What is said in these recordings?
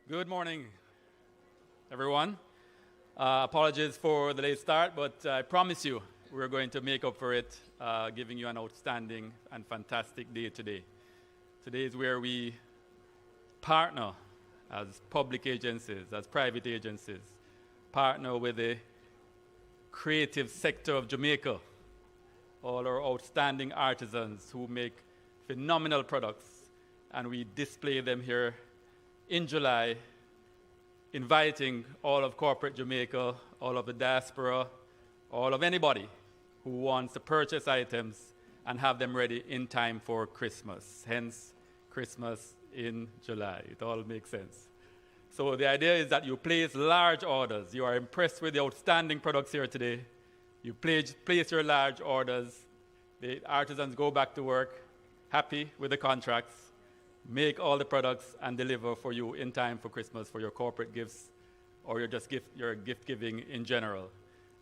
Good morning, everyone. Apologies for the late start, but I promise you we're going to make up for it, giving you an outstanding and fantastic day today. Today is where we partner as public agencies, as private agencies, partner with the creative sector of Jamaica, all our outstanding artisans who make phenomenal products, and we display them here in July, inviting all of corporate Jamaica, all of the diaspora, all of anybody who wants to purchase items and have them ready in time for Christmas. Hence, Christmas in July. It all makes sense. So the idea is that you place large orders. You are impressed with the outstanding products here today. You place your large orders. The artisans go back to work, happy with the contracts, make all the products and deliver for you in time for Christmas for your corporate gifts or your gift giving in general.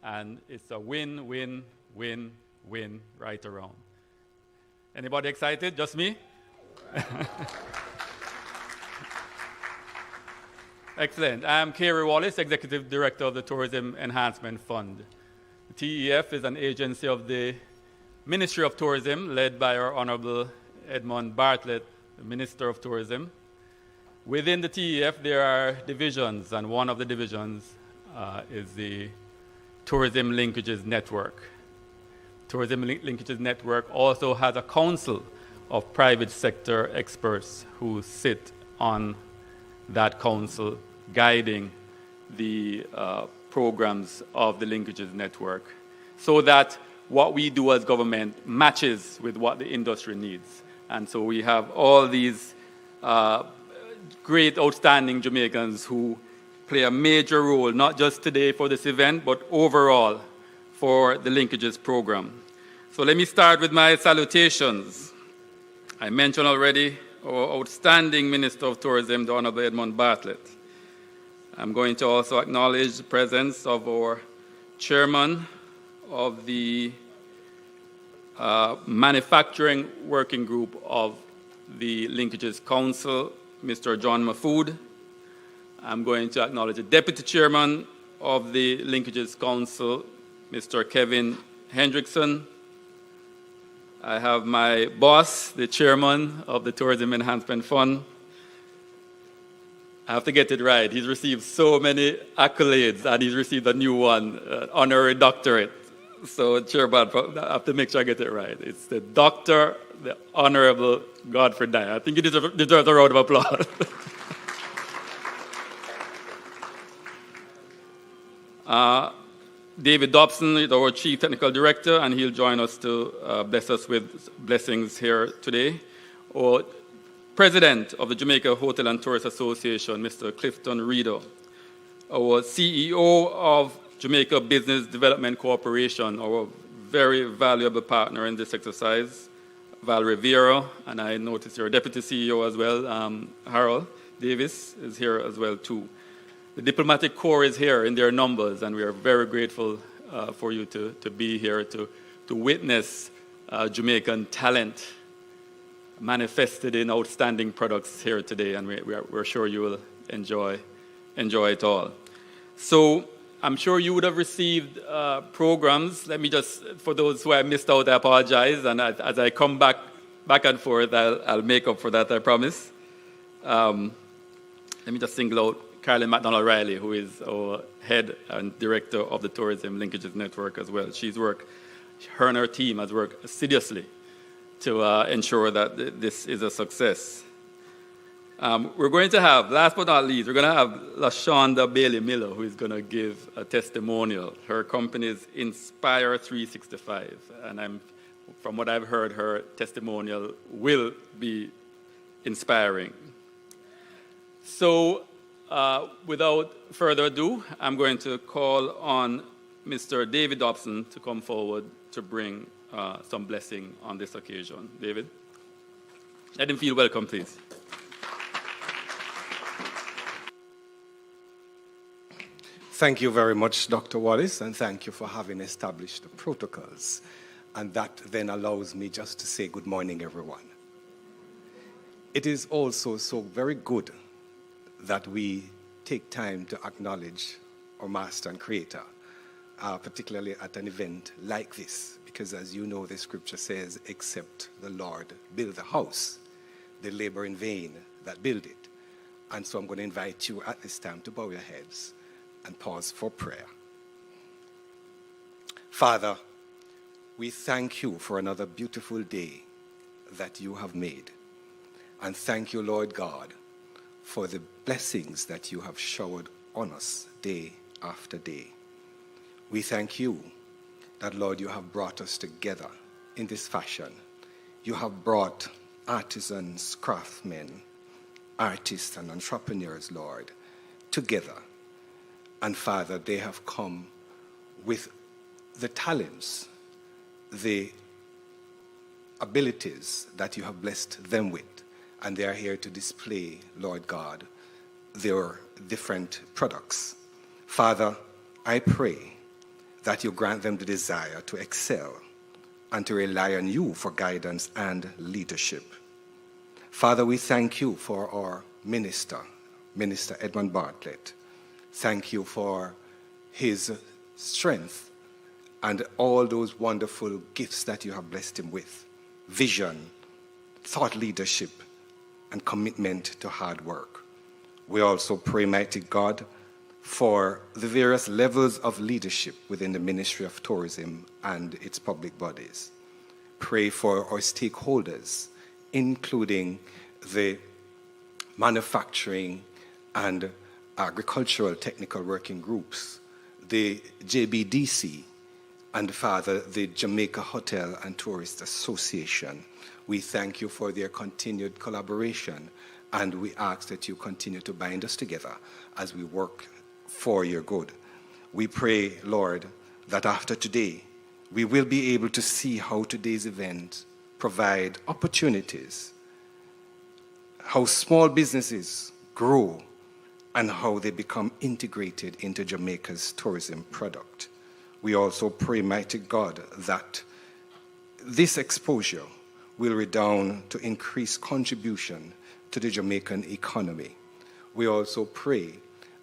And it's a win, win, win, win right around. Anybody excited? Just me? Excellent. I'm Kerry Wallace, Executive Director of the Tourism Enhancement Fund. The TEF is an agency of the Ministry of Tourism led by our Honorable Edmund Bartlett, the Minister of Tourism. Within the TEF, there are divisions, and one of the divisions is the Tourism Linkages Network. Tourism Linkages Network also has a council of private sector experts who sit on that council, guiding the programs of the Linkages Network, so that what we do as government matches with what the industry needs. And so we have all these great, outstanding Jamaicans who play a major role, not just today for this event, but overall for the Linkages program. So let me start with my salutations. I mentioned already our outstanding Minister of Tourism, the Honorable Edmund Bartlett. I'm going to also acknowledge the presence of our Chairman of the Manufacturing Working Group of the Linkages Council, Mr. John Mafood. I'm going to acknowledge the Deputy Chairman of the Linkages Council, Mr. Kevin Hendrickson. I have my boss, the Chairman of the Tourism Enhancement Fund. I have to get it right. He's received so many accolades, and he's received a new one, honorary doctorate. So, Chairman, I have to make sure I get it right. It's the Dr. the Honorable Godfrey Dyer. I think he deserves a round of applause. David Dobson is our Chief Technical Director, and he'll join us to bless us with blessings here today. Our President of the Jamaica Hotel and Tourist Association, Mr. Clifton Reeder. Our CEO of Jamaica Business Development Corporation, our very valuable partner in this exercise, Val Rivera, and I notice your Deputy CEO as well, Harold Davis, is here as well too. The diplomatic corps is here in their numbers, and we are very grateful for you to be here to witness Jamaican talent manifested in outstanding products here today, and we're sure you will enjoy it all. So I'm sure you would have received programs. Let me just, for those who I missed out, I apologize, and as I come back and forth, I'll make up for that, I promise. Let me just single out Carolyn McDonald-Riley, who is our head and director of the Tourism Linkages Network as well. Her and her team has worked assiduously to ensure that this is a success. We're going to have, last but not least, we're going to have LaShonda Bailey Miller, who is going to give a testimonial. Her company is Inspire 365, and from what I've heard, her testimonial will be inspiring. So, without further ado, I'm going to call on Mr. David Dobson to come forward to bring some blessing on this occasion. David, let him feel welcome, please. Thank you very much, Dr. Wallace, and thank you for having established the protocols. And that then allows me just to say good morning, everyone. It is also so very good that we take time to acknowledge our Master and Creator, particularly at an event like this, because as you know, the scripture says, except the Lord build the house, they labor in vain that build it. And so I'm going to invite you at this time to bow your heads and pause for prayer. Father, we thank you for another beautiful day that you have made. And thank you, Lord God, for the blessings that you have showered on us day after day. We thank you that, Lord, you have brought us together in this fashion. You have brought artisans, craftsmen, artists and entrepreneurs, Lord, together. And Father, they have come with the talents, the abilities that you have blessed them with. And they are here to display, Lord God, their different products. Father, I pray that you grant them the desire to excel and to rely on you for guidance and leadership. Father, we thank you for our minister, Minister Edmund Bartlett. Thank you for his strength and all those wonderful gifts that you have blessed him with. Vision, thought leadership, and commitment to hard work. We also pray, mighty God, for the various levels of leadership within the Ministry of Tourism and its public bodies. Pray for our stakeholders, including the manufacturing and agricultural technical working groups, the JBDC, and Father, the Jamaica Hotel and Tourist Association. We thank you for their continued collaboration, and we ask that you continue to bind us together as we work for your good. We pray, Lord, that after today, we will be able to see how today's event provide opportunities, how small businesses grow, and how they become integrated into Jamaica's tourism product. We also pray, mighty God, that this exposure will redound to increased contribution to the Jamaican economy. We also pray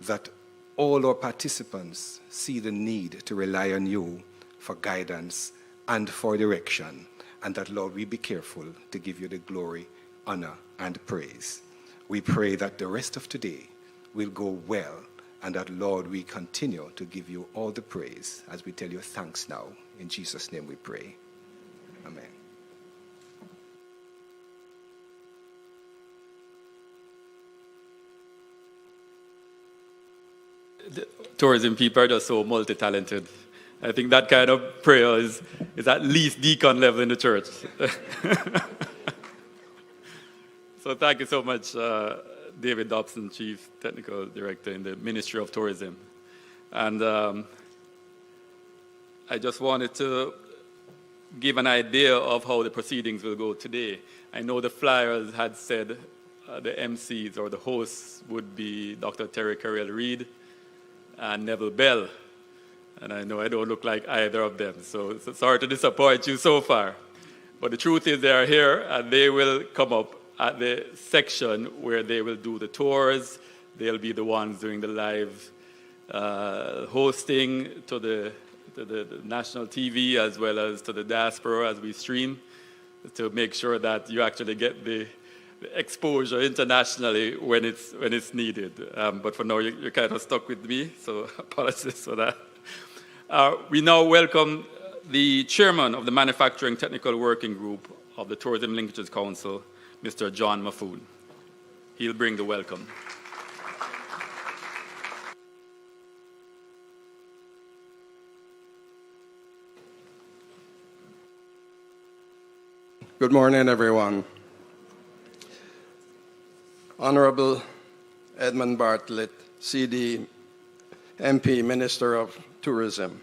that all our participants see the need to rely on you for guidance and for direction, and that, Lord, we be careful to give you the glory, honor, and praise. We pray that the rest of today will go well, and that, Lord, we continue to give you all the praise as we tell you thanks now. In Jesus' name we pray. Amen. The tourism people are just so multi-talented. I think that kind of prayer is at least deacon level in the church. So thank you so much, David Dobson, Chief Technical Director in the Ministry of Tourism. And I just wanted to give an idea of how the proceedings will go today. I know the flyers had said the MCs or the hosts would be Dr. Terry Carrell-Reed and Neville Bell. And I know I don't look like either of them, so sorry to disappoint you so far. But the truth is they are here, and they will come up at the section where they will do the tours. They'll be the ones doing the live hosting to the national TV as well as to the diaspora as we stream, to make sure that you actually get the exposure internationally when it's needed. But for now, you're kind of stuck with me, so apologies for that. We now welcome the chairman of the Manufacturing Technical Working Group of the Tourism Linkages Council, Mr. John Maffoon. He'll bring the welcome. Good morning, everyone. Honorable Edmund Bartlett, CD, MP, Minister of Tourism,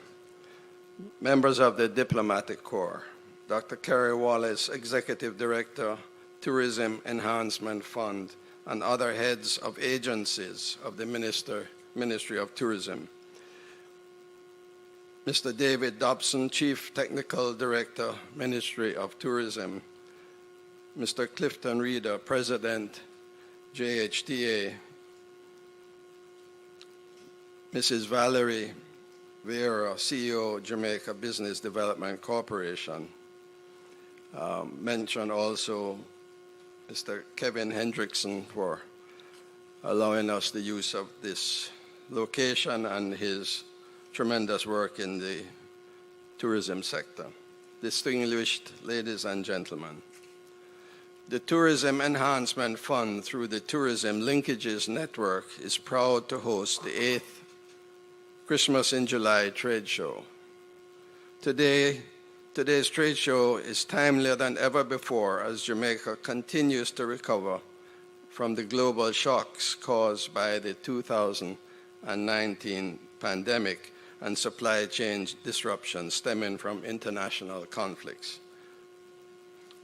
members of the Diplomatic Corps, Dr. Kerry Wallace, Executive Director, Tourism Enhancement Fund, and other heads of agencies of the Ministry of Tourism. Mr. David Dobson, Chief Technical Director, Ministry of Tourism. Mr. Clifton Reeder, President, JHTA. Mrs. Valerie Vieira, CEO, Jamaica Business Development Corporation. Mention also Mr. Kevin Hendrickson for allowing us the use of this location and his tremendous work in the tourism sector. Distinguished ladies and gentlemen, the Tourism Enhancement Fund through the Tourism Linkages Network is proud to host the 8th Christmas in July trade show. Today's trade show is timelier than ever before as Jamaica continues to recover from the global shocks caused by the 2019 pandemic and supply chain disruptions stemming from international conflicts.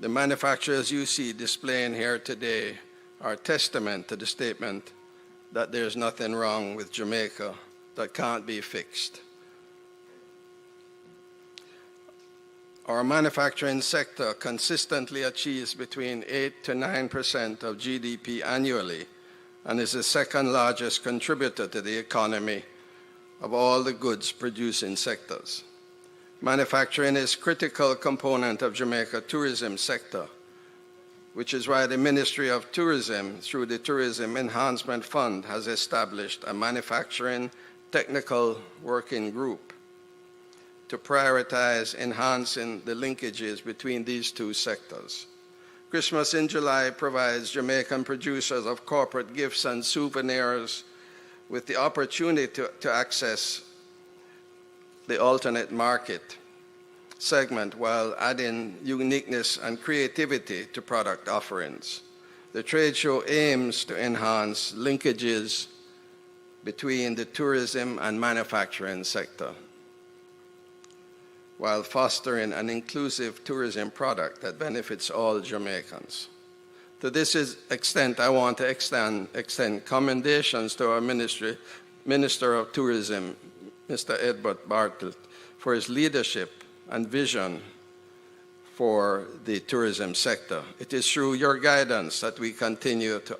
The manufacturers you see displaying here today are testament to the statement that there's nothing wrong with Jamaica that can't be fixed. Our manufacturing sector consistently achieves between 8 to 9% of GDP annually and is the second largest contributor to the economy of all the goods producing sectors. Manufacturing is a critical component of Jamaica's tourism sector, which is why the Ministry of Tourism, through the Tourism Enhancement Fund, has established a manufacturing technical working group to prioritize enhancing the linkages between these two sectors. Christmas in July provides Jamaican producers of corporate gifts and souvenirs with the opportunity to access the alternate market segment while adding uniqueness and creativity to product offerings. The trade show aims to enhance linkages between the tourism and manufacturing sector while fostering an inclusive tourism product that benefits all Jamaicans. To this extent, I want to extend commendations to our Minister of Tourism, Mr. Edward Bartlett, for his leadership and vision for the tourism sector. It is through your guidance that we continue to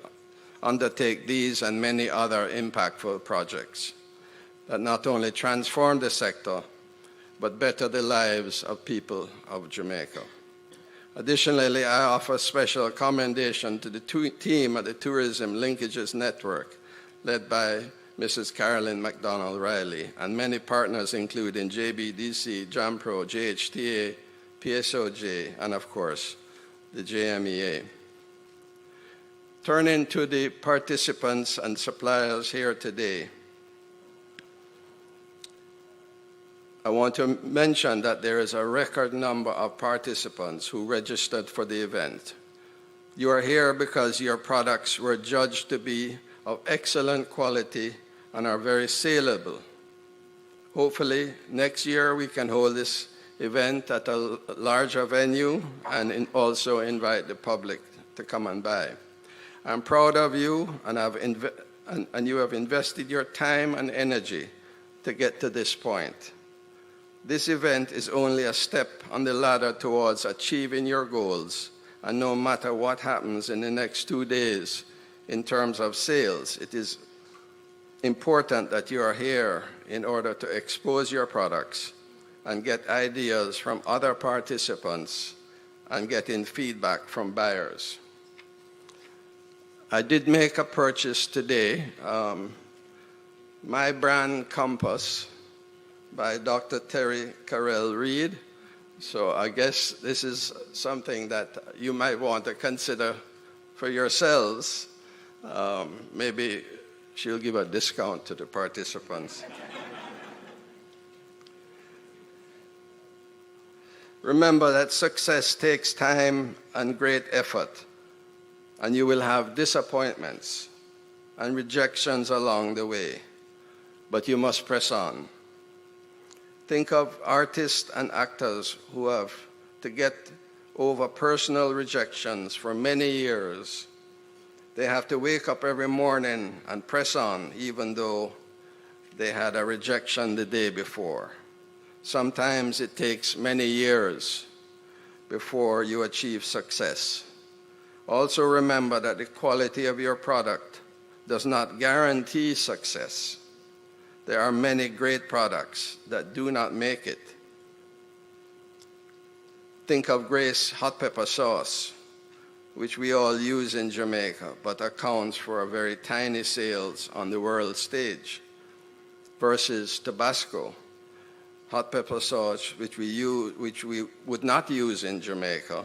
undertake these and many other impactful projects that not only transform the sector, but better the lives of people of Jamaica. Additionally, I offer special commendation to the team at the Tourism Linkages Network, led by Mrs. Carolyn McDonald-Riley, and many partners including JBDC, JAMPRO, JHTA, PSOJ, and of course, the JMEA. Turning to the participants and suppliers here today, I want to mention that there is a record number of participants who registered for the event. You are here because your products were judged to be of excellent quality and are very saleable. Hopefully, next year we can hold this event at a larger venue and also invite the public to come and buy. I'm proud of you, and you have invested your time and energy to get to this point. This event is only a step on the ladder towards achieving your goals, and no matter what happens in the next 2 days in terms of sales, it is important that you are here in order to expose your products and get ideas from other participants and getting feedback from buyers. I did make a purchase today, my brand compass by Dr. Terry Carell Reed. So I guess this is something that you might want to consider for yourselves. Maybe she'll give a discount to the participants. Remember that success takes time and great effort, and you will have disappointments and rejections along the way, but you must press on. Think of artists and actors who have to get over personal rejections for many years. They have to wake up every morning and press on, even though they had a rejection the day before. Sometimes it takes many years before you achieve success. Also remember that the quality of your product does not guarantee success. there are many great products that do not make it. Think of Grace hot pepper sauce, which we all use in Jamaica, but accounts for a very tiny sales on the world stage, versus Tabasco hot pepper sauce, which we would not use in Jamaica,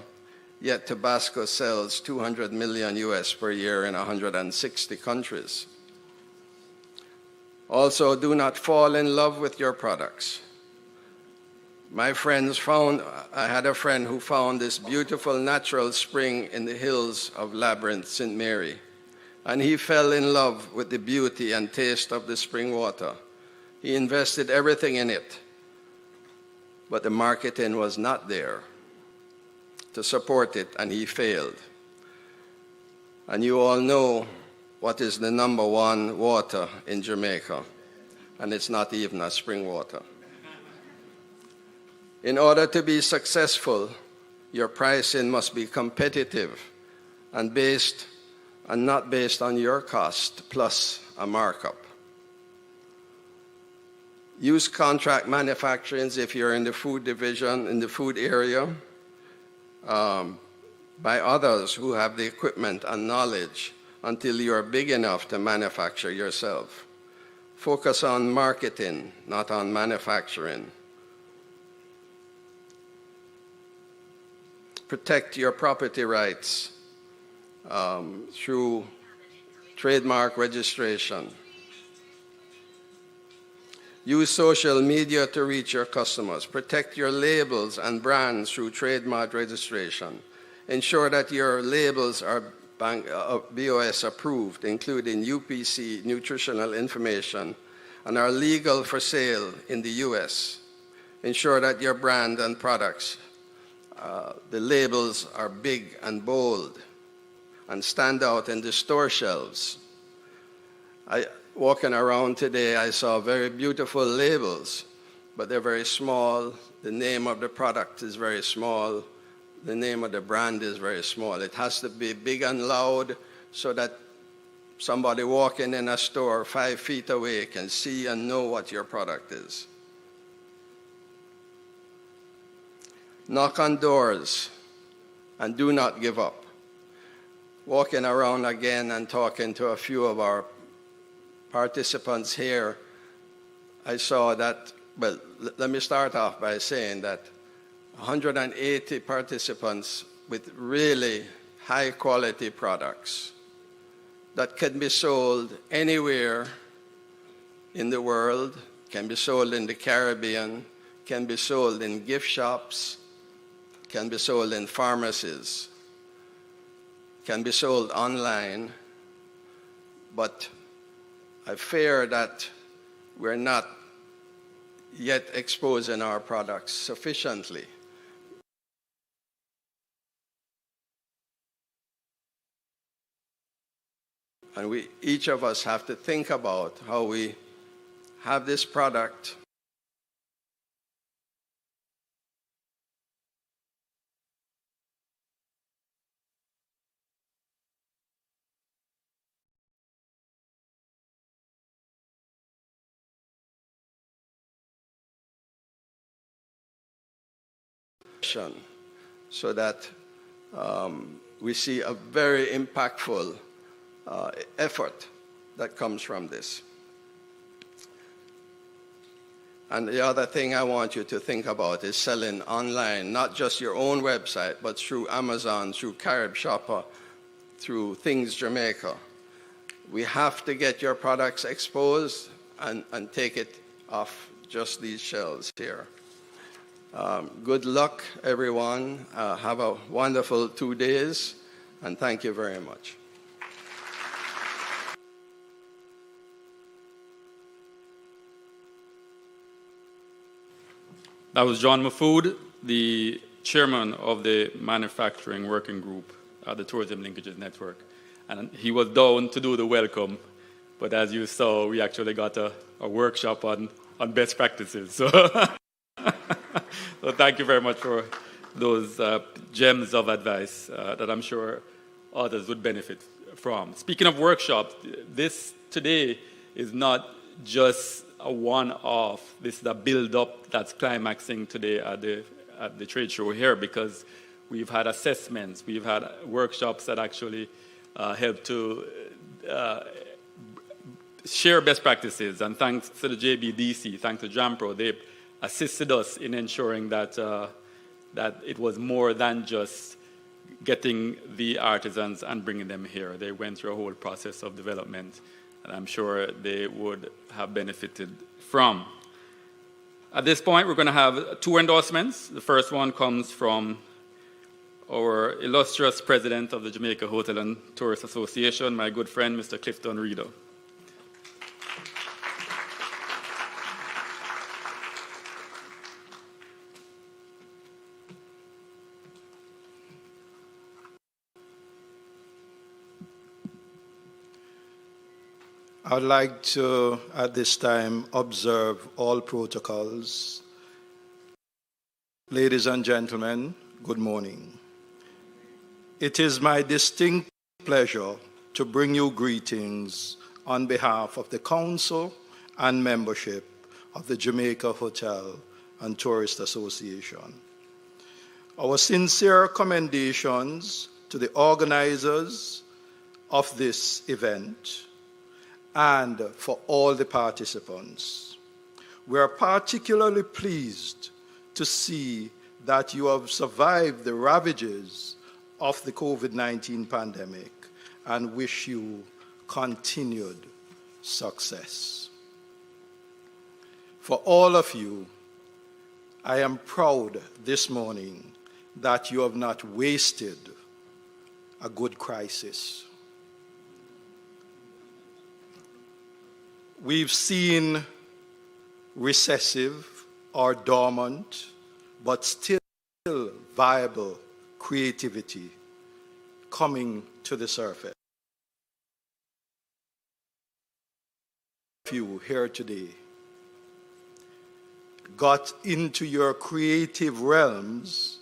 yet Tabasco sells 200 million US per year in 160 countries. Also, do not fall in love with your products. I had a friend who found this beautiful natural spring in the hills of Labyrinth, St. Mary, and he fell in love with the beauty and taste of the spring water. He invested everything in it, but the marketing was not there to support it, and he failed. And you all know what is the #1 water in Jamaica, and it's not even a spring water. In order to be successful, your pricing must be competitive and not based on your cost plus a markup. Use contract manufacturings if you're in the food division, in the food area, by others who have the equipment and knowledge until you are big enough to manufacture yourself. Focus on marketing, not on manufacturing. Protect your property rights through trademark registration. Use social media to reach your customers. Protect your labels and brands through trademark registration. Ensure that your labels are BOS approved, including UPC, nutritional information, and are legal for sale in the US. Ensure that your brand and products, the labels are big and bold and stand out in the store shelves. Walking around today, I saw very beautiful labels, but they're very small. The name of the product is very small. The name of the brand is very small. It has to be big and loud so that somebody walking in a store 5 feet away can see and know what your product is. Knock on doors and do not give up. Walking around again and talking to a few of our participants here, I saw that, well, let me start off by saying that 180 participants with really high quality products that can be sold anywhere in the world, can be sold in the Caribbean, can be sold in gift shops, can be sold in pharmacies, can be sold online, but I fear that we're not yet exposing our products sufficiently. And each of us have to think about how we have this product so that we see a very impactful effort that comes from this. And the other thing I want you to think about is selling online, not just your own website, but through Amazon, through Carib Shopper, through Things Jamaica. We have to get your products exposed and take it off just these shelves here. Good luck, everyone. Have a wonderful 2 days, and thank you very much. That was John Mafood, the chairman of the Manufacturing Working Group at the Tourism Linkages Network. And he was down to do the welcome, but as you saw, we actually got a workshop on best practices. So, so thank you very much for those gems of advice that I'm sure others would benefit from. Speaking of workshops, this today is not just a one-off. This is a build-up that's climaxing today at the trade show here, because we've had assessments, we've had workshops that actually help to share best practices. And thanks to the JBDC, thanks to JAMPRO, they assisted us in ensuring that that it was more than just getting the artisans and bringing them here. They went through a whole process of development, and I'm sure they would have benefited from. At this point, we're going to have two endorsements. The first one comes from our illustrious president of the Jamaica Hotel and Tourist Association, my good friend, Mr. Clifton Reader. I'd like to, at this time, observe all protocols. Ladies and gentlemen, good morning. It is my distinct pleasure to bring you greetings on behalf of the Council and membership of the Jamaica Hotel and Tourist Association. Our sincere commendations to the organizers of this event and for all the participants. We are particularly pleased to see that you have survived the ravages of the COVID-19 pandemic and wish you continued success. For all of you, I am proud this morning that you have not wasted a good crisis. We've seen recessive or dormant, but still viable creativity coming to the surface. You here today got into your creative realms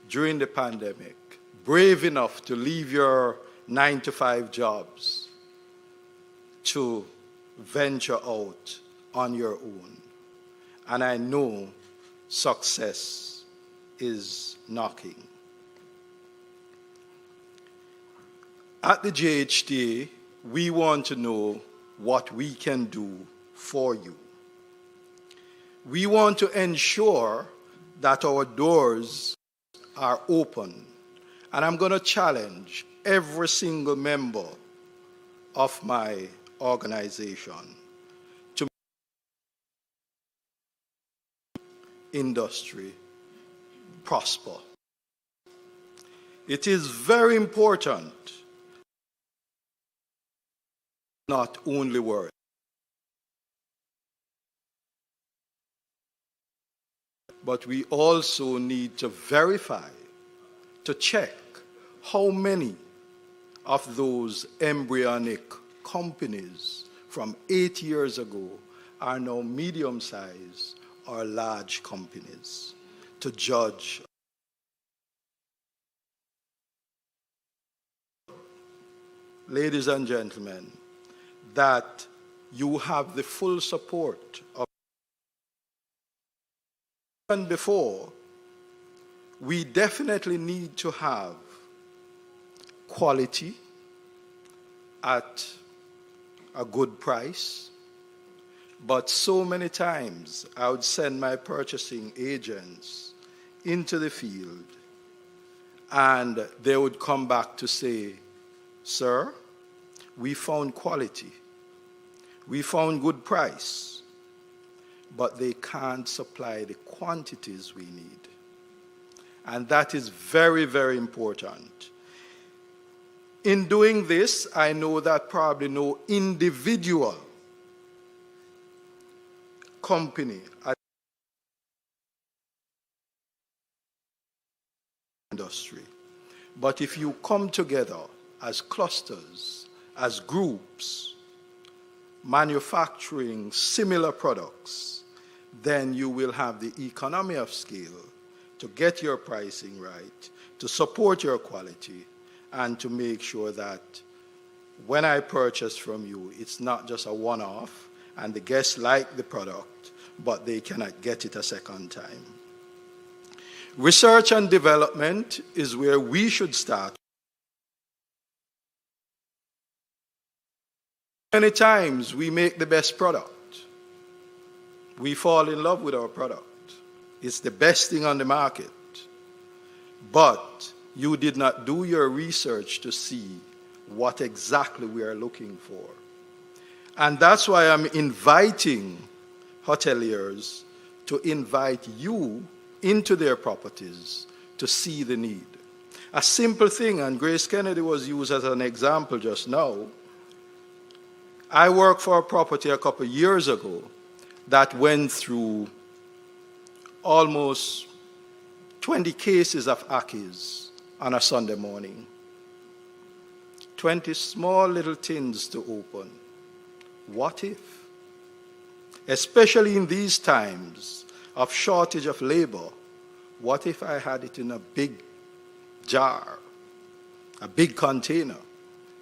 during the pandemic, brave enough to leave your 9-to-5 jobs to venture out on your own. And I know success is knocking. At the JHTA, we want to know what we can do for you. We want to ensure that our doors are open. And I'm going to challenge every single member of my organization to industry prosper. It is very important, not only words, but we also need to verify, to check how many of those embryonic companies from 8 years ago are now medium-sized or large companies, to judge. Ladies and gentlemen, that you have the full support of. And before, we definitely need to have quality at a good price, but so many times I would send my purchasing agents into the field and they would come back to say, sir, we found quality, we found good price, but they can't supply the quantities we need. And that is very, very important. In doing this, I know that probably no individual company industry, but if you come together as clusters, as groups, manufacturing similar products, then you will have the economy of scale to get your pricing right, to support your quality, and to make sure that when I purchase from you, it's not just a one-off, and the guests like the product, but they cannot get it a second time. Research and development is where we should start. Many times we make the best product. We fall in love with our product. It's the best thing on the market. But you did not do your research to see what exactly we are looking for. And that's why I'm inviting hoteliers to invite you into their properties to see the need. A simple thing, and Grace Kennedy was used as an example just now. I worked for a property a couple of years ago that went through almost 20 cases of Ackies on a Sunday morning. 20 small little tins to open. What if? Especially in these times of shortage of labor, what if I had it in a big jar, a big container?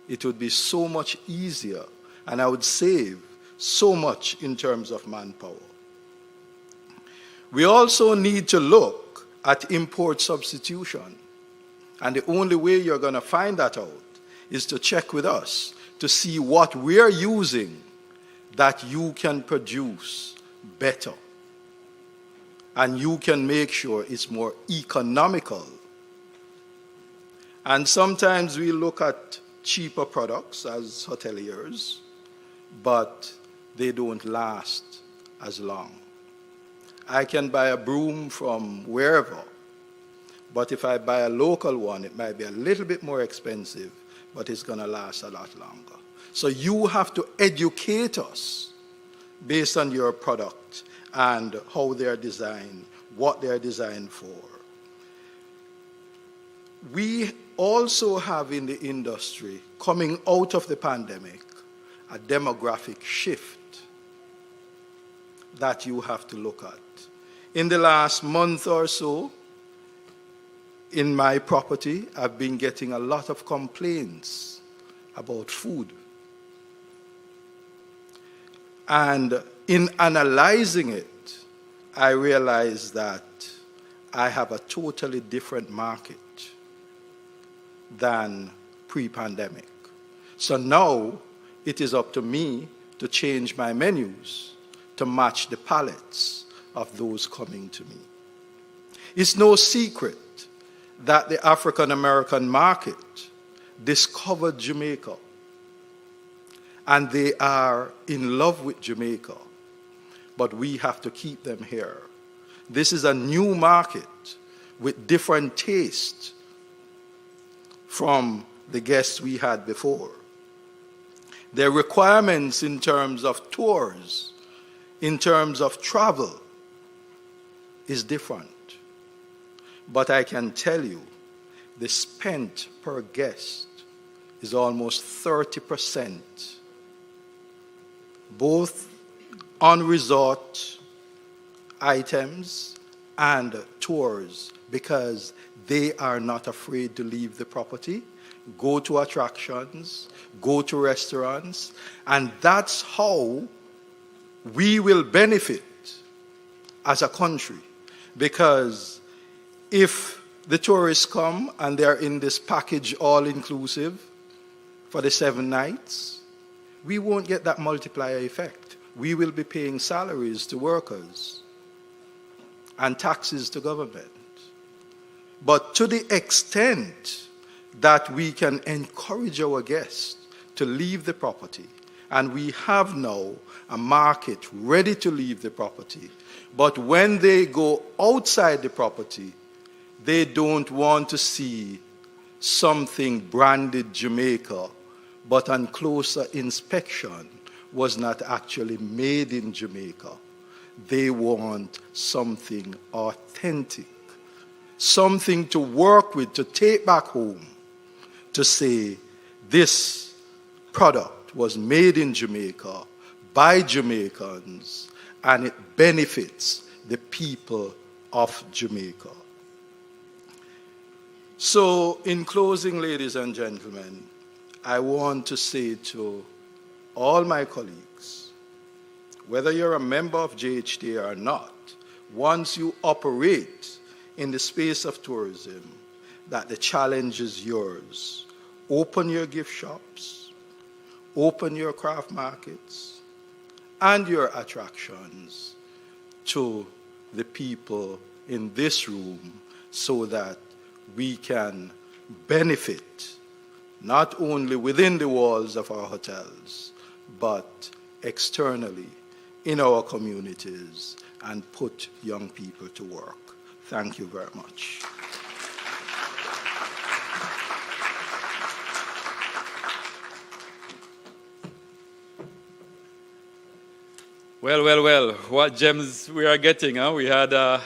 It would be so much easier, and I would save so much in terms of manpower. We also need to look at import substitution. And the only way you're going to find that out is to check with us to see what we're using that you can produce better. And you can make sure it's more economical. And sometimes we look at cheaper products as hoteliers, but they don't last as long. I can buy a broom from wherever, but if I buy a local one, it might be a little bit more expensive, but it's going to last a lot longer. So you have to educate us based on your product and how they're designed, what they're designed for. We also have in the industry, coming out of the pandemic, a demographic shift that you have to look at. In the last month or so, in my property, I've been getting a lot of complaints about food. And in analyzing it, I realized that I have a totally different market than pre-pandemic. So now it is up to me to change my menus to match the palates of those coming to me. It's no secret that the African American market discovered Jamaica, and they are in love with Jamaica, but we have to keep them here. This is a new market with different tastes from the guests we had before. Their requirements in terms of tours, in terms of travel, is different. But I can tell you, the spent per guest is almost 30%, both on resort items and tours, because they are not afraid to leave the property, go to attractions, go to restaurants, and that's how we will benefit as a country. Because if the tourists come and they're in this package all-inclusive for the 7 nights, we won't get that multiplier effect. We will be paying salaries to workers and taxes to government. But to the extent that we can encourage our guests to leave the property, and we have now a market ready to leave the property, but when they go outside the property, they don't want to see something branded Jamaica, but on closer inspection was not actually made in Jamaica. They want something authentic, something to work with, to take back home, to say this product was made in Jamaica by Jamaicans, and it benefits the people of Jamaica. So, in closing, ladies and gentlemen, I want to say to all my colleagues, whether you're a member of JHTA or not, once you operate in the space of tourism, that the challenge is yours. Open your gift shops, open your craft markets, and your attractions to the people in this room so that we can benefit not only within the walls of our hotels, but externally in our communities and put young people to work. Thank you very much. Well, what gems we are getting, huh? We had,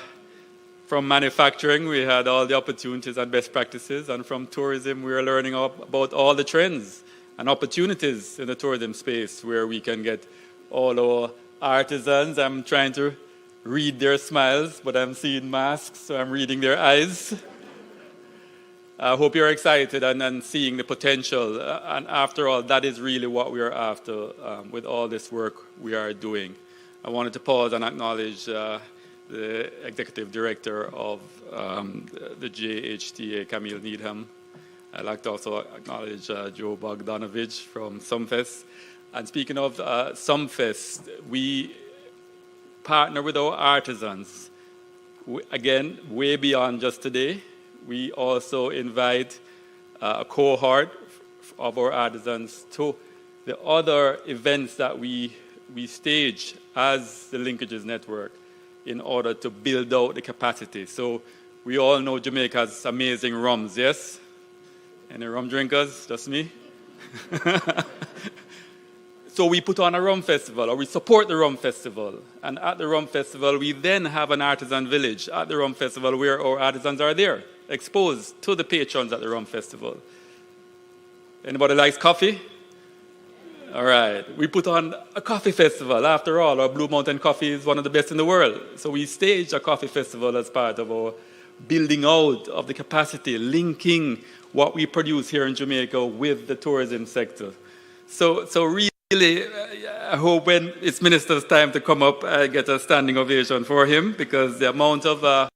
from manufacturing, we had all the opportunities and best practices, and from tourism, we are learning about all the trends and opportunities in the tourism space where we can get all our artisans. I'm trying to read their smiles, but I'm seeing masks, so I'm reading their eyes. I hope you're excited and seeing the potential. And after all, that is really what we are after with all this work we are doing. I wanted to pause and acknowledge the Executive Director of the JHTA, Camille Needham. I'd like to also acknowledge Joe Bogdanovich from Sumfest. And speaking of Sumfest, we partner with our artisans. Again, way beyond just today. We also invite a cohort of our artisans to the other events that we stage as the Linkages Network in order to build out the capacity. So we all know Jamaica has amazing rums, yes? Any rum drinkers? Just me? So we put on a rum festival, or we support the rum festival. And at the rum festival, we then have an artisan village at the rum festival where our artisans are there, exposed to the patrons at the rum festival. Anybody likes coffee? All right. We put on a coffee festival. After all, our Blue Mountain coffee is one of the best in the world. So we staged a coffee festival as part of our building out of the capacity, linking what we produce here in Jamaica with the tourism sector. So really, I hope when it's Minister's time to come up, I get a standing ovation for him, because the amount of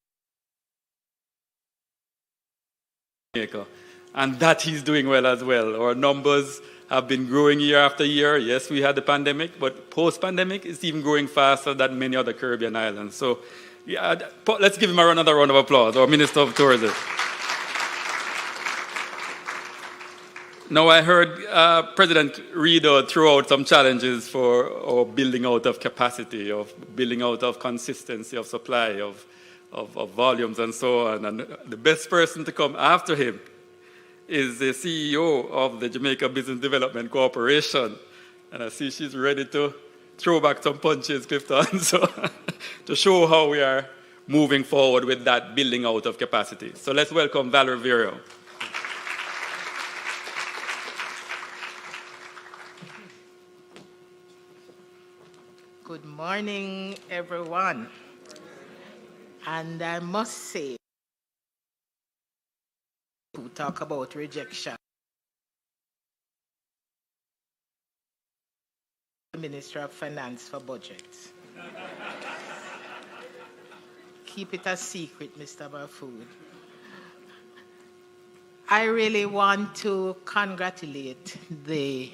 and that he's doing well as well. Our numbers have been growing year after year. Yes, we had the pandemic, but post-pandemic, it's even growing faster than many other Caribbean islands. So yeah, let's give him another round of applause, our Minister of Tourism. Now, I heard President Reader throw out some challenges for our building out of capacity, of building out of consistency of supply, of volumes and so on. And the best person to come after him is the CEO of the Jamaica Business Development Corporation. And I see she's ready to throw back some punches, Clifton, so to show how we are moving forward with that building out of capacity. So let's welcome Valerie Virio. Good morning, everyone. And I must say, to talk about rejection, the Minister of Finance for budget. Keep it a secret, Mr. Barfood. I really want to congratulate the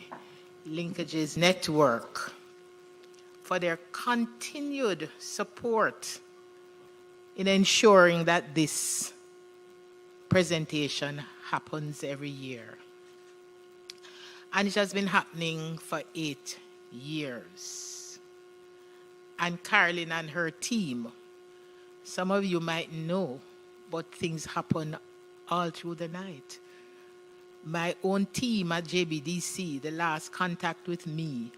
Linkages Network for their continued support in ensuring that this presentation happens every year. And it has been happening for 8 years. And Carolyn and her team, some of you might know, but things happen all through the night. My own team at JBDC, the last contact with me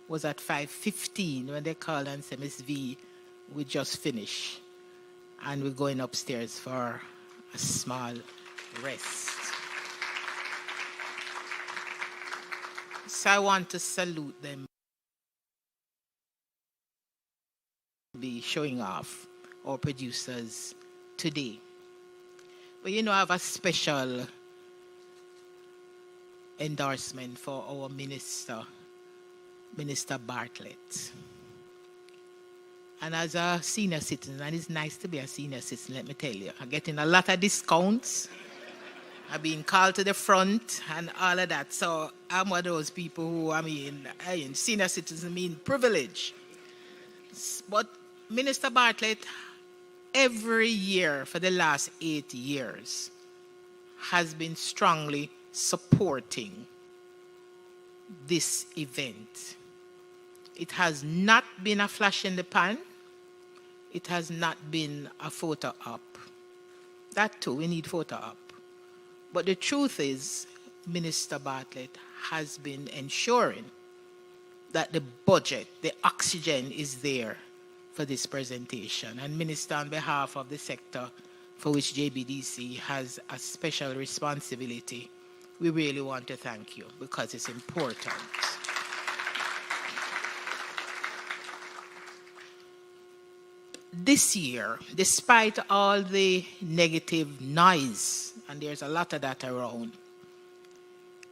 was at 5:15 when they called and said, Miss V, we just finished. And we're going upstairs for a small rest. So I want to salute them. Be showing off our producers today. But you know, I have a special endorsement for our Minister Bartlett. And as a senior citizen, and it's nice to be a senior citizen, let me tell you, I'm getting a lot of discounts. I'm being called to the front and all of that. So I'm one of those people who, senior citizen mean privilege. But Minister Bartlett, every year for the last 8 years, has been strongly supporting this event. It has not been a flash in the pan. It has not been a photo op. That too, we need photo op. But the truth is, Minister Bartlett has been ensuring that the budget, the oxygen is there for this presentation. And Minister, on behalf of the sector for which JBDC has a special responsibility, we really want to thank you because it's important. This year, despite all the negative noise, and there's a lot of that around,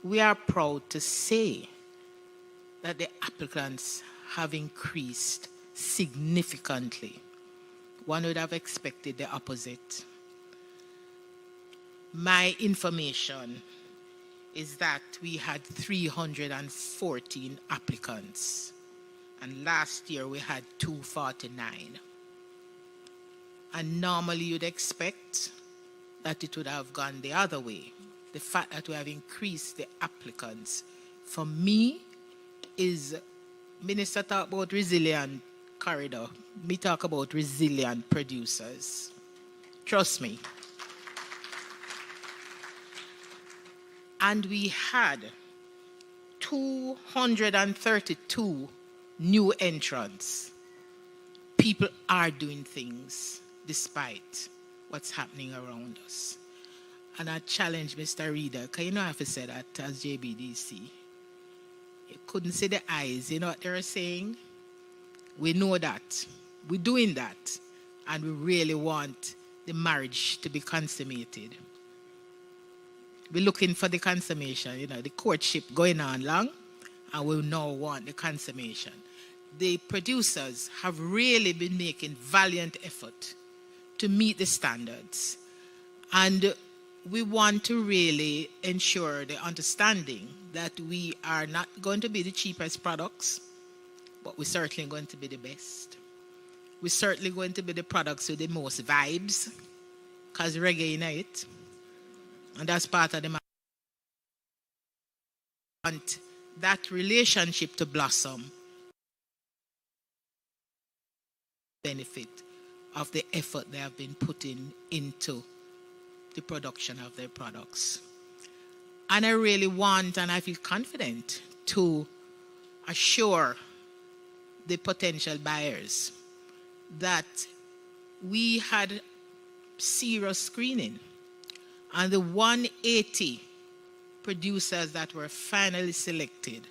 we are proud to say that the applicants have increased significantly. One would have expected the opposite. My information is that we had 314 applicants, and last year we had 249. And normally you'd expect that it would have gone the other way. The fact that we have increased the applicants, for me, is Minister talk about resilient corridor. Me talk about resilient producers. Trust me. And we had 232 new entrants. People are doing things despite what's happening around us. And I challenge Mr. Reader, because you know I have to say that as JBDC. You couldn't see the eyes, you know what they're saying? We know that. We're doing that. And we really want the marriage to be consummated. We're looking for the consummation, you know, the courtship going on long, and we now want the consummation. The producers have really been making valiant effort to meet the standards. And we want to really ensure the understanding that we are not going to be the cheapest products, but we're certainly going to be the best. We're certainly going to be the products with the most vibes, because reggae in it. And that's part of the want that relationship to blossom, benefit of the effort they have been putting into the production of their products. And I really want, and I feel confident, to assure the potential buyers that we had serious screening, and the 180 producers that were finally selected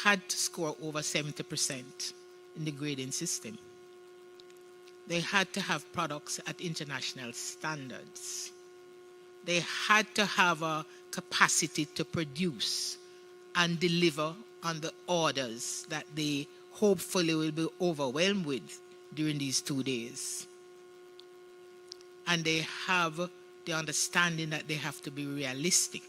had to score over 70% in the grading system. They had to have products at international standards. They had to have a capacity to produce and deliver on the orders that they hopefully will be overwhelmed with during these 2 days. And they have the understanding that they have to be realistic.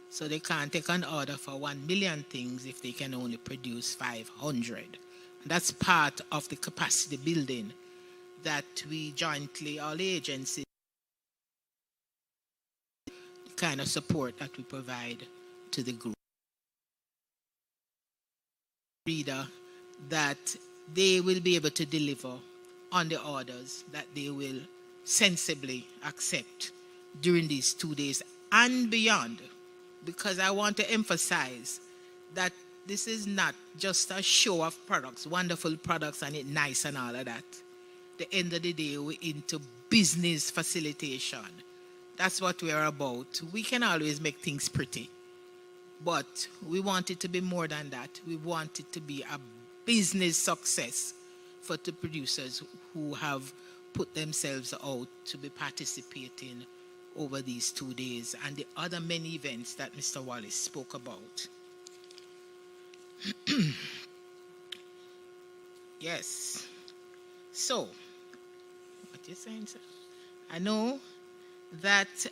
So they can't take an order for 1 million things if they can only produce 500. And that's part of the capacity building that we jointly, all agencies, the kind of support that we provide to the group. Reader, that they will be able to deliver on the orders that they will sensibly accept during these 2 days and beyond, because I want to emphasize that this is not just a show of products, wonderful products and it nice and all of that. At the end of the day, we're into business facilitation. That's what we're about. We can always make things pretty, but we want it to be more than that. We want it to be a business success for the producers who have put themselves out to be participating over these 2 days and the other many events that Mr. Wallace spoke about. Yes. So, what you saying, sir? I know that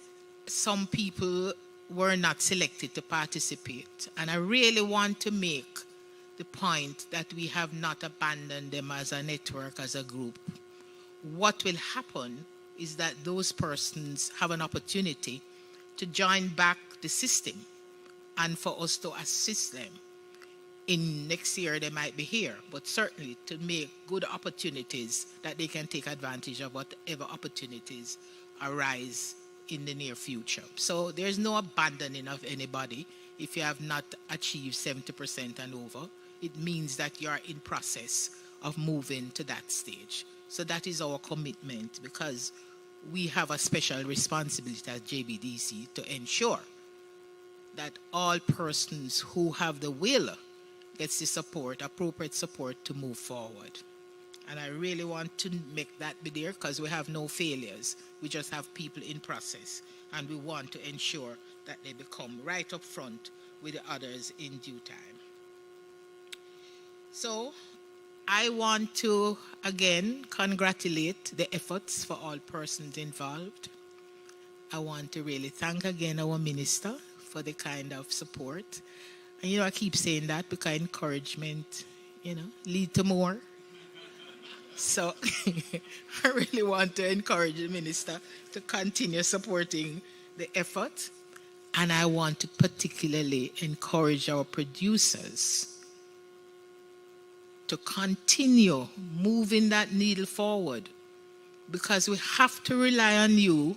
some people were not selected to participate, and I really want to make the point that we have not abandoned them as a network, as a group. What will happen is that those persons have an opportunity to join back the system and for us to assist them. In next year, they might be here, but certainly to make good opportunities that they can take advantage of whatever opportunities arise in the near future. So there's no abandoning of anybody. If you have not achieved 70% and over, it means that you are in process of moving to that stage. So that is our commitment, because we have a special responsibility as JBDC to ensure that all persons who have the will gets the support, appropriate support to move forward. And I really want to make that be there, because we have no failures. We just have people in process, and we want to ensure that they become right up front with the others in due time. So I want to again congratulate the efforts for all persons involved. I want to really thank again our minister for the kind of support. And I keep saying that because encouragement, lead to more. So I really want to encourage the minister to continue supporting the effort. And I want to particularly encourage our producers to continue moving that needle forward, because we have to rely on you.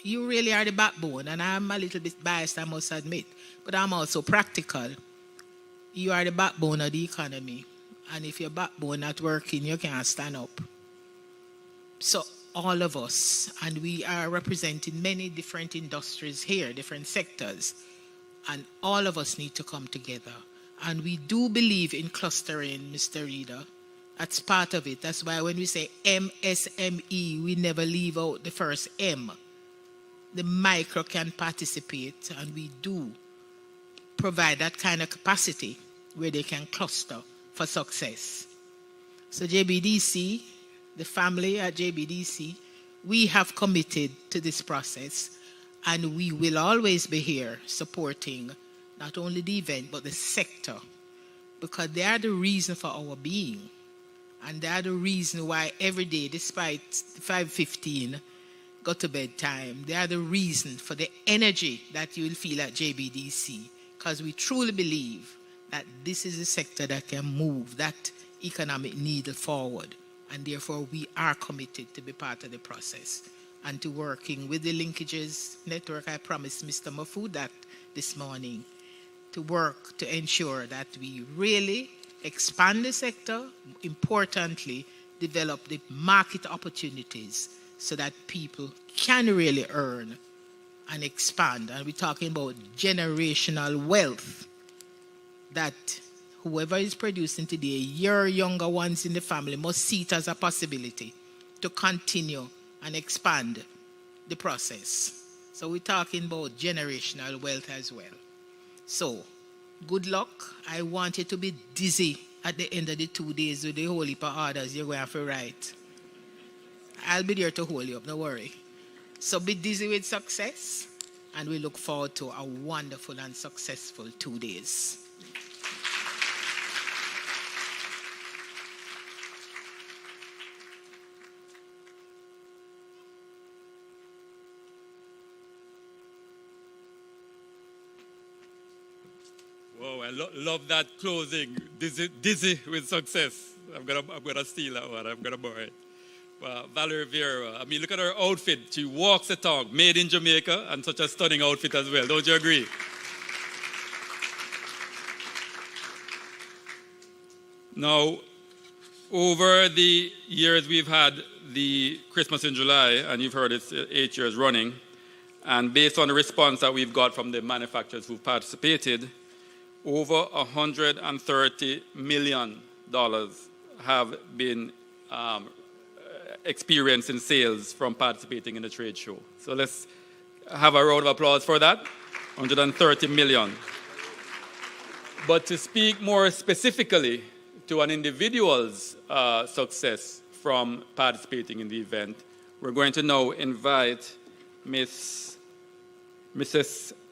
You really are the backbone, and I'm a little bit biased, I must admit, but I'm also practical. You are the backbone of the economy, and if your backbone not working, you can't stand up. So all of us, and we are representing many different industries here, different sectors, and all of us need to come together. And we do believe in clustering, Mr. Reader. That's part of it. That's why when we say MSME, we never leave out the first M. The micro can participate, and we do provide that kind of capacity where they can cluster for success. So JBDC, the family at JBDC, we have committed to this process, and we will always be here supporting not only the event, but the sector, because they are the reason for our being. And they are the reason why every day, despite 5:15, go to bed time, they are the reason for the energy that you will feel at JBDC, because we truly believe that this is a sector that can move that economic needle forward. And therefore, we are committed to be part of the process and to working with the Linkages network. I promised Mr. Mahfoud that this morning, to work to ensure that we really expand the sector, importantly, develop the market opportunities so that people can really earn and expand. And we're talking about generational wealth, that whoever is producing today, your younger ones in the family must see it as a possibility to continue and expand the process. So we're talking about generational wealth as well. So, good luck. I want you to be dizzy at the end of the 2 days with the whole heap of orders you're going to have to write. I'll be there to hold you up, don't worry. So be dizzy with success, and we look forward to a wonderful and successful 2 days. Wow, I love that closing. Dizzy with success. I'm gonna steal that one. I'm gonna borrow it. Valerie Vieira. I mean, look at her outfit. She walks the talk. Made in Jamaica, and such a stunning outfit as well. Don't you agree? Now, over the years we've had the Christmas in July, and you've heard it's 8 years running, and based on the response that we've got from the manufacturers who've participated, over $130 million have been experienced in sales from participating in the trade show. So let's have a round of applause for that. 130 million. But to speak more specifically to an individual's success, from participating in the event. We're going to now invite Mrs.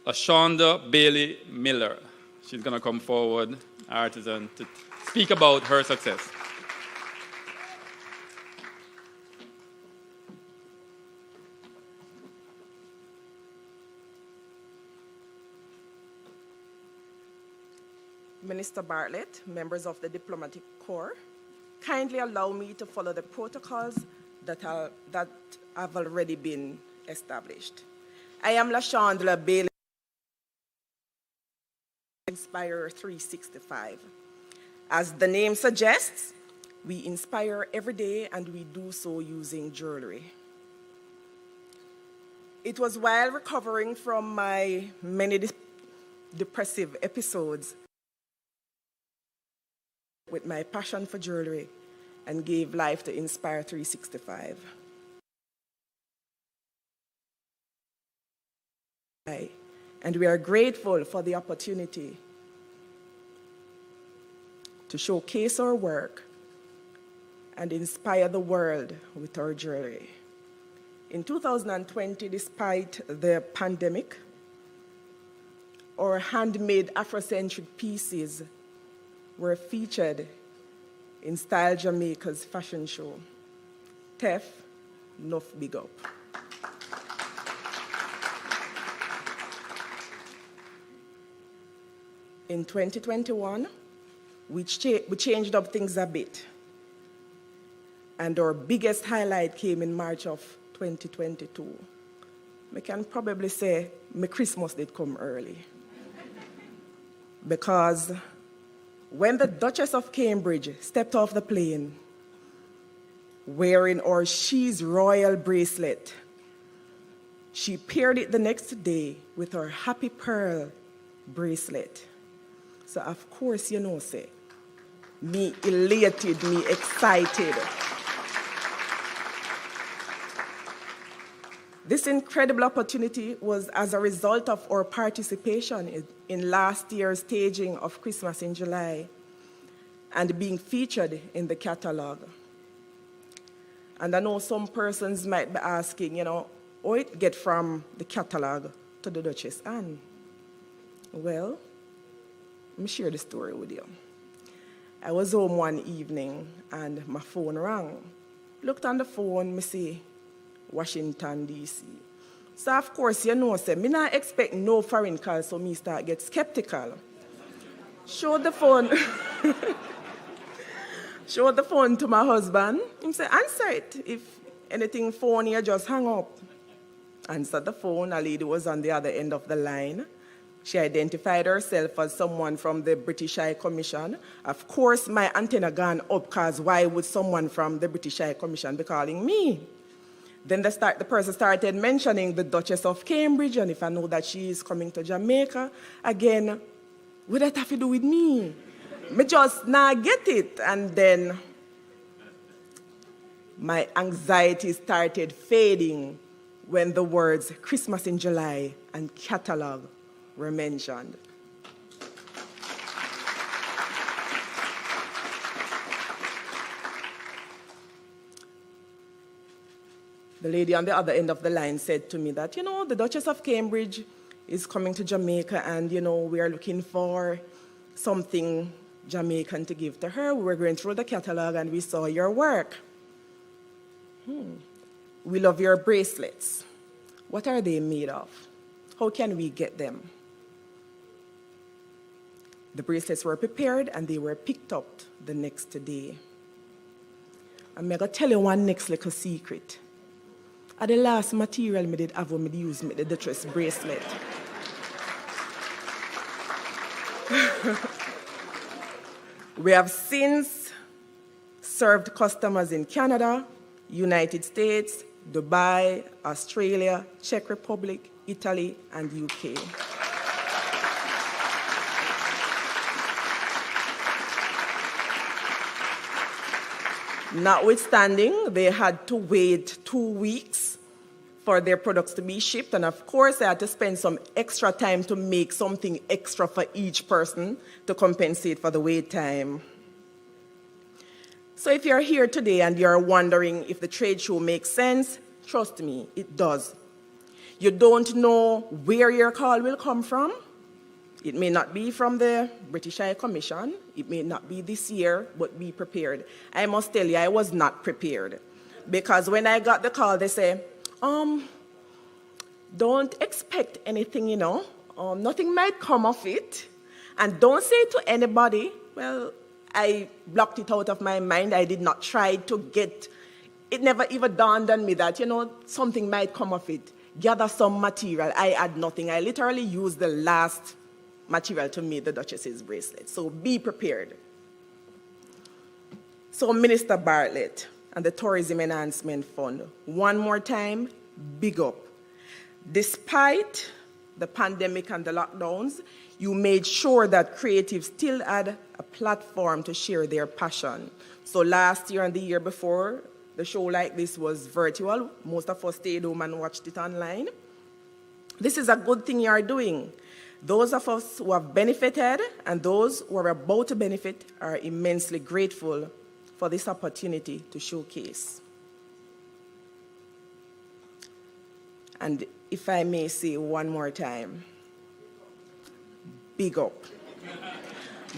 Ashonda Bailey Miller. She's going to come forward, Artisan, to speak about her success. Minister Bartlett, members of the Diplomatic Corps, kindly allow me to follow the protocols that have already been established. I am LaShondra Bailey, Inspire 365. As the name suggests, we inspire every day and we do so using jewelry. It was while recovering from my many depressive episodes with my passion for jewelry and gave life to Inspire 365. And we are grateful for the opportunity to showcase our work and inspire the world with our jewelry. In 2020, despite the pandemic, our handmade Afrocentric pieces were featured in Style Jamaica's fashion show. Tef, enough big up. In 2021, we changed up things a bit. And our biggest highlight came in March of 2022. I can probably say my Christmas did come early. Because when the Duchess of Cambridge stepped off the plane wearing our She's Royal bracelet, she paired it the next day with her Happy Pearl bracelet. So of course, you know, say, me elated, me excited. This incredible opportunity was as a result of our participation in last year's staging of Christmas in July and being featured in the catalog. And I know some persons might be asking, you know, how it get from the catalog to the Duchess Anne? Well, let me share the story with you. I was home one evening and my phone rang. Looked on the phone, me see Washington, D.C. So of course, you know, say, me not expect no foreign call, so me start get skeptical. Showed the phone. Showed the phone to my husband. He said, answer it. If anything phone here, just hang up. Answered the phone. A lady was on the other end of the line. She identified herself as someone from the British High Commission. Of course, my antenna gone up, because why would someone from the British High Commission be calling me? Then the person started mentioning the Duchess of Cambridge, and if I know that she is coming to Jamaica, again, what does that have to do with me? Me just not get it. And then my anxiety started fading when the words Christmas in July and catalog were mentioned. The lady on the other end of the line said to me that, you know, the Duchess of Cambridge is coming to Jamaica and, you know, we are looking for something Jamaican to give to her. We were going through the catalog and we saw your work. We love your bracelets. What are they made of? How can we get them? The bracelets were prepared and they were picked up the next day. I'm going to tell you one next little secret. At the last material I did have when I used the Duchess bracelet. We have since served customers in Canada, United States, Dubai, Australia, Czech Republic, Italy, and UK. Notwithstanding, they had to wait 2 weeks for their products to be shipped, and of course, I had to spend some extra time to make something extra for each person to compensate for the wait time. So if you're here today and you're wondering if the trade show makes sense, trust me, it does. You don't know where your call will come from. It may not be from the British High Commission. It may not be this year, but be prepared. I must tell you, I was not prepared. Because when I got the call, they say, don't expect anything, nothing might come of it. And don't say to anybody, well, I blocked it out of my mind. I did not try to get, it never even dawned on me that, something might come of it. Gather some material. I had nothing. I literally used the last material to make the Duchess's bracelet. So be prepared. So Minister Bartlett and the Tourism Enhancement Fund, one more time, big up. Despite the pandemic and the lockdowns, you made sure that creatives still had a platform to share their passion. So last year and the year before, the show like this was virtual. Most of us stayed home and watched it online. This is a good thing you are doing. Those of us who have benefited and those who are about to benefit are immensely grateful for this opportunity to showcase. And if I may say one more time, big up.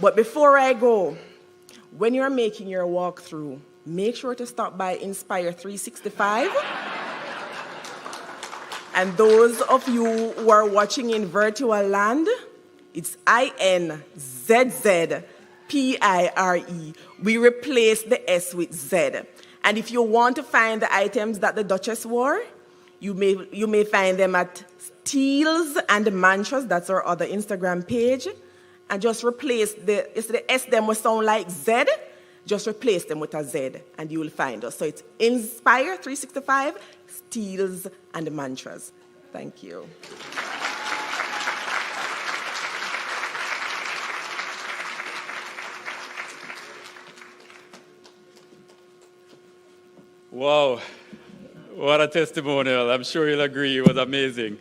But before I go, when you're making your walkthrough, make sure to stop by Inspire 365. And those of you who are watching in virtual land, it's INZZPIRE. We replace the S with Z. And if you want to find the items that the Duchess wore, you may find them at Steels and Mantras. That's our other Instagram page. And just replace the S them will sound like Z. Just replace them with a Z and you will find us. So it's Inspire 365, Steels and Mantras. Thank you. Wow, what a testimonial. I'm sure you'll agree it was amazing.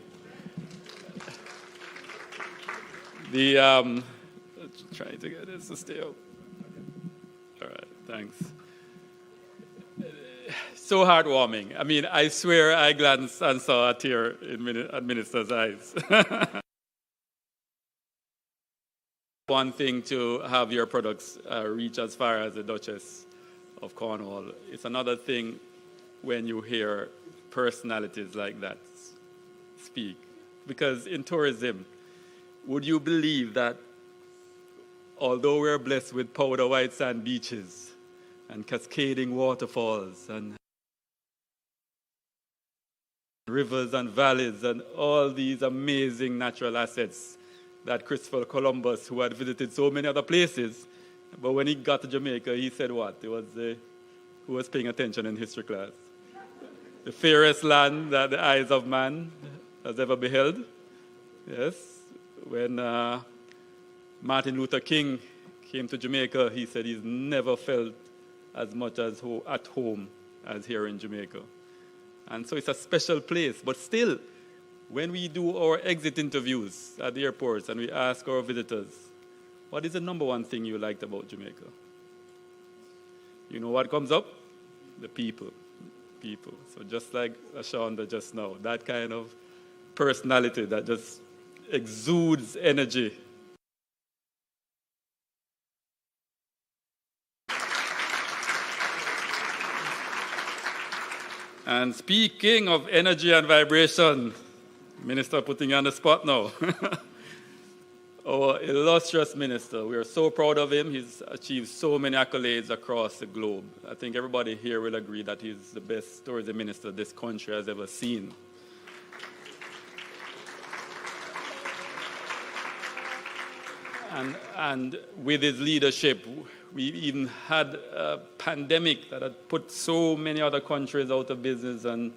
Trying to get this to stay up. All right, thanks. So heartwarming. I mean, I swear I glanced and saw a tear in Minister's eyes. One thing to have your products reach as far as the Duchess of Cornwall. It's another thing when you hear personalities like that speak. Because in tourism, would you believe that although we're blessed with powder white sand beaches and cascading waterfalls and rivers and valleys and all these amazing natural assets that Christopher Columbus, who had visited so many other places, but when he got to Jamaica, he said what? It was who was paying attention in history class? The fairest land that the eyes of man has ever beheld. Yes. When Martin Luther King came to Jamaica, he said he's never felt as much as at home as here in Jamaica. And so it's a special place. But still, when we do our exit interviews at the airports and we ask our visitors, what is the number one thing you liked about Jamaica? You know what comes up? The people. People. So just like Ashonda just now, that kind of personality that just exudes energy. And speaking of energy and vibration, Minister putting you on the spot now. Our illustrious minister, we are so proud of him. He's achieved so many accolades across the globe. I think everybody here will agree that he's the best tourism minister this country has ever seen. And with his leadership, we even had a pandemic that had put so many other countries out of business and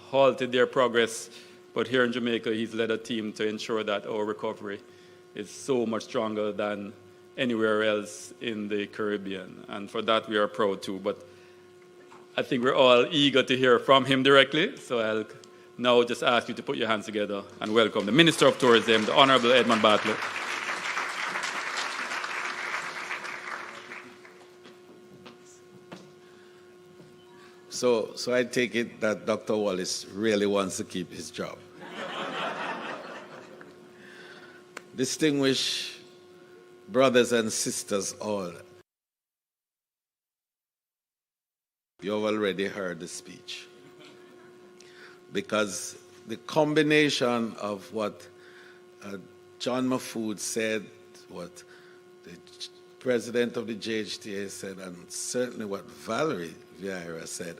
halted their progress. But here in Jamaica, he's led a team to ensure that our recovery is so much stronger than anywhere else in the Caribbean. And for that, we are proud too. But I think we're all eager to hear from him directly. So I'll now just ask you to put your hands together and welcome the Minister of Tourism, the Honorable Edmund Bartlett. So I take it that Dr. Wallace really wants to keep his job. Distinguished brothers and sisters all, you have already heard the speech. Because the combination of what John Mahfood said, what the president of the JHTA said, and certainly what Valerie Vieira said,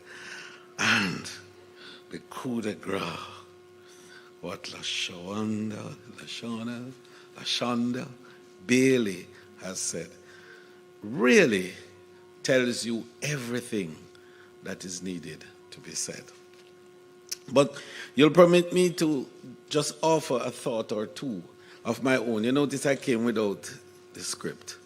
and the coup de grace, what Lashonda Bailey has said, really tells you everything that is needed to be said. But you'll permit me to just offer a thought or two of my own. You notice I came without the script.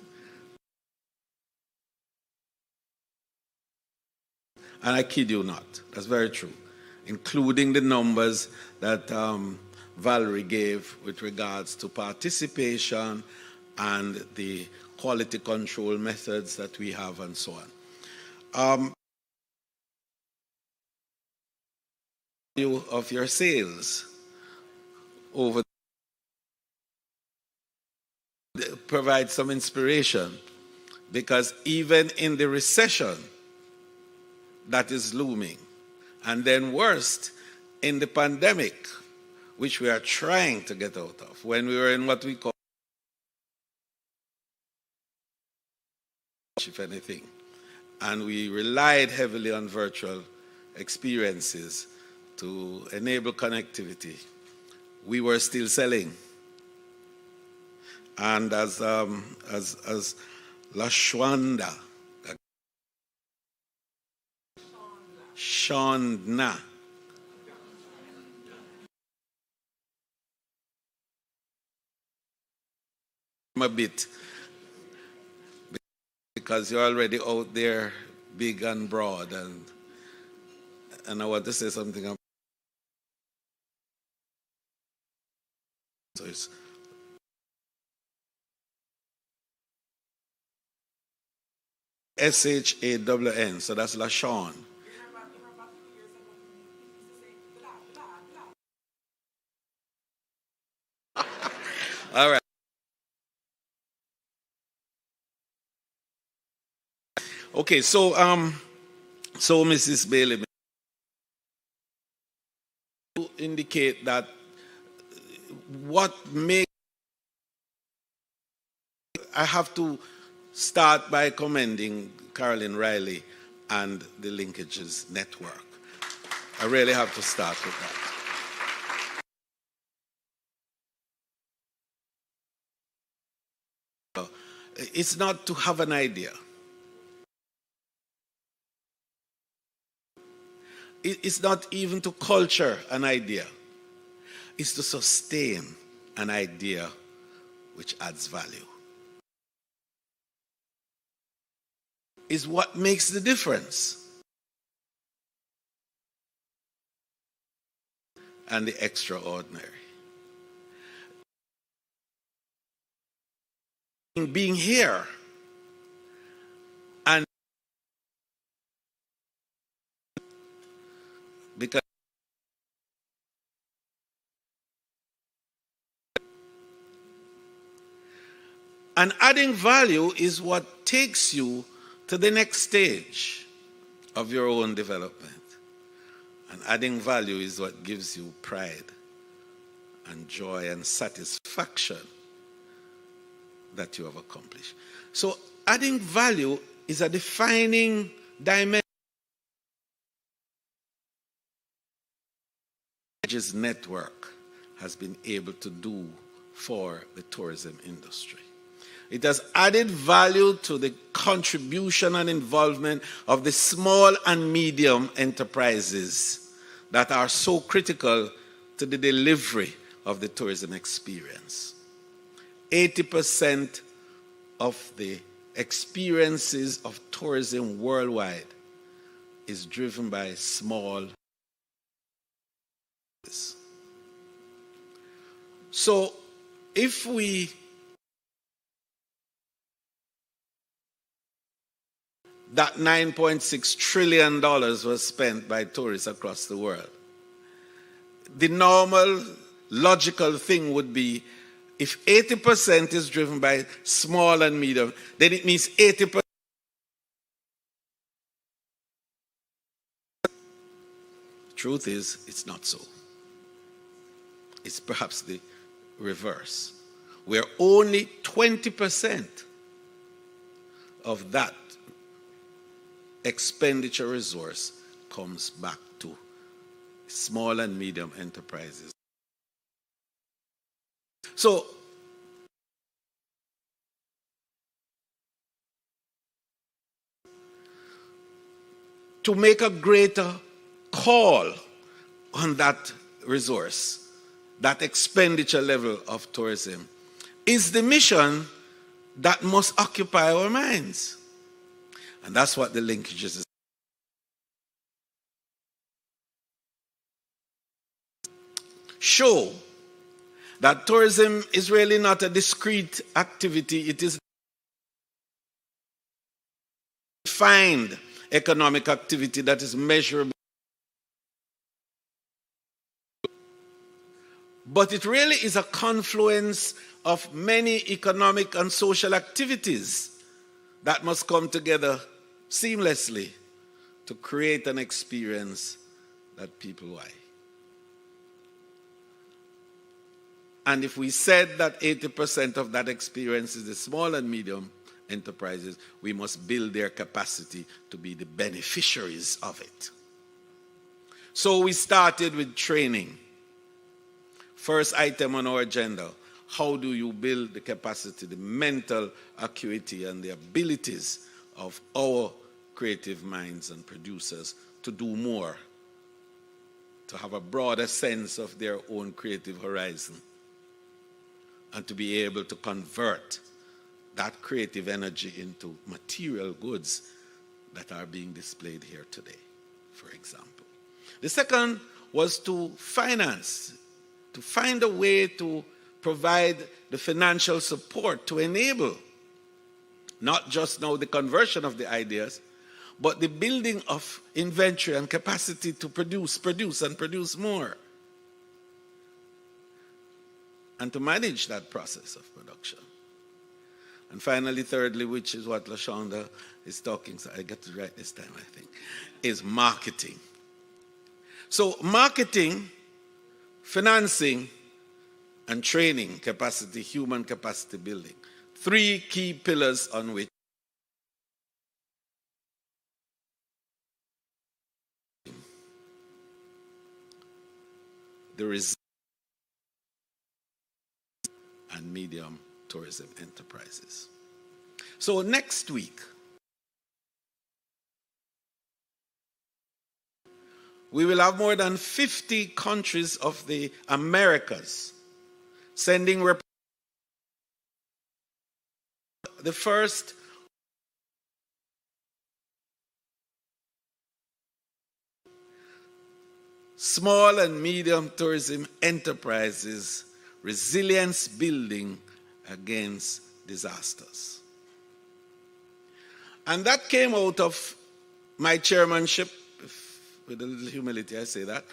And I kid you not, that's very true, including the numbers that Valerie gave with regards to participation and the quality control methods that we have and so on. Of your sales over provide some inspiration, because even in the recession that is looming, and then worst in the pandemic, which we are trying to get out of, when we were in what we call, if anything, and we relied heavily on virtual experiences to enable connectivity, we were still selling. And as Lashwanda, Shonda, a bit, because you're already out there big and broad, and I want to say something about, so it's SHAWN, so that's LaShawn. All right. Okay, so Mrs. Bailey, you indicate that what makes, I have to start by commending Carolyn Riley and the Linkages network. I really have to start with that. It's not to have an idea. It's not even to culture an idea. It's to sustain an idea which adds value. Is what makes the difference. And the extraordinary. Being here and because and adding value is what takes you to the next stage of your own development. And adding value is what gives you pride and joy and satisfaction that you have accomplished. So adding value is a defining dimension. This network has been able to do for the tourism industry. It has added value to the contribution and involvement of the small and medium enterprises that are so critical to the delivery of the tourism experience. 80% of the experiences of tourism worldwide is driven by small businesses. So if we that $9.6 trillion was spent by tourists across the world. The normal, logical thing would be, if 80% is driven by small and medium, then it means 80%. Truth is, it's not so. It's perhaps the reverse, where only 20% of that expenditure resource comes back to small and medium enterprises. So, to make a greater call on that resource, that expenditure level of tourism, is the mission that must occupy our minds. And that's what the linkages is. Show that tourism is really not a discrete activity. It is a defined economic activity that is measurable. But it really is a confluence of many economic and social activities that must come together seamlessly to create an experience that people like. And if we said that 80% of that experience is the small and medium enterprises, we must build their capacity to be the beneficiaries of it. So we started with training. First item on our agenda: how do you build the capacity, the mental acuity, and the abilities of our creative minds and producers to do more, to have a broader sense of their own creative horizon, and to be able to convert that creative energy into material goods that are being displayed here today, for example. The second was to finance, to find a way to provide the financial support to enable not just now the conversion of the ideas, but the building of inventory and capacity to produce more, and to manage that process of production. And finally, thirdly, which is what LaShonda is talking, so I get it right this time, I think, is marketing. So marketing, financing, and training capacity, human capacity building. Three key pillars on which there is and medium tourism enterprises. So next week, we will have more than 50 countries of the Americas sending the first small and medium tourism enterprises resilience building against disasters. And that came out of my chairmanship, with a little humility I say that,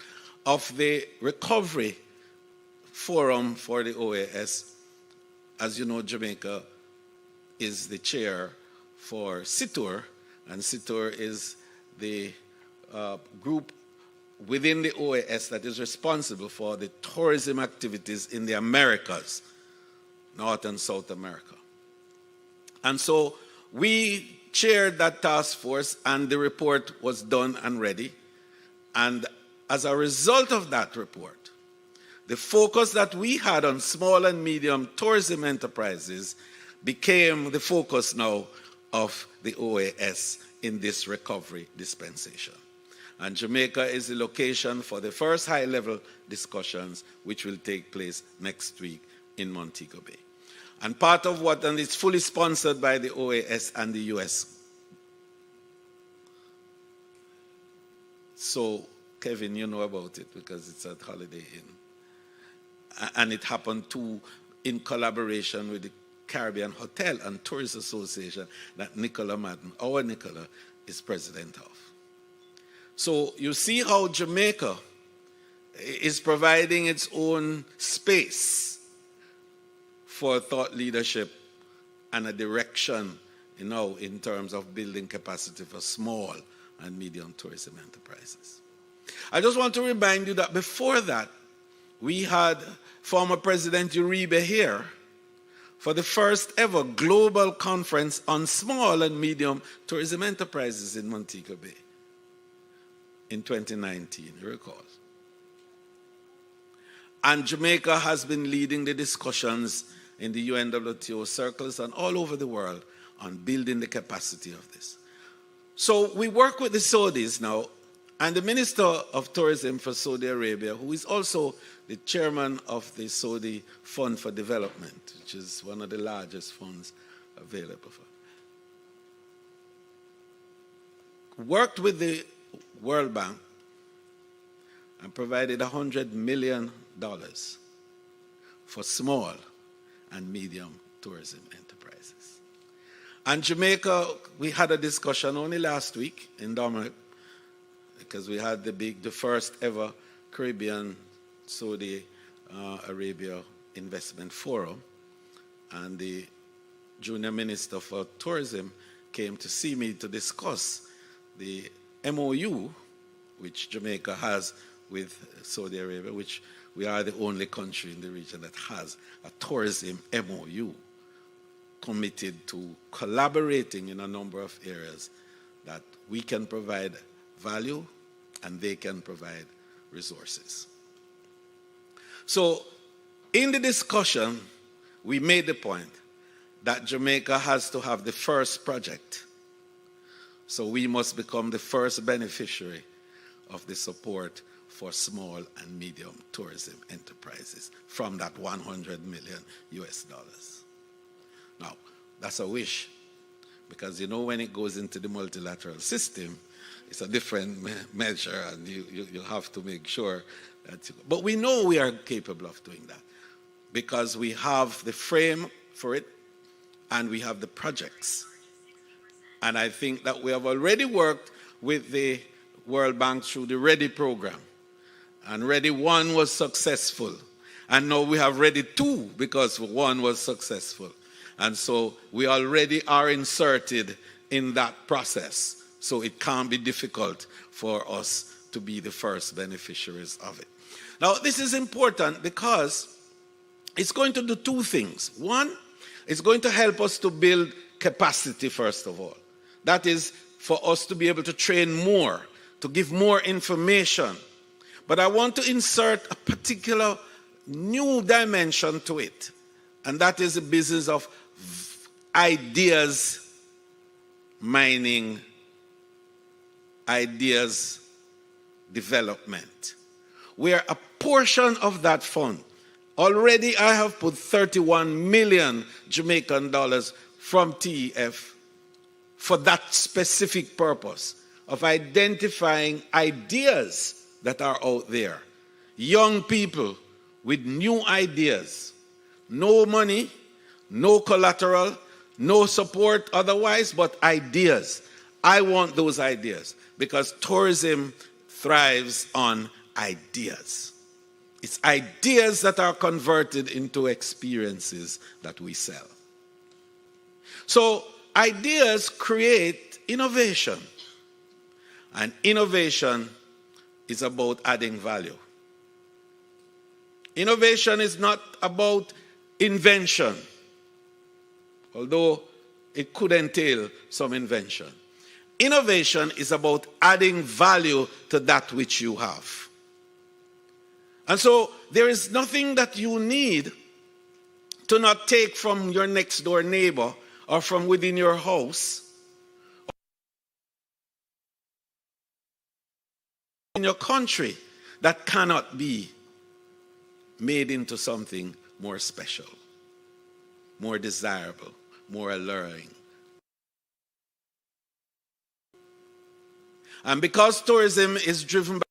of the Recovery Forum for the OAS. As you know, Jamaica is the chair for SITUR, and SITUR is the group within the OAS that is responsible for the tourism activities in the Americas, North and South America. And so we chaired that task force, and the report was done and ready. And as a result of that report, the focus that we had on small and medium tourism enterprises became the focus now of the OAS in this recovery dispensation. And Jamaica is the location for the first high-level discussions, which will take place next week in Montego Bay. And part of what, and it's fully sponsored by the OAS and the US. So, Kevin, you know about it because it's at Holiday Inn. And it happened too in collaboration with the Caribbean Hotel and Tourist Association that Nicola Madden, our Nicola, is president of. So you see how Jamaica is providing its own space for thought leadership and a direction, in terms of building capacity for small and medium tourism enterprises. I just want to remind you that before that, we had former President Uribe here for the first ever global conference on small and medium tourism enterprises in Montego Bay in 2019, you recall. And Jamaica has been leading the discussions in the UNWTO circles and all over the world on building the capacity of this. So we work with the Saudis now, and the Minister of Tourism for Saudi Arabia, who is also the chairman of the Saudi Fund for Development, which is one of the largest funds available for, worked with the World Bank and provided $100 million for small and medium tourism enterprises. And Jamaica, we had a discussion only last week in Dominic, because we had the first ever Caribbean Saudi Arabia Investment Forum, and the Junior Minister for Tourism came to see me to discuss the MOU which Jamaica has with Saudi Arabia, which we are the only country in the region that has a tourism MOU committed to collaborating in a number of areas that we can provide value and they can provide resources. So in the discussion, we made the point that Jamaica has to have the first project. So we must become the first beneficiary of the support for small and medium tourism enterprises from that $100 million US. Now, that's a wish, because when it goes into the multilateral system, it's a different measure, and you have to make sure that but we know we are capable of doing that, because we have the frame for it, and we have the projects. And I think that we have already worked with the World Bank through the READY program. And READY 1 was successful. And now we have READY 2 because 1 was successful. And so we already are inserted in that process. So it can't be difficult for us to be the first beneficiaries of it. Now, this is important because it's going to do two things. One, it's going to help us to build capacity, first of all. That is for us to be able to train more, to give more information. But I want to insert a particular new dimension to it, and that is the business of ideas mining, ideas development, where a portion of that fund, already I have put 31 million Jamaican dollars from TEF for that specific purpose of identifying ideas that are out there. Young people with new ideas. No money, no collateral, no support otherwise, but ideas. I want those ideas because tourism thrives on ideas. It's ideas that are converted into experiences that we sell. So ideas create innovation. And innovation is about adding value. Innovation is not about invention, although it could entail some invention. Innovation is about adding value to that which you have. And so there is nothing that you need to not take from your next door neighbor or from within your house, in your country, that cannot be made into something more special, more desirable, more alluring. And because tourism is driven by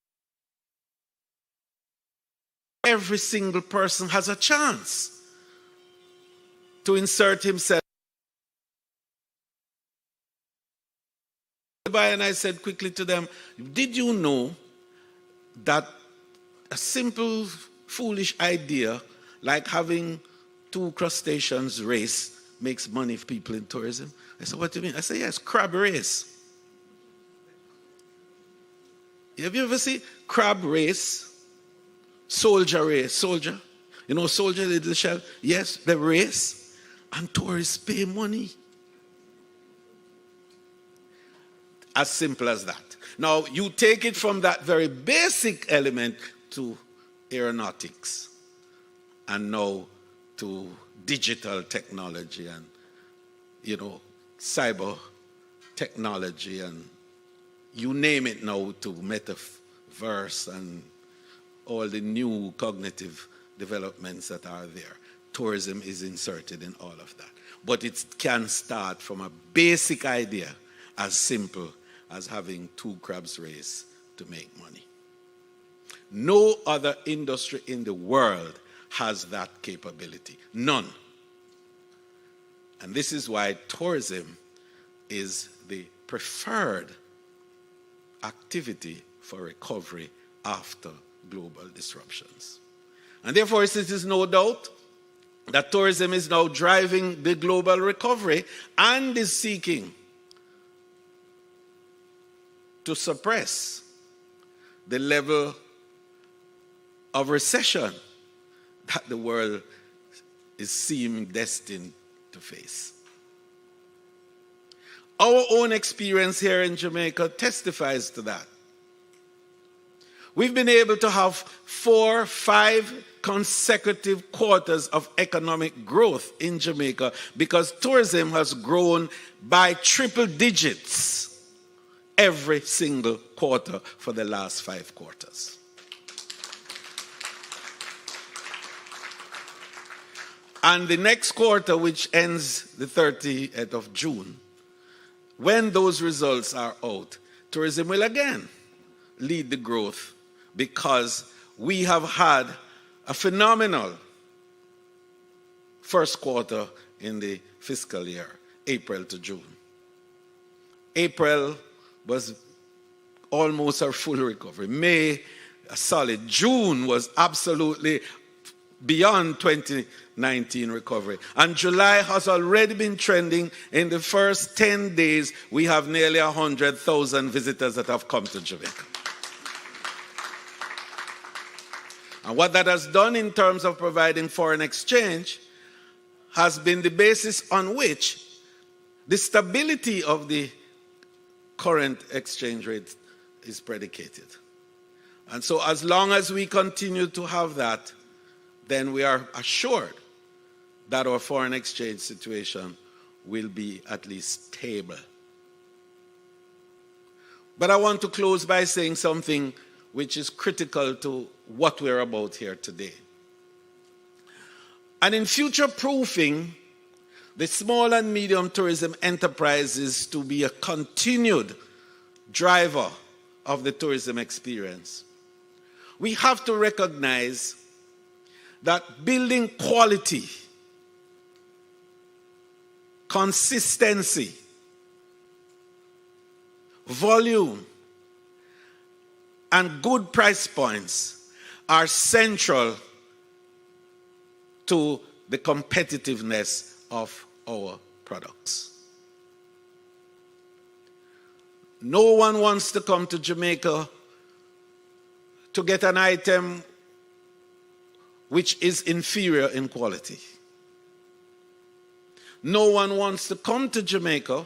every single person has a chance to insert himself. And I said quickly to them, did you know that a simple, foolish idea like having 2 crustaceans race makes money for people in tourism? I said, what do you mean? I said, yes, crab race. Have you ever seen crab race? Soldier race, soldier. You know, soldier, little shell. Yes, they race. And tourists pay money. As simple as that. Now, you take it from that very basic element to aeronautics. And now to digital technology and, you know, cyber technology and you name it now, to metaverse and all the new cognitive developments that are there. Tourism is inserted in all of that. But it can start from a basic idea as simple as having 2 crabs race to make money. No other industry in the world has that capability. None. And this is why tourism is the preferred activity for recovery after global disruptions. And therefore, it is no doubt that tourism is now driving the global recovery and is seeking to suppress the level of recession that the world is seeming destined to face. Our own experience here in Jamaica testifies to that. We've been able to have 4, 5 consecutive quarters of economic growth in Jamaica because tourism has grown by triple digits every single quarter for the last 5 quarters. And the next quarter, which ends the 30th of June, when those results are out, tourism will again lead the growth because we have had a phenomenal first quarter in the fiscal year, April to June. April was almost our full recovery. May, a solid. June was absolutely beyond 2019 recovery. And July has already been trending. In the first 10 days, we have nearly 100,000 visitors that have come to Jamaica. And what that has done in terms of providing foreign exchange has been the basis on which the stability of the current exchange rate is predicated. And so as long as we continue to have that, then we are assured that our foreign exchange situation will be at least stable. But I want to close by saying something which is critical to what we're about here today. And in future-proofing the small and medium tourism enterprises to be a continued driver of the tourism experience, we have to recognize that building quality, consistency, volume, and good price points are central to the competitiveness of our products. No one wants to come to Jamaica to get an item which is inferior in quality. No one wants to come to Jamaica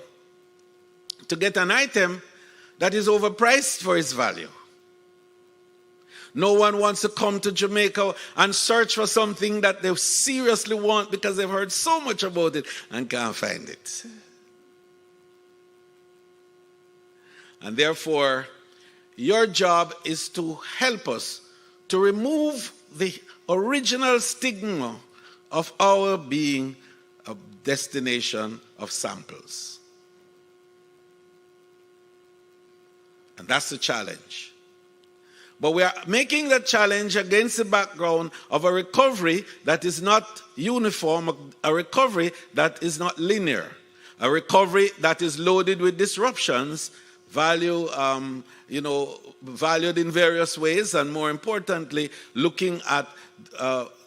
to get an item that is overpriced for its value. No one wants to come to Jamaica and search for something that they seriously want because they've heard so much about it and can't find it. And therefore, your job is to help us to remove the original stigma of our being a destination of samples. And that's the challenge. But we are making the challenge against the background of a recovery that is not uniform, a recovery that is not linear, a recovery that is loaded with disruptions, valued in various ways, and more importantly, looking at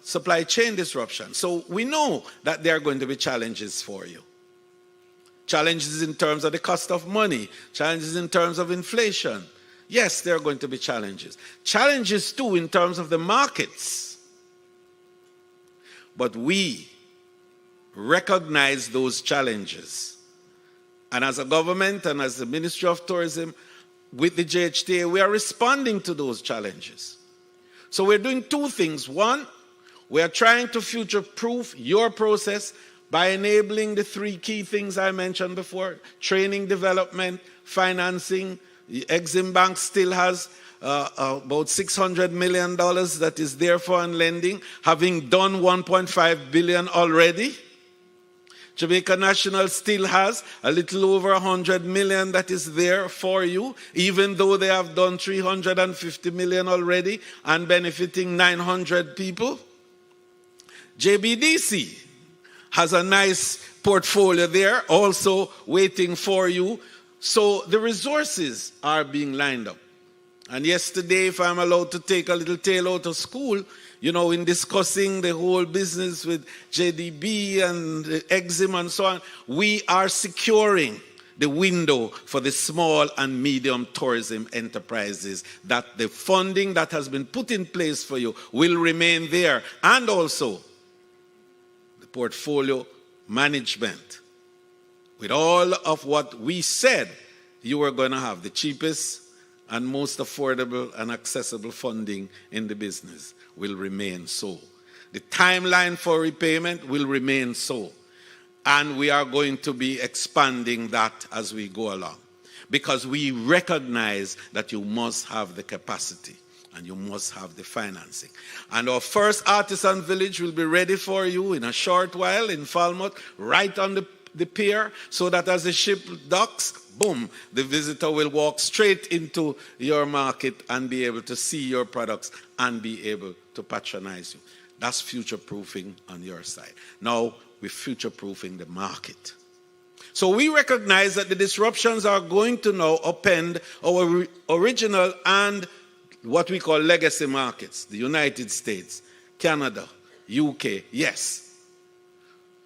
supply chain disruption. So we know that there are going to be challenges for you. Challenges in terms of the cost of money, challenges in terms of inflation. Yes, there are going to be challenges. Challenges too in terms of the markets. But we recognize those challenges. And as a government and as the Ministry of Tourism, with the JHTA, we are responding to those challenges. So we're doing two things. One, we are trying to future-proof your process by enabling the three key things I mentioned before: training, development, financing. The Exim Bank still has about $600 million that is there for lending, having done $1.5 billion already. Jamaica National still has a little over $100 million that is there for you, even though they have done $350 million already and benefiting 900 people. JBDC has a nice portfolio there, also waiting for you. So the resources are being lined up. And yesterday, if I'm allowed to take a little tale out of school, in discussing the whole business with JDB and Exim and so on, we are securing the window for the small and medium tourism enterprises, that the funding that has been put in place for you will remain there, and also the portfolio management. With all of what we said, you are going to have the cheapest and most affordable and accessible funding in the business will remain so. The timeline for repayment will remain so. And we are going to be expanding that as we go along, because we recognize that you must have the capacity and you must have the financing. And our first Artisan village will be ready for you in a short while in Falmouth, right on the pier, so that as the ship docks, boom, the visitor will walk straight into your market and be able to see your products and be able to patronize you. That's future-proofing on your side. Now, we're future-proofing the market. So we recognize that the disruptions are going to now upend our original and what we call legacy markets, the United States, Canada, UK, yes.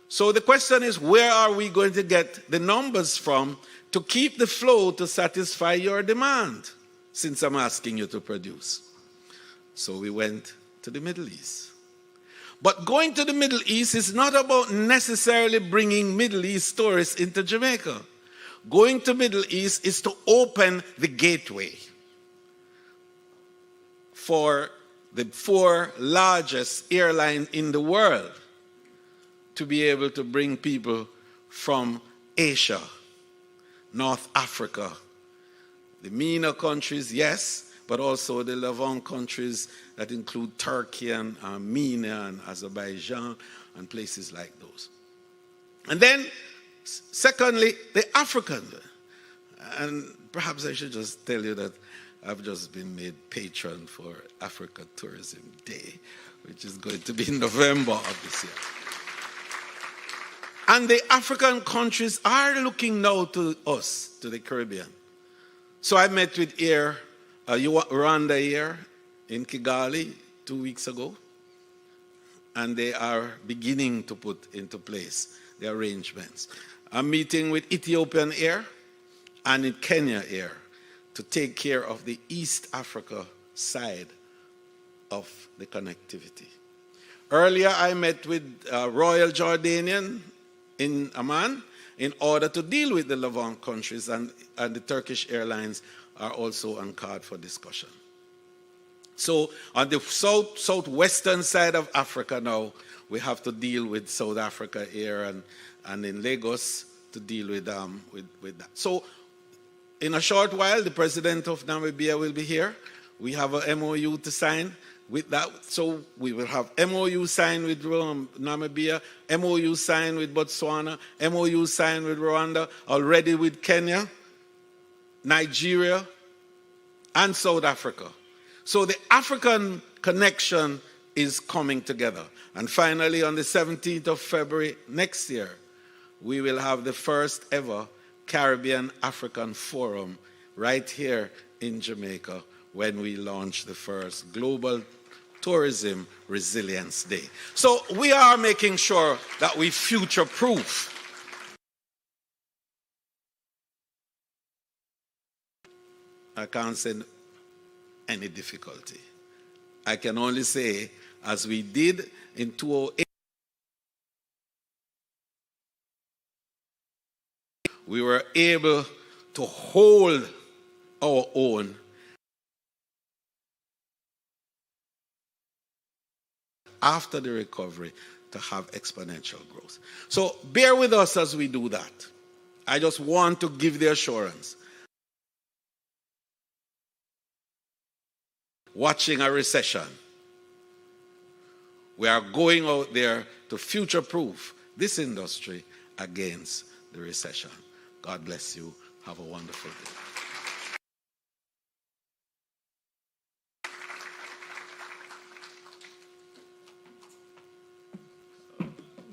So the question is, where are we going to get the numbers from to keep the flow to satisfy your demand, since I'm asking you to produce? So we went to the Middle East. But going to the Middle East is not about necessarily bringing Middle East tourists into Jamaica. Going to Middle East is to open the gateway for the 4 largest airlines in the world to be able to bring people from Asia, North Africa, the MENA countries, yes, but also the Levant countries that include Turkey and Armenia and Azerbaijan and places like those. And then, secondly, the African. And perhaps I should just tell you that I've just been made patron for Africa Tourism Day, which is going to be in November of this year. And the African countries are looking now to us, to the Caribbean. So I met with Rwanda here in Kigali 2 weeks ago, and they are beginning to put into place the arrangements. I'm meeting with Ethiopian Air and in Kenya Air to take care of the East Africa side of the connectivity. Earlier, I met with Royal Jordanian in Amman in order to deal with the Levant countries, and the Turkish Airlines are also on card for discussion. So on the southwestern side of Africa now, we have to deal with South Africa Air and in Lagos to deal with that. So in a short while, the president of Namibia will be here. We have a MOU to sign with that. So we will have MOU signed with Namibia, MOU signed with Botswana, MOU signed with Rwanda, already with Kenya, Nigeria, and South Africa. So the African connection is coming together. And finally, on the 17th of February next year, we will have the first ever Caribbean African Forum right here in Jamaica when we launch the first Global Tourism Resilience Day. So we are making sure that we future-proof. I can't say any difficulty. I can only say, as we did in 2008, we were able to hold our own after the recovery to have exponential growth. So bear with us as we do that. I just want to give the assurance. Watching a recession, we are going out there to future-proof this industry against the recession. God bless you. Have a wonderful day.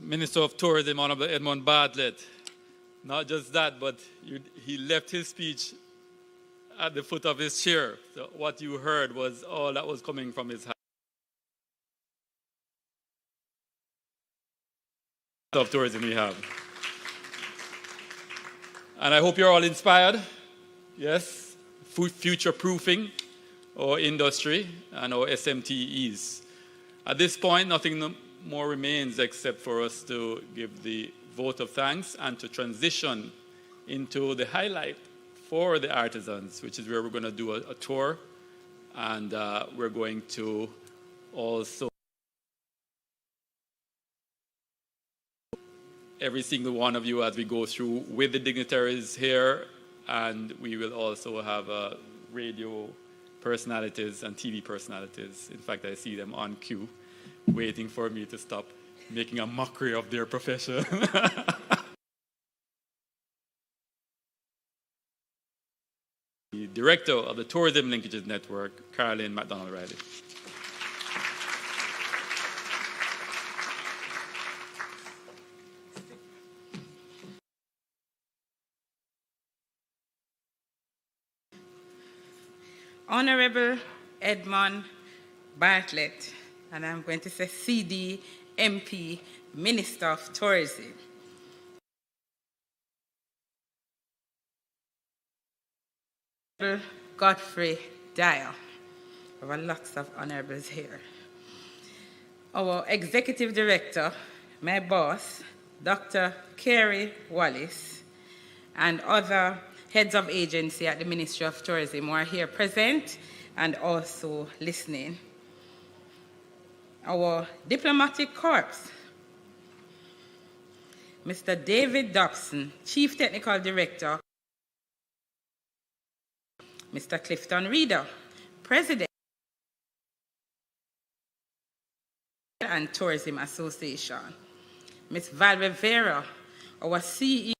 Minister of Tourism, Honorable Edmund Bartlett. Not just that, but he left his speech at the foot of his chair. So what you heard was all that was coming from his heart. Of tourism we have. And I hope you're all inspired. Yes, future-proofing our industry and our SMTEs. At this point, nothing more remains except for us to give the vote of thanks and to transition into the highlight for the artisans, which is where we're going to do a tour, and we're going to also every single one of you as we go through with the dignitaries here, and we will also have radio personalities and TV personalities. In fact, I see them on cue, waiting for me to stop making a mockery of their profession. The director of the Tourism Linkages Network, Caroline McDonald-Riley. Honorable Edmund Bartlett, and I'm going to say CD, MP, Minister of Tourism. Godfrey Dyer. We have lots of honorables here. Our Executive Director, my boss, Dr. Carey Wallace, and other heads of agency at the Ministry of Tourism who are here present and also listening. Our Diplomatic Corps, Mr. David Dobson, Chief Technical Director, Mr. Clifton Reeder, President and Tourism Association, Ms. Val Rivera, our CEO,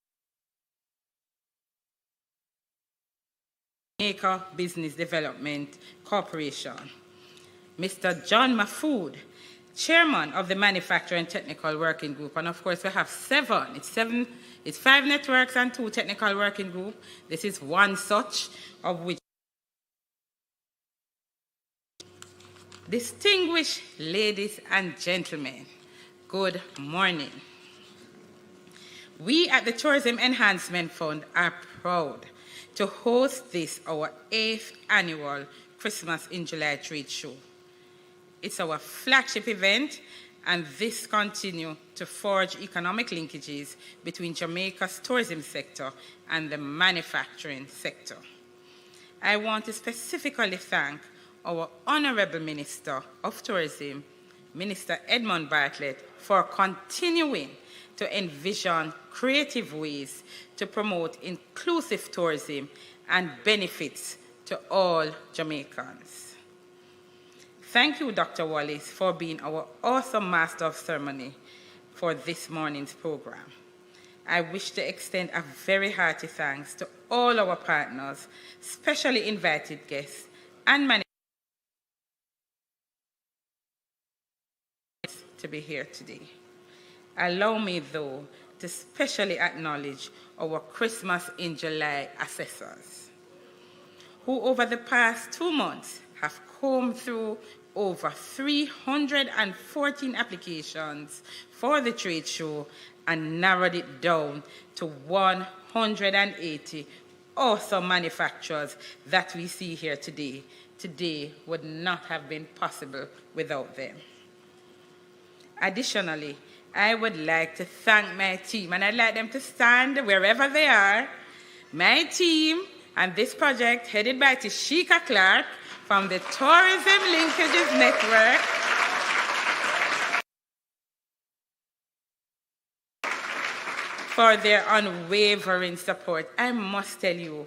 Jamaica Business Development Corporation, Mr. John Mahfood, Chairman of the Manufacturing Technical Working Group, and of course we have seven. It's 5 networks and 2 technical working groups. This is one such, of which distinguished ladies and gentlemen, good morning. We at the Tourism Enhancement Fund are proud to host this, our 8th annual Christmas in July trade show. It's our flagship event, and this continues to forge economic linkages between Jamaica's tourism sector and the manufacturing sector. I want to specifically thank our Honorable Minister of Tourism, Minister Edmund Bartlett, for continuing to envision creative ways to promote inclusive tourism and benefits to all Jamaicans. Thank you, Dr. Wallace, for being our awesome Master of Ceremony for this morning's program. I wish to extend a very hearty thanks to all our partners, specially invited guests, and managers to be here today. Allow me, though, to specially acknowledge our Christmas in July assessors, who over the past 2 months have combed through over 314 applications for the trade show and narrowed it down to 180 awesome manufacturers that we see here today. Today would not have been possible without them. Additionally, I would like to thank my team, and I'd like them to stand wherever they are. My team and this project, headed by Tashika Clark from the Tourism Linkages Network, for their unwavering support. I must tell you,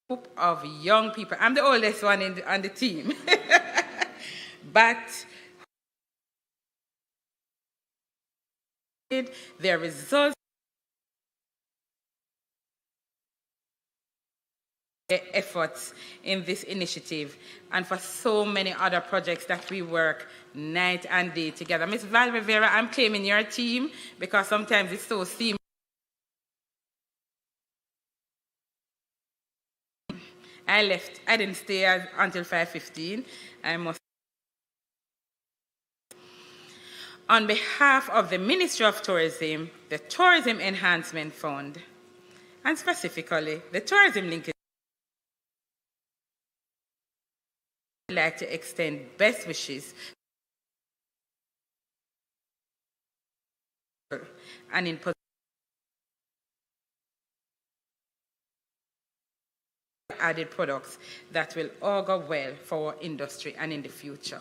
group of young people, I'm the oldest one on the team, but their results, their efforts in this initiative, and for so many other projects that we work night and day together. Ms. Val Rivera, I'm claiming your team because sometimes it's so seamless. I left. I didn't stay until 5:15. I must. On behalf of the Ministry of Tourism, the Tourism Enhancement Fund, and specifically the Tourism Linkage, I'd like to extend best wishes and in added products that will augur well for our industry and in the future.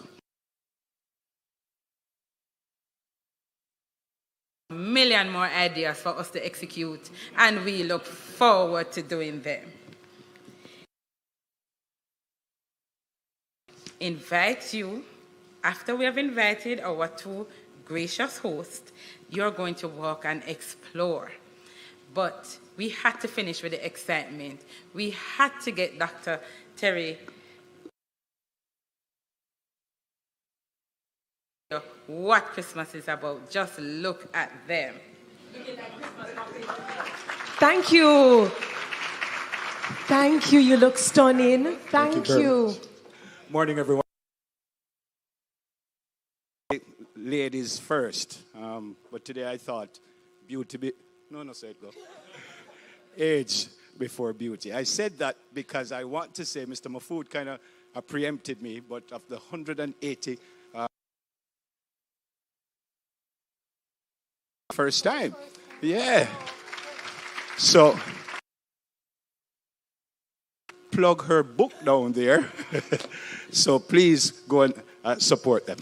A million more ideas for us to execute, and we look forward to doing them. Invite you, after we have invited our two gracious hosts, you're going to walk and explore. But we had to finish with the excitement. We had to get Dr. Terry what Christmas is about. Just look at them. Thank you. Thank you. You look stunning. Thank you. Morning, everyone. Ladies first. But today I thought beauty no, say it go. Age before beauty. I said that because I want to say Mr. Mahfood kind of preempted me, but of the 180 first time. Yeah. So plug her book down there. So please go and support them.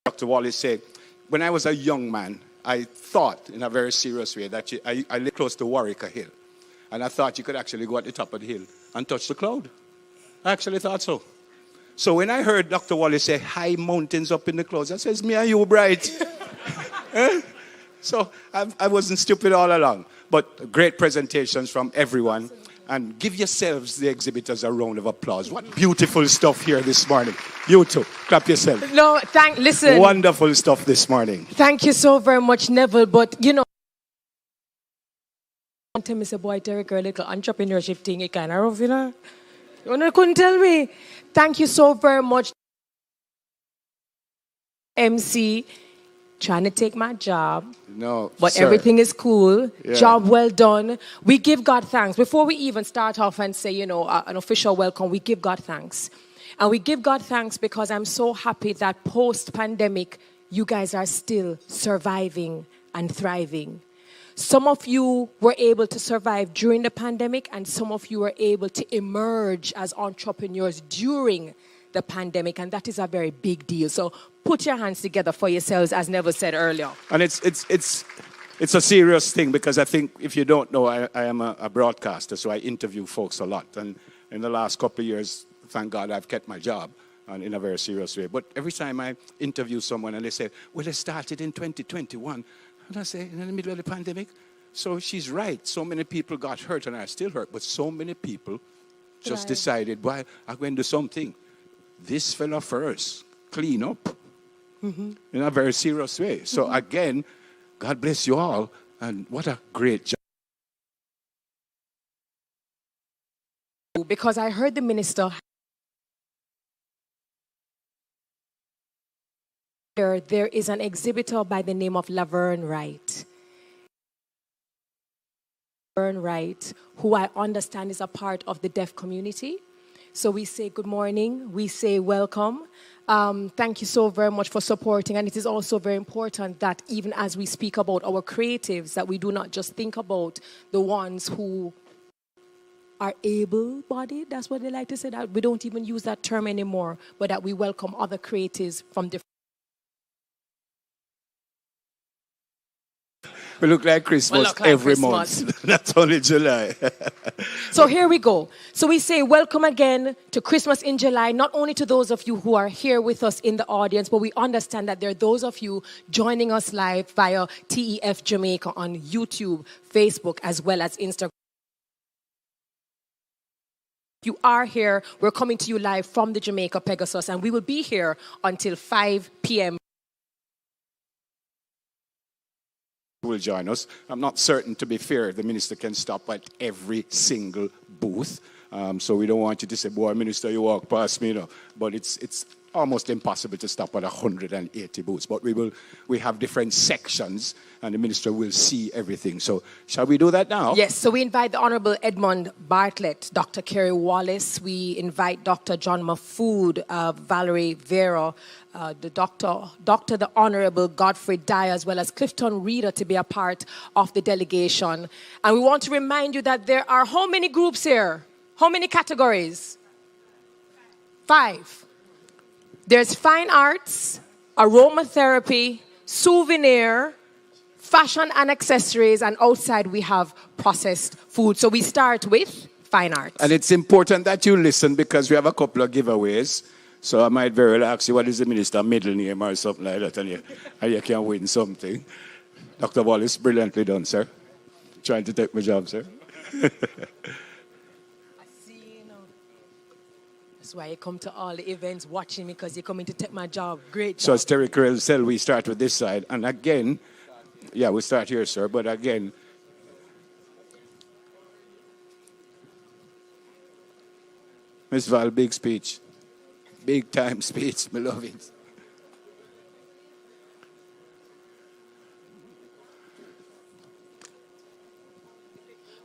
Dr. Wallace said, when I was a young man, I thought in a very serious way that I lived close to Warwick Hill. And I thought you could actually go at the top of the hill and touch the cloud. I actually thought so. So when I heard Dr. Wallace say, high mountains up in the clouds, I says, me and you, bright. So I wasn't stupid all along. But great presentations from everyone. And give yourselves, the exhibitors, a round of applause. What beautiful stuff here this morning. You too. Clap yourself. No, listen. Wonderful stuff this morning. Thank you so very much, Neville. But, you know, tell me, say, boy, Terry, a little entrepreneurship thing, it kind of rough, you know? You couldn't tell me. Thank you so very much, MC. Trying to take my job. No, but sir. Everything is cool. Yeah. Job well done. We give God thanks. Before we even start off and say, you know, an official welcome, we give God thanks. And we give God thanks because I'm so happy that post-pandemic, you guys are still surviving and thriving. Some of you were able to survive during the pandemic, and some of you were able to emerge as entrepreneurs during the pandemic, and that is a very big deal. So put your hands together for yourselves, as Neville said earlier. And it's a serious thing, because I think, if you don't know, I am a broadcaster, so I interview folks a lot. And in the last couple of years, thank God, I've kept my job, and in a very serious way. But every time I interview someone and they say, well, it started in 2021, and I say, in the middle of the pandemic? So she's right. So many people got hurt and are still hurt, but so many people just Right. decided, why I'm going to do something. This fella first, clean up in a very serious way. So again, God bless you all, and what a great job. Because I heard the minister. There is an exhibitor by the name of Laverne Wright. Laverne Wright, who I understand is a part of the deaf community. So we say good morning, we say welcome. Thank you so very much for supporting. And it is also very important that even as we speak about our creatives, that we do not just think about the ones who are able-bodied, that's what they like to say, that we don't even use that term anymore, but that we welcome other creatives from different. We look like Christmas look like every Christmas. month. That's only July. So here we go. So we say welcome again to Christmas in July, not only to those of you who are here with us in the audience, but we understand that there are those of you joining us live via TEF Jamaica on YouTube, Facebook, as well as Instagram. You are here. We're coming to you live from the Jamaica Pegasus, and we will be here until 5 p.m. Will join us. I'm not certain, to be fair, the minister can stop at every single booth. So we don't want you to say, boy, minister, you walk past me, But it's almost impossible to stop at 180 booths. But we have different sections, and the minister will see everything. So shall we do that now? Yes, so we invite the Honorable Edmund Bartlett, Dr. Kerry Wallace. We invite Dr. John Mafood, Valerie Vera, the the Honorable Godfrey Dyer, as well as Clifton Reader to be a part of the delegation. And we want to remind you that there are how many groups here? How many categories? 5. There's fine arts, aromatherapy, souvenir, fashion and accessories, and outside we have processed food. So we start with fine arts. And it's important that you listen because we have a couple of giveaways. So I might very well ask you, what is the minister's middle name or something like that, and you can win something. Dr. Wallace, brilliantly done, sir. Trying to take my job, sir. That's why you come to all the events watching me, because you're coming to take my job. Great job. So as Terry Carell said, we start with this side. And again, yeah, we start here, sir. But again, Miss Val, big speech. Big time speech, my love it.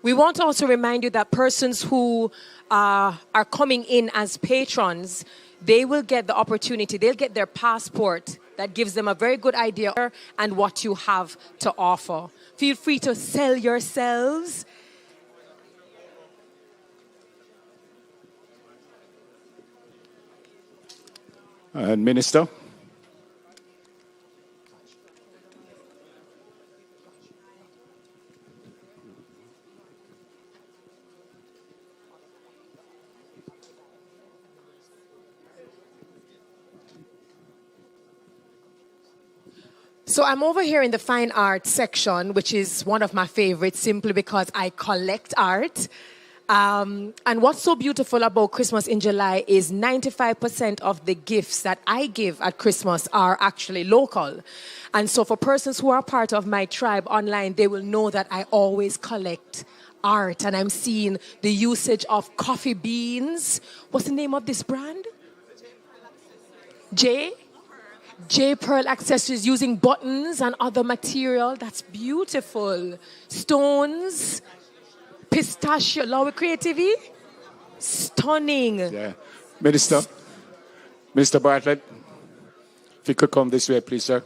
We want to also remind you that persons who are coming in as patrons, they will get the opportunity, they'll get their passport that gives them a very good idea and what you have to offer. Feel free to sell yourselves. And Minister? So I'm over here in the fine art section, which is one of my favorites simply because I collect art. And what's so beautiful about Christmas in July is 95% of the gifts that I give at Christmas are actually local. And so for persons who are part of my tribe online, they will know that I always collect art. And I'm seeing the usage of coffee beans. What's the name of this brand? J Pearl accessories using buttons and other material. That's beautiful. Stones. Pistachio, Laura Creativity. Stunning. Yeah. Minister Bartlett, if you could come this way, please, sir.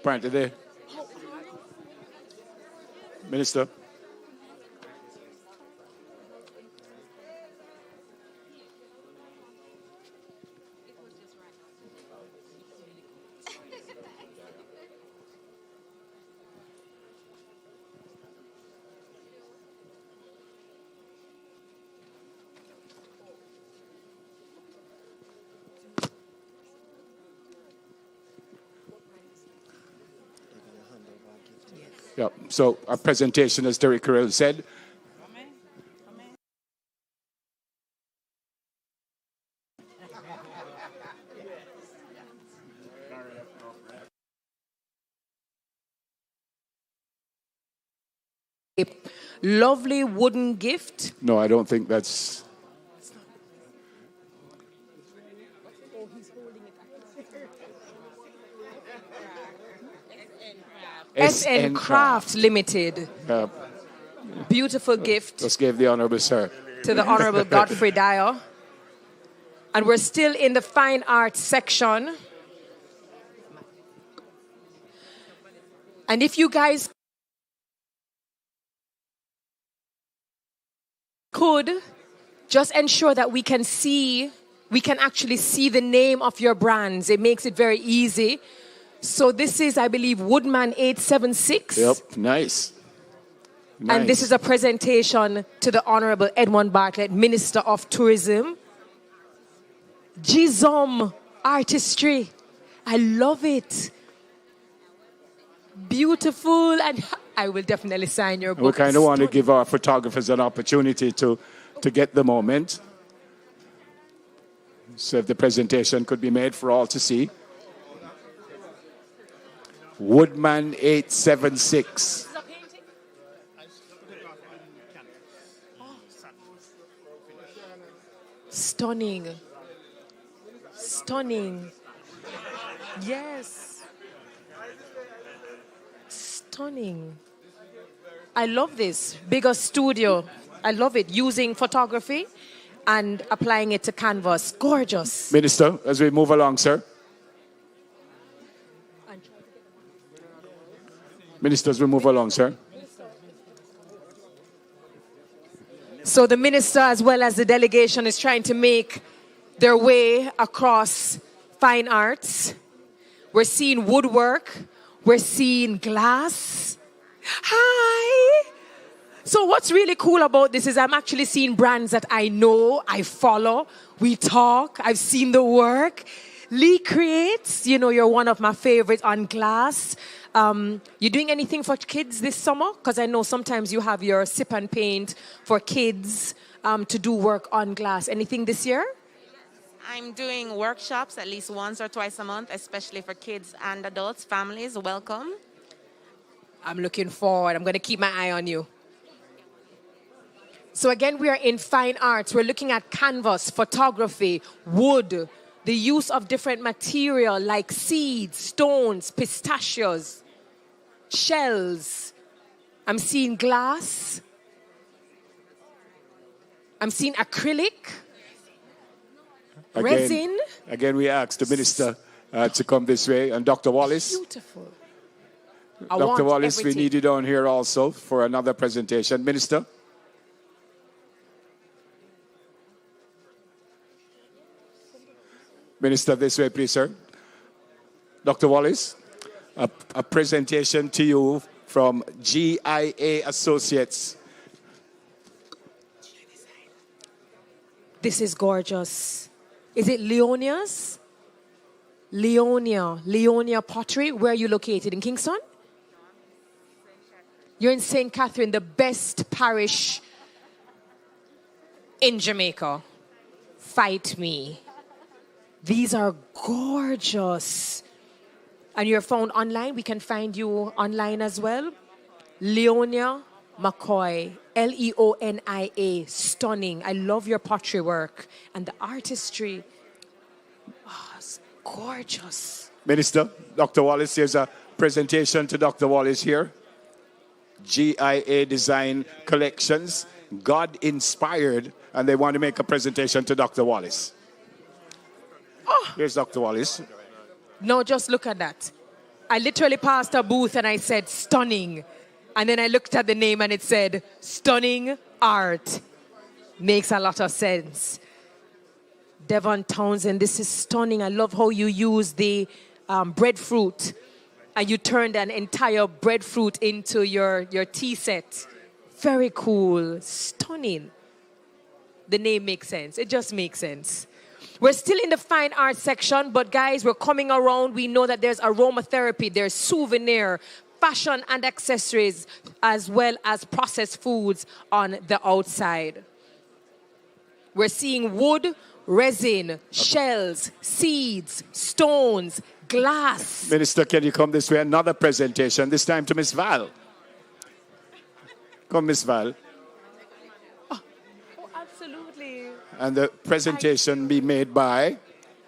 Apparently there. Minister. Yeah. So our presentation, as Terry Carell said, lovely wooden gift. No, I don't think that's... SN Crafts Limited. Beautiful gift. Just gave the Honorable Sir. To the Honorable Godfrey Dyer. And we're still in the fine arts section. And if you guys could just ensure that we can actually see the name of your brands. It makes it very easy. So this is, I believe, Woodman 876. Yep, nice. And this is a presentation to the Honorable Edmund Bartlett, Minister of Tourism. Gizom artistry. I love it. Beautiful, and I will definitely sign your book. We kind of want to give our photographers an opportunity to get the moment. So if the presentation could be made for all to see. Woodman 876. Stunning. Stunning. Yes. Stunning. I love this. Bigger studio. I love it. Using photography and applying it to canvas. Gorgeous. Minister, as we move along, sir. Ministers, we move along, sir. So the minister, as well as the delegation, is trying to make their way across fine arts. We're seeing woodwork. We're seeing glass. Hi. So what's really cool about this is I'm actually seeing brands that I know, I follow. We talk. I've seen the work. Lee Creates, you know, you're one of my favorites on glass. You doing anything for kids this summer? Because I know sometimes you have your sip and paint for kids to do work on glass. Anything this year? I'm doing workshops at least once or twice a month, especially for kids and adults, families. Welcome. I'm looking forward. I'm going to keep my eye on you. So again, we are in fine arts. We're looking at canvas, photography, wood, the use of different material like seeds, stones, pistachios, shells. I'm seeing glass. I'm seeing acrylic, resin. Again, we asked the minister to come this way. And Dr. Wallace. Beautiful. Dr. Wallace, we need you down here also for another presentation. Minister. Minister, this way, please, sir. Dr. Wallace, a presentation to you from GIA Associates. This is gorgeous. Is it Leonia's? Leonia Pottery. Where are you located? In Kingston? You're in St. Catherine, the best parish in Jamaica. Fight me. These are gorgeous. And you're found online. We can find you online as well. Leonia McCoy. Leonia. Stunning. I love your pottery work. And the artistry. Oh, it's gorgeous. Minister, Dr. Wallace, here's a presentation to Dr. Wallace here. GIA Design Collections. God inspired. And they want to make a presentation to Dr. Wallace. Oh. Here's Dr. Wallace. No, just look at that. I literally passed a booth and I said, stunning. And then I looked at the name and it said, stunning art. Makes a lot of sense. Devon Townsend, this is stunning. I love how you use the breadfruit and you turned an entire breadfruit into your tea set. Very cool. Stunning. The name makes sense. It just makes sense. We're still in the fine art section, but guys, we're coming around. We know that there's aromatherapy, there's souvenir, fashion and accessories, as well as processed foods on the outside. We're seeing wood, resin, shells, seeds, stones, glass. Minister, can you come this way? Another presentation, this time to Miss Val. Come, Miss Val. Oh, absolutely. And the presentation be made by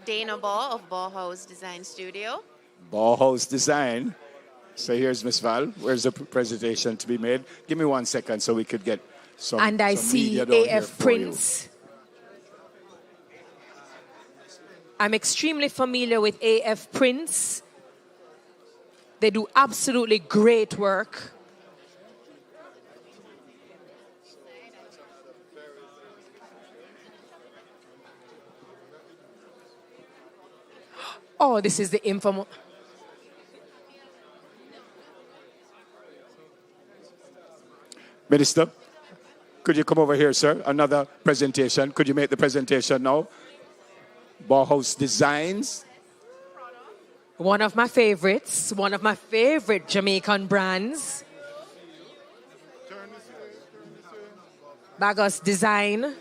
Dana Ball of Bauhaus Design Studio. Bauhaus Design. So here's Miss Val. Where's the presentation to be made? Give me 1 second so we could get some. And I some see media down here AF for Prince. I'm extremely familiar with AF Prince. They do absolutely great work. Oh, this is the info. Minister, could you come over here, sir? Another presentation. Could you make the presentation now? Bauhaus Designs. One of my favorites, one of my favorite Jamaican brands. Bauhaus Design.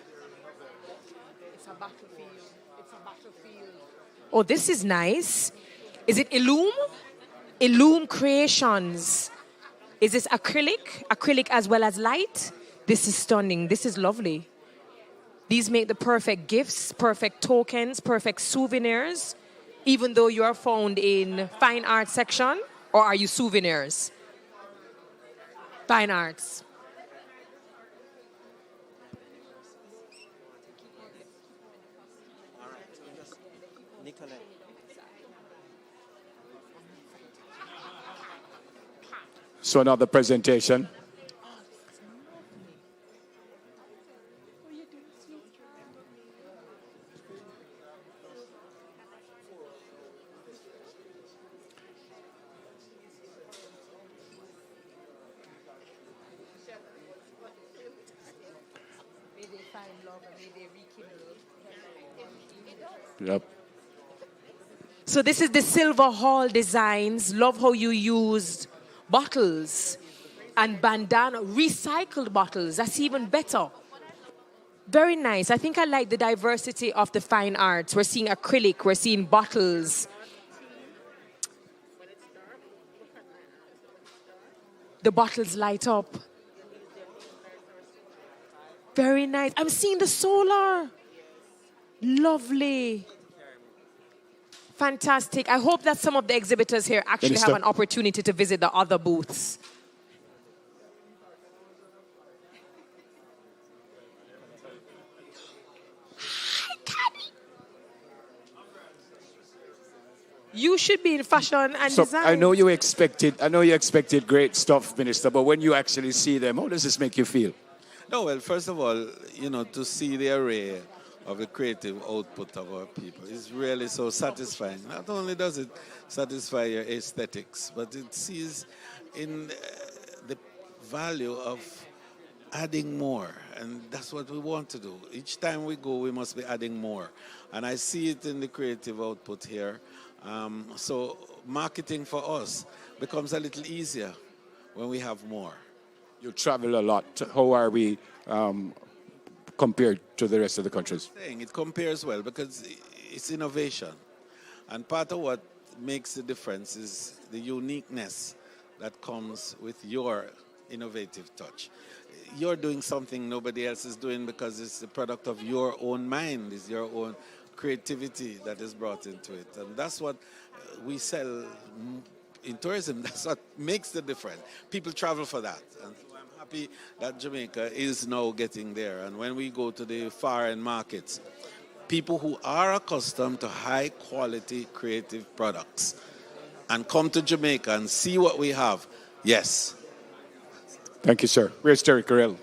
Oh, this is nice. Is it Illume? Illume Creations. Is this acrylic? Acrylic as well as light? This is stunning. This is lovely. These make the perfect gifts, perfect tokens, perfect souvenirs, even though you are found in fine art section, or are you souvenirs? Fine arts. So another presentation. Yep. So this is the Silver Hall Designs. Love how you used bottles and bandana, recycled bottles. That's even better. Very nice. I think I like the diversity of the fine arts. We're seeing acrylic, we're seeing bottles. The bottles light up. Very nice. I'm seeing the solar. Lovely. Fantastic. I hope that some of the exhibitors here actually Minister. have an opportunity to visit the other booths. You should be in fashion and So design. I know you expected great stuff, Minister, but when you actually see them, how does this make you feel? No, well, first of all, to see the array of the creative output of our people is really so satisfying. Not only does it satisfy your aesthetics, but it sees in the value of adding more. And that's what we want to do. Each time we go, we must be adding more. And I see it in the creative output here. So marketing for us becomes a little easier when we have more. You travel a lot. How are we compared to the rest of the countries? It compares well because it's innovation. And part of what makes the difference is the uniqueness that comes with your innovative touch. You're doing something nobody else is doing because it's the product of your own mind, it's your own creativity that is brought into it. And that's what we sell in tourism. That's what makes the difference. People travel for that. And so I'm happy that Jamaica is now getting there. And when we go to the foreign markets, people who are accustomed to high quality creative products and come to Jamaica and see what we have, yes. Thank you, sir. Where's Terry Carell?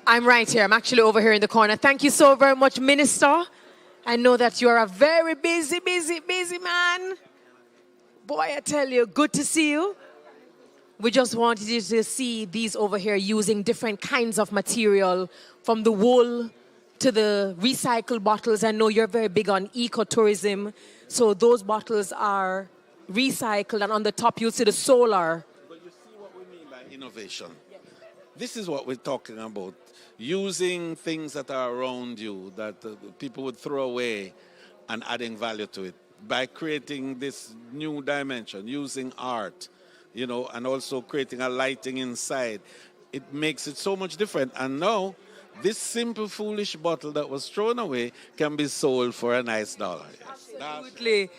I'm right here. I'm actually over here in the corner. Thank you so very much, Minister. I know that you're a very busy man. Boy, I tell you, good to see you. We just wanted you to see these over here using different kinds of material, from the wool to the recycled bottles. I know you're very big on ecotourism, so those bottles are recycled, and on the top you'll see the solar. But you see what we mean by innovation. This is what we're talking about. Using things that are around you that people would throw away and adding value to it by creating this new dimension, using art, and also creating a lighting inside. it makes it so much different. And now, this simple, foolish bottle that was thrown away can be sold for a nice $1. Absolutely.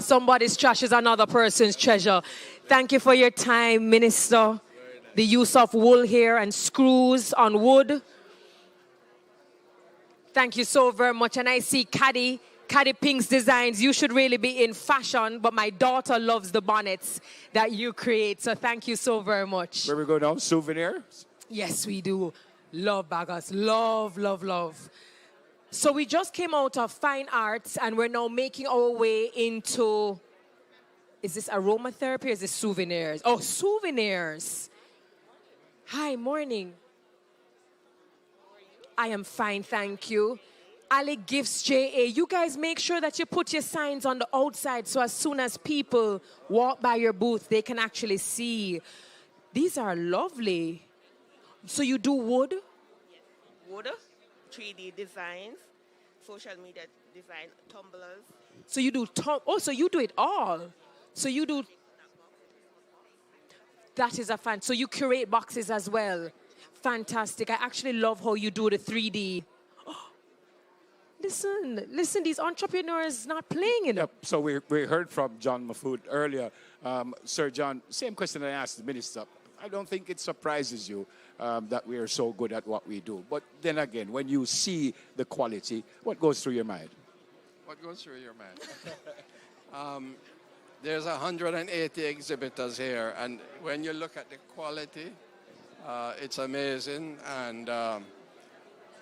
Somebody's trash is another person's treasure. Thank you for your time, Minister. The use of wool here and screws on wood. Thank you so very much. And I see Caddy Pink's designs. You should really be in fashion, but my daughter loves the bonnets that you create. So thank you so very much. Where we go now? Souvenir? Yes, we do. Love baggers. Love, love, love. So we just came out of fine arts and we're now making our way into, is this aromatherapy or is this souvenirs? Oh, souvenirs. Hi, morning. I am fine, thank you. Ali Gifts JA, you guys make sure that you put your signs on the outside so as soon as people walk by your booth, they can actually see. These are lovely. So you do wood? Wood, 3D designs, social media design, tumblers. So you do, so you do it all. So you do, that is a fan. So you curate boxes as well. Fantastic. I actually love how you do the 3D. Oh, listen, these entrepreneurs not playing in it. Yep. So we heard from John Mahfood earlier. Sir John, same question I asked the minister. I don't think it surprises you that we are so good at what we do. But then again, when you see the quality, what goes through your mind? What goes through your mind? There's 180 exhibitors here, and when you look at the quality, it's amazing, and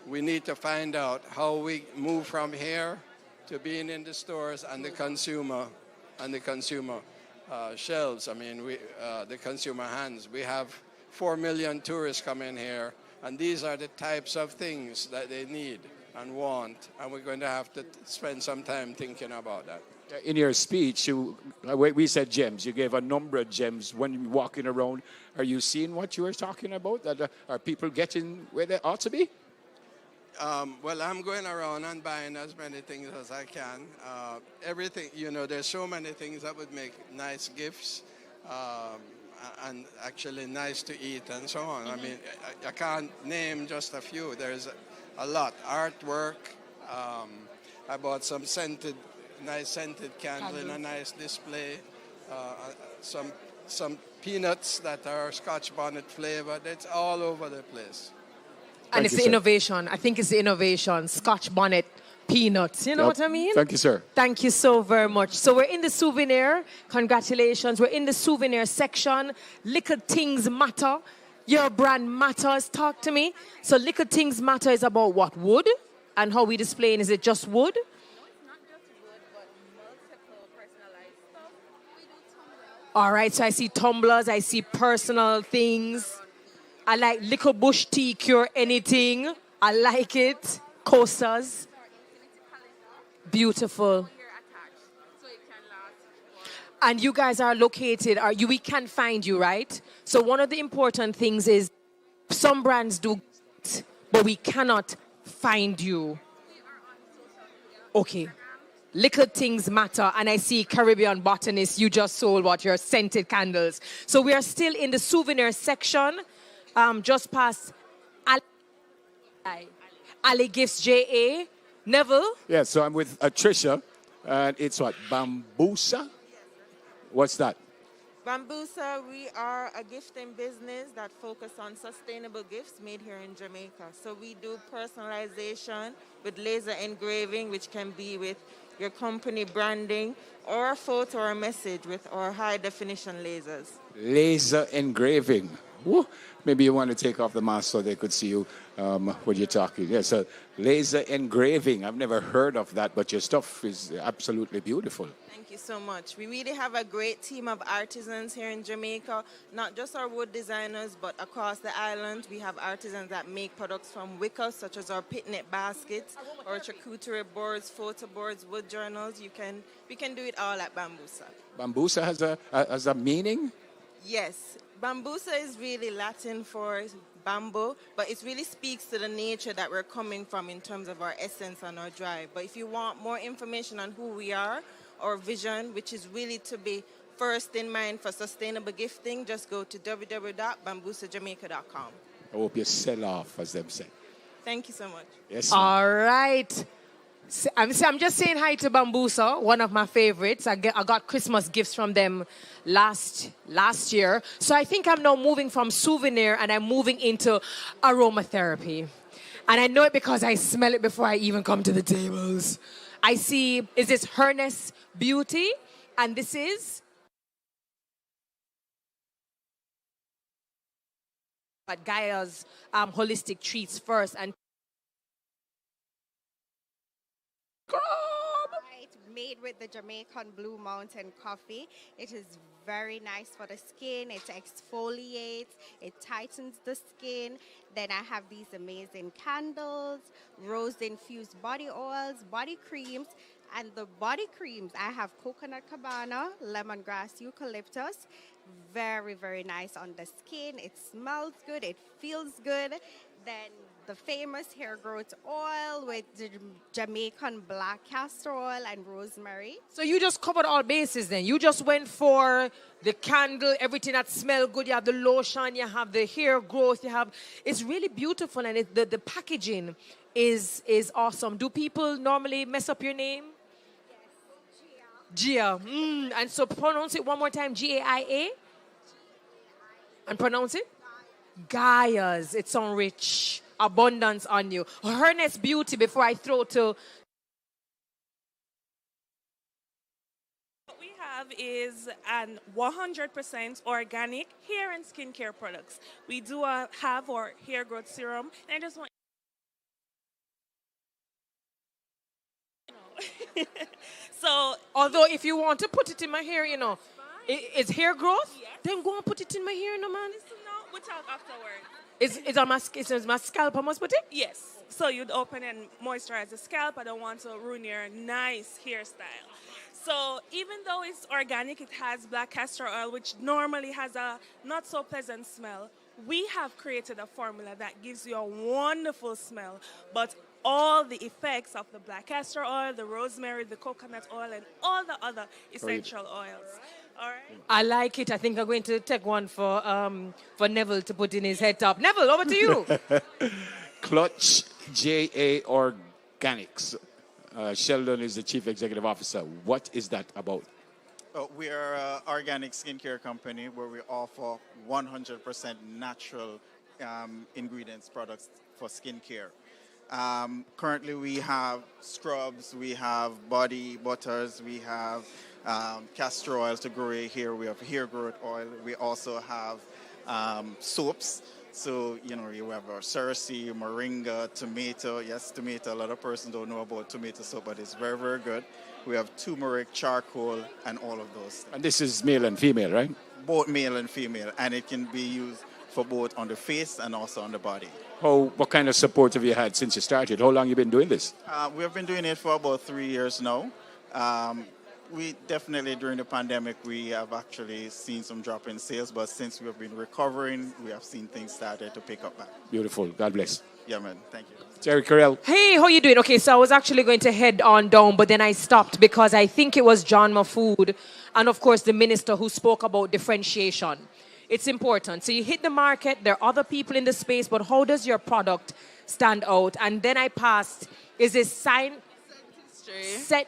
we need to find out how we move from here to being in the stores and the consumer shelves. I mean, the consumer hands. We have 4 million tourists coming here, and these are the types of things that they need and want, and we're going to have to spend some time thinking about that. In your speech, we said gems. You gave a number of gems when you're walking around. Are you seeing what you were talking about? That are people getting where they ought to be? Well, I'm going around and buying as many things as I can. Everything, there's so many things that would make nice gifts and actually nice to eat and so on. I mean, I can't name just a few. There's a lot. Artwork. I bought some nice scented candle in a nice display. Some peanuts that are Scotch bonnet flavored. It's all over the place. And it's the innovation. I think it's the innovation. Scotch bonnet, peanuts. You know what I mean? Thank you, sir. Thank you so very much. So we're in the souvenir. Congratulations. We're in the souvenir section. Little things matter. Your brand matters. Talk to me. So little things matter is about what? Wood? And how we display it. Is it just wood? All right, so I see tumblers, I see personal things. I like Liquor Bush tea, cure anything. I like it. Coasters. Beautiful. And you guys are located, we can find you, right? So one of the important things is some brands do, but we cannot find you. Okay. Little things matter, and I see Caribbean botanist. You just sold your scented candles. So we are still in the souvenir section, just past Ali Gifts JA. Neville? Yeah, so I'm with Tricia, and it's what, Bambusa? What's that? Bambusa, we are a gifting business that focus on sustainable gifts made here in Jamaica. So we do personalization with laser engraving, which can be with your company branding, or a photo or a message with our high definition lasers. Laser engraving. Woo. Maybe you want to take off the mask so they could see you when you're talking. Yeah, so laser engraving. I've never heard of that, but your stuff is absolutely beautiful. Thank you so much. We really have a great team of artisans here in Jamaica, not just our wood designers, but across the island. We have artisans that make products from wicker, such as our picnic baskets, or charcuterie boards, photo boards, wood journals. We can do it all at Bambusa. Bambusa has a meaning? Yes. Bambusa is really Latin for bamboo, but it really speaks to the nature that we're coming from in terms of our essence and our drive. But if you want more information on who we are, our vision, which is really to be first in mind for sustainable gifting, just go to www.bambusajamaica.com. I hope you sell off, as them say. Thank you so much. Yes, All right. I'm just saying hi to Bambusa, one of my favorites. I got Christmas gifts from them last year. So I think I'm now moving from Souvenir and I'm moving into Aromatherapy. And I know it because I smell it before I even come to the tables. I see, is this Herness Beauty? And this is... But Gaia's holistic treats first. And Right, made with the Jamaican Blue Mountain coffee. It is very nice for the skin. It exfoliates, it tightens the skin. Then I have these amazing candles, rose-infused body oils, body creams. And the body creams, I have coconut cabana, lemongrass, eucalyptus. Very, very nice on the skin. It smells good. It feels good. Then the famous hair growth oil with the Jamaican black castor oil and rosemary. so you just covered all bases then. You just went for the candle, everything that smells good. You have the lotion, you have the hair growth, it's really beautiful, and the packaging is awesome. Do people normally mess up your name? Gia. And so pronounce it one more time, Gaia. And pronounce it? Gaia's. It's on rich. Abundance on you. Herness Beauty before I throw to... What we have is an 100% organic hair and skincare products. We do have our hair growth serum. And I just want So, although if you want to put it in my hair, it's hair growth, then go and put it in my hair, no man. no, we'll talk afterwards. It's on my scalp, I must put it? Yes. So you'd open and moisturize the scalp. I don't want to ruin your nice hairstyle. So even though it's organic, it has black castor oil, which normally has a not so pleasant smell. We have created a formula that gives you a wonderful smell, but all the effects of the black castor oil, the rosemary, the coconut oil, and all the other essential oils. All right? I like it. I think I'm going to take one for Neville to put in his head top. Neville, over to you. Clutch JA Organics. Sheldon is the Chief Executive Officer. What is that about? We are an organic skincare company where we offer 100% natural ingredients products for skincare. Currently we have scrubs, we have body butters, we have castor oils to grow your hair, we have hair growth oil, we also have soaps. So, you have our cerasee, moringa, tomato. Yes, tomato. A lot of persons don't know about tomato soap, but it's very, very good. We have turmeric, charcoal, and all of those things. And this is male and female, right? Both male and female, and it can be used for both on the face and also on the body. What kind of support have you had since you started? How long have you been doing this? We have been doing it for about 3 years now. We definitely, during the pandemic, we have actually seen some drop in sales, but since we have been recovering, we have seen things started to pick up back. Beautiful. God bless. Yeah, man. Thank you. Terry Carell. Hey, how you doing? Okay, so I was actually going to head on down, but then I stopped because I think it was John Mafood and, of course, the minister who spoke about differentiation. It's important. So you hit the market, there are other people in the space, but how does your product stand out? And then I passed, is this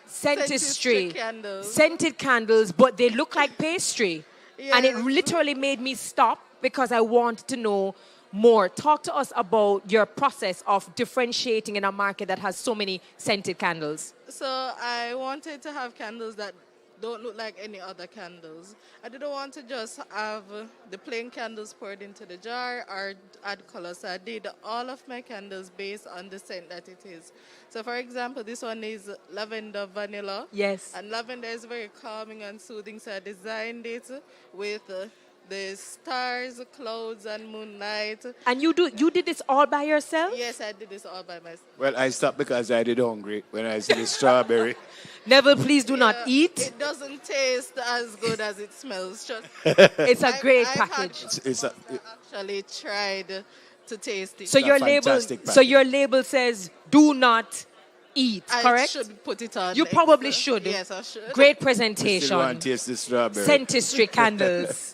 Scentistry candles. Scented candles, but they look like pastry. Yeah. And it literally made me stop because I want to know more. Talk to us about your process of differentiating in a market that has so many scented candles. So I wanted to have candles that don't look like any other candles. I didn't want to just have the plain candles poured into the jar or add color. So I did all of my candles based on the scent that it is. So for example, this one is lavender vanilla. Yes. And lavender is very calming and soothing. So I designed it with the stars, clouds, and moonlight. And you did this all by yourself? Yes, I did this all by myself. Well, I stopped because I did hungry when I see the strawberry. Neville, please do not eat. It doesn't taste as good as it smells. It's a great package. I actually tried to taste it. So your label says, "Do not eat, I correct? should put it on You next. probably should. Yes, I should. Great Still presentation. want to taste the strawberry. Scentistry candles.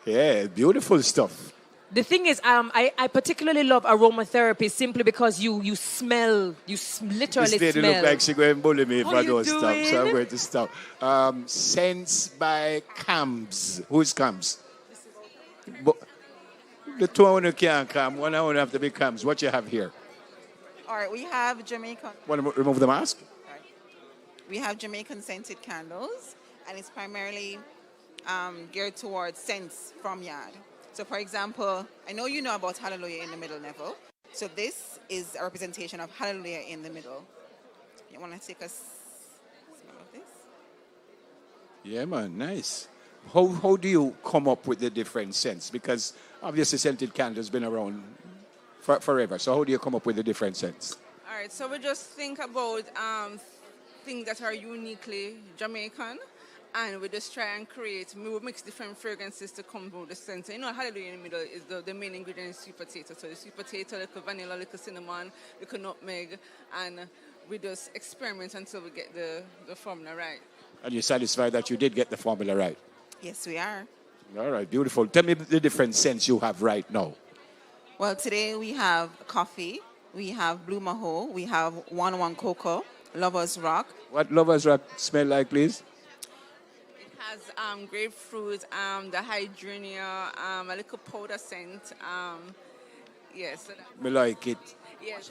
Yeah, beautiful stuff. The thing is, I particularly love aromatherapy simply because you smell, literally This lady smell. look like she going to bully me if How I you don't stop, so I'm doing? going to stop. Scents by Cams. Who's Cams? The two of you can't come. One of you have to be Cams. What you have here? All right, we have Jamaican. Want to remove the mask? We have Jamaican scented candles, and it's primarily geared towards scents from yard. So, for example, I know you know about Hallelujah in the Middle, Neville. So this is a representation of Hallelujah in the Middle. You want to take a smell of this? Yeah, man, nice. How do you come up with the different scents? Because obviously scented candles been around forever. So how do you come up with the different scents? All right, so we just think about things that are uniquely Jamaican, and we just try and create, we will mix different fragrances to come out the scent. You know, Hallelujah in the Middle is the main ingredient is sweet potato. So the sweet potato, little vanilla, little cinnamon, little nutmeg, and we just experiment until we get the formula right. And you're satisfied that you did get the formula right? Yes, we are. All right, beautiful. Tell me the different scents you have right now. Well, today we have coffee, we have blue maho, we have 1-1 cocoa, Lover's Rock. What Lover's Rock smell like, please? It has grapefruit, the hydronia, a little powder scent. Yes. Me like it. Yes.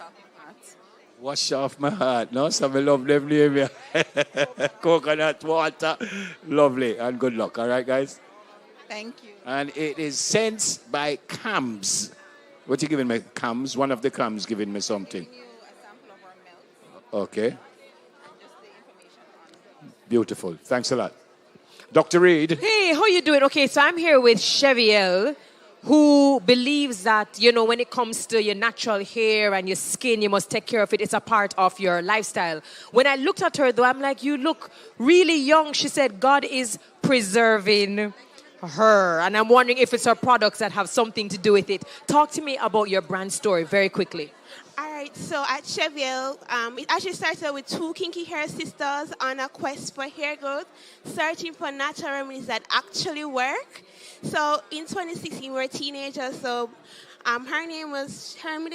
Wash off my heart. No, so I love them name here. Coconut water. Lovely and good luck. All right, guys? Thank you. And it is Scents by Cams. What you giving me? Cams? One of the Cams giving me something. Okay. Beautiful. Thanks a lot. Dr. Reed. Hey, how you doing? Okay, so I'm here with Cheviel, who believes that, you know, when it comes to your natural hair and your skin, you must take care of it. It's a part of your lifestyle. When I looked at her, though, I'm like, you look really young. She said, God is preserving her. And I'm wondering if it's her products that have something to do with it. Talk to me about your brand story very quickly. All right, so at Cheviel, it actually started with two kinky hair sisters on a quest for hair growth, searching for natural remedies that actually work. So in 2016, we were teenagers, so her middle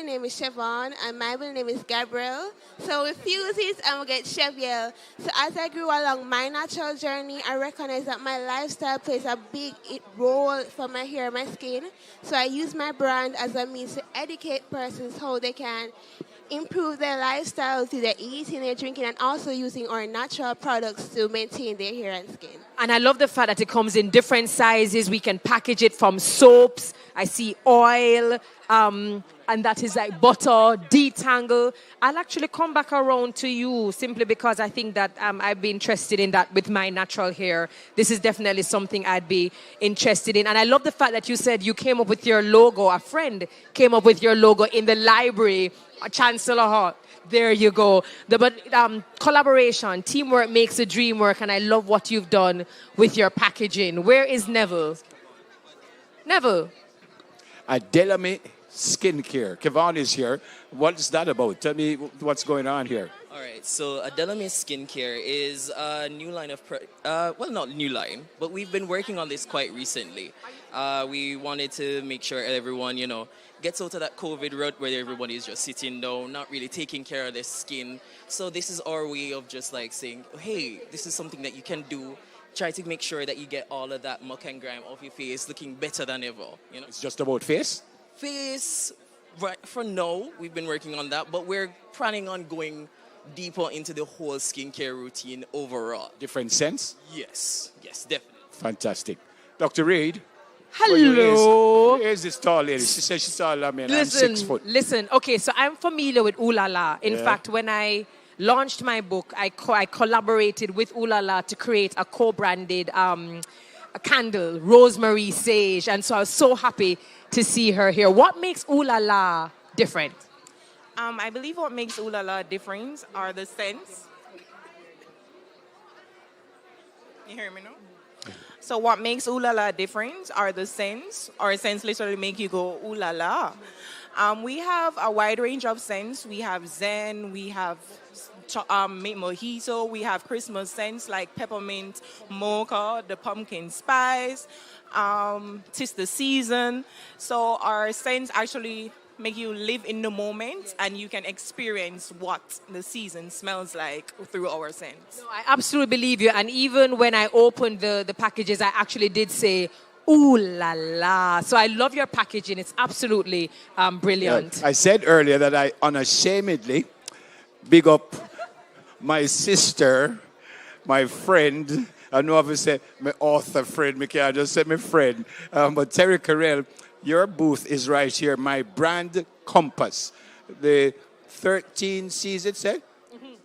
name is Siobhan, and my middle name is Gabrielle. So we fuse it and we get Cheviel. So as I grew along my natural journey, I recognized that my lifestyle plays a big role for my hair and my skin. So I use my brand as a means to educate persons how they can improve their lifestyle through their eating, their drinking, and also using our natural products to maintain their hair and skin. And I love the fact that it comes in different sizes. We can package it from soaps. I see oil, and that is like butter, detangle. I'll actually come back around to you simply because I think that I'd be interested in that with my natural hair. This is definitely something I'd be interested in. And I love the fact that you said you came up with your logo. A friend came up with your logo in the library, Chancellor Hall. There you go. Collaboration, teamwork makes the dream work, and I love what you've done with your packaging. Where is Neville? Neville. Adelame Skincare. Kevon is here. What's that about? Tell me what's going on here. All right, so Adelame Skincare is a new line of, well, not new line, but we've been working on this quite recently. We wanted to make sure everyone, you know, gets out of that COVID rut where everybody is just sitting down, not really taking care of their skin. So this is our way of just like saying, hey, this is something that you can do. Try to make sure that you get all of that muck and grime off your face looking better than ever. You know? It's just about face? Face, right, for now, we've been working on that, but we're planning on going deeper into the whole skincare routine overall. Different scents? Yes, definitely. Fantastic. Dr. Reed. Hello. Here's this tall lady. She says she's tall, I mean, I'm 6 foot. Listen, okay, so I'm familiar with Ooh La La. In fact, when I launched my book, I collaborated with Ooh La La to create a co-branded a candle, Rosemary Sage. And so I was so happy to see her here. What makes Ooh La La different? I believe what makes Ooh La La different are the scents. You hear me now? So what makes Ooh La La different are the scents. Our scents literally make you go Ooh La La. We have a wide range of scents. We have Zen, we have make mojito. We have Christmas scents like peppermint mocha, the pumpkin spice. 'Tis the season. So our scents actually make you live in the moment and you can experience what the season smells like through our scents. No, I absolutely believe you. And even when I opened the packages, I actually did say, ooh la la. So I love your packaging. It's absolutely brilliant. I said earlier that I unashamedly big up my sister, my friend. I know I've said my author friend, I can't just say my friend. But Terry Carell, your booth is right here, my brand compass. The 13 C's, it said,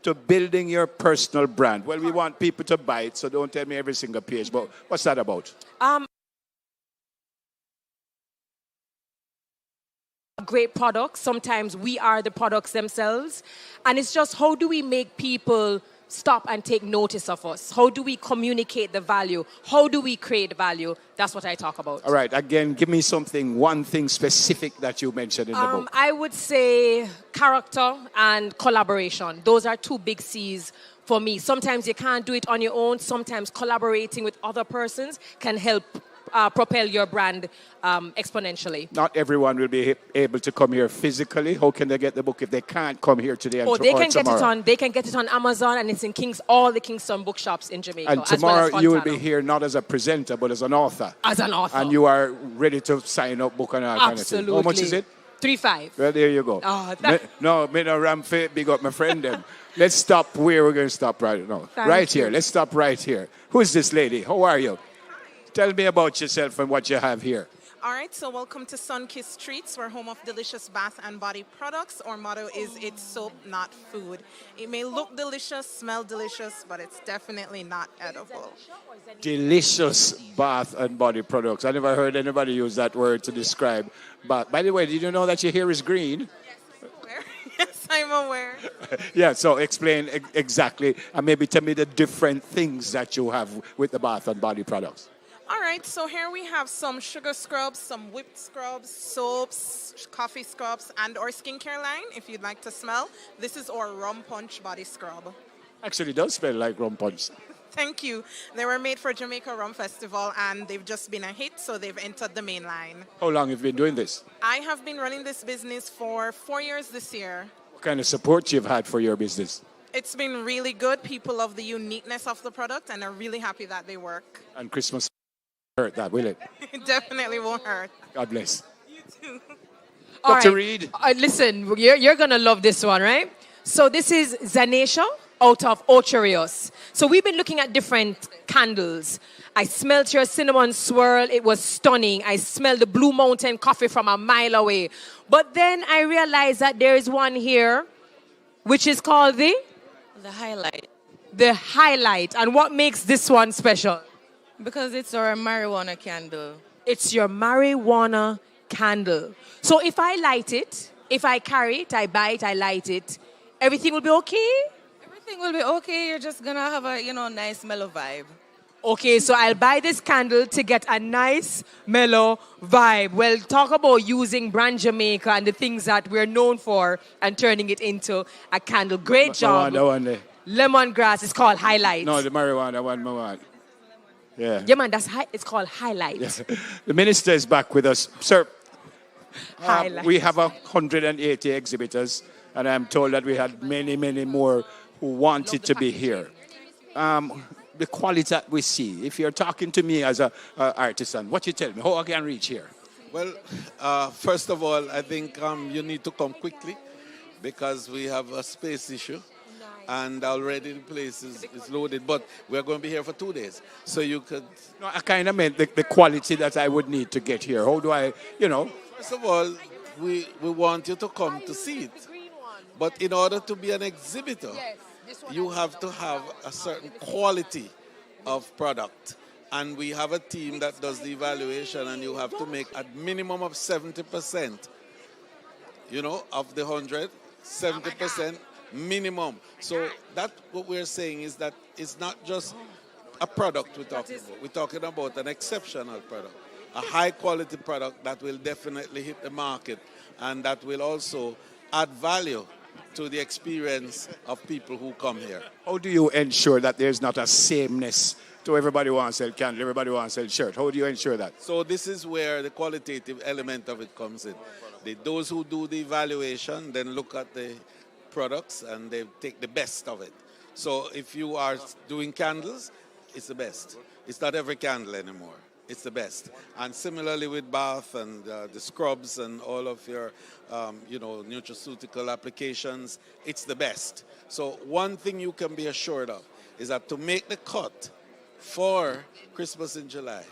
to building your personal brand. Well, we want people to buy it, so don't tell me every single page. But what's that about? Great products. Sometimes we are the products themselves. And it's just how do we make people stop and take notice of us? How do we communicate the value? How do we create value? That's what I talk about. All right, again, give me one thing specific that you mentioned in the book. I would say character and collaboration. Those are two big C's for me. Sometimes you can't do it on your own. Sometimes collaborating with other persons can help propel your brand exponentially. Not everyone will be able to come here physically. How can they get the book if they can't come here today and they can get tomorrow? They can get it on Amazon, and it's in all the Kingston bookshops in Jamaica. And tomorrow you will be here not as a presenter but as an author. As an author. And you are ready to sign up, book and all kind of thing. How much is it? $3.5. Well, there you go. Me no ramfe, big up my friend them. Let's stop where we're going to stop right now. Right here. Let's stop right here. Who is this lady? How are you? Tell me about yourself and what you have here. All right, so welcome to Sunkissed Treats. We're home of delicious bath and body products. Our motto is it's soap, not food. It may look delicious, smell delicious, but it's definitely not edible. Delicious bath and body products. I never heard anybody use that word to describe bath. By the way, did you know that your hair is green? Yes, I'm aware. Yeah, so explain exactly and maybe tell me the different things that you have with the bath and body products. All right, so here we have some sugar scrubs, some whipped scrubs, soaps, coffee scrubs, and our skincare line, if you'd like to smell. This is our rum punch body scrub. Actually, it does smell like rum punch. Thank you. They were made for Jamaica Rum Festival, and they've just been a hit, so they've entered the main line. How long have you been doing this? I have been running this business for 4 years this year. What kind of support you've had for your business? It's been really good. People love the uniqueness of the product and are really happy that they work. And Christmas hurt that, will it? It definitely won't hurt. God bless. You too. Dr. Reed. Listen, you're going to love this one, right? So this is Zanesha out of Ocherios. So we've been looking at different candles. I smelled your cinnamon swirl. It was stunning. I smelled the Blue Mountain coffee from a mile away. But then I realized that there is one here, which is called the highlight. The highlight. And what makes this one special? Because it's our marijuana candle. It's your marijuana candle. So if I light it, if I carry it, I buy it, I light it, everything will be okay? Everything will be okay. You're just going to have a, nice mellow vibe. Okay, so I'll buy this candle to get a nice, mellow vibe. Well, talk about using brand Jamaica and the things that we're known for and turning it into a candle. Great job. Lemongrass is called Highlight. No, the marijuana one. Yeah. Yeah, man, it's called Highlight. Yeah. The minister is back with us. Sir, Highlight. We have 180 exhibitors, and I'm told that we had many, many more who wanted to be here. The quality that we see, if you're talking to me as an artisan, what you tell me, how I can reach here? Well, first of all, I think you need to come quickly because we have a space issue. And already the place is loaded, but we're going to be here for 2 days. So you could... No, I kind of meant the quality that I would need to get here. How do I, First of all, we want you to come to see it. But in order to be an exhibitor, you have to have a certain quality of product. And we have a team that does the evaluation, and you have to make a minimum of 70%, of the 100, 70%. Minimum. So that's what we're saying is that it's not just a product we're talking about. We're talking about an exceptional product, a high quality product that will definitely hit the market and that will also add value to the experience of people who come here. How do you ensure that there's not a sameness to everybody wants to sell candle, everybody wants to sell shirt? How do you ensure that? So this is where the qualitative element of it comes in. Those who do the evaluation then look at the products and they take the best of it. So if you are doing candles, it's the best. It's not every candle anymore. It's the best. And similarly with bath and the scrubs and all of your, nutraceutical applications, it's the best. So one thing you can be assured of is that to make the cut for Christmas in July,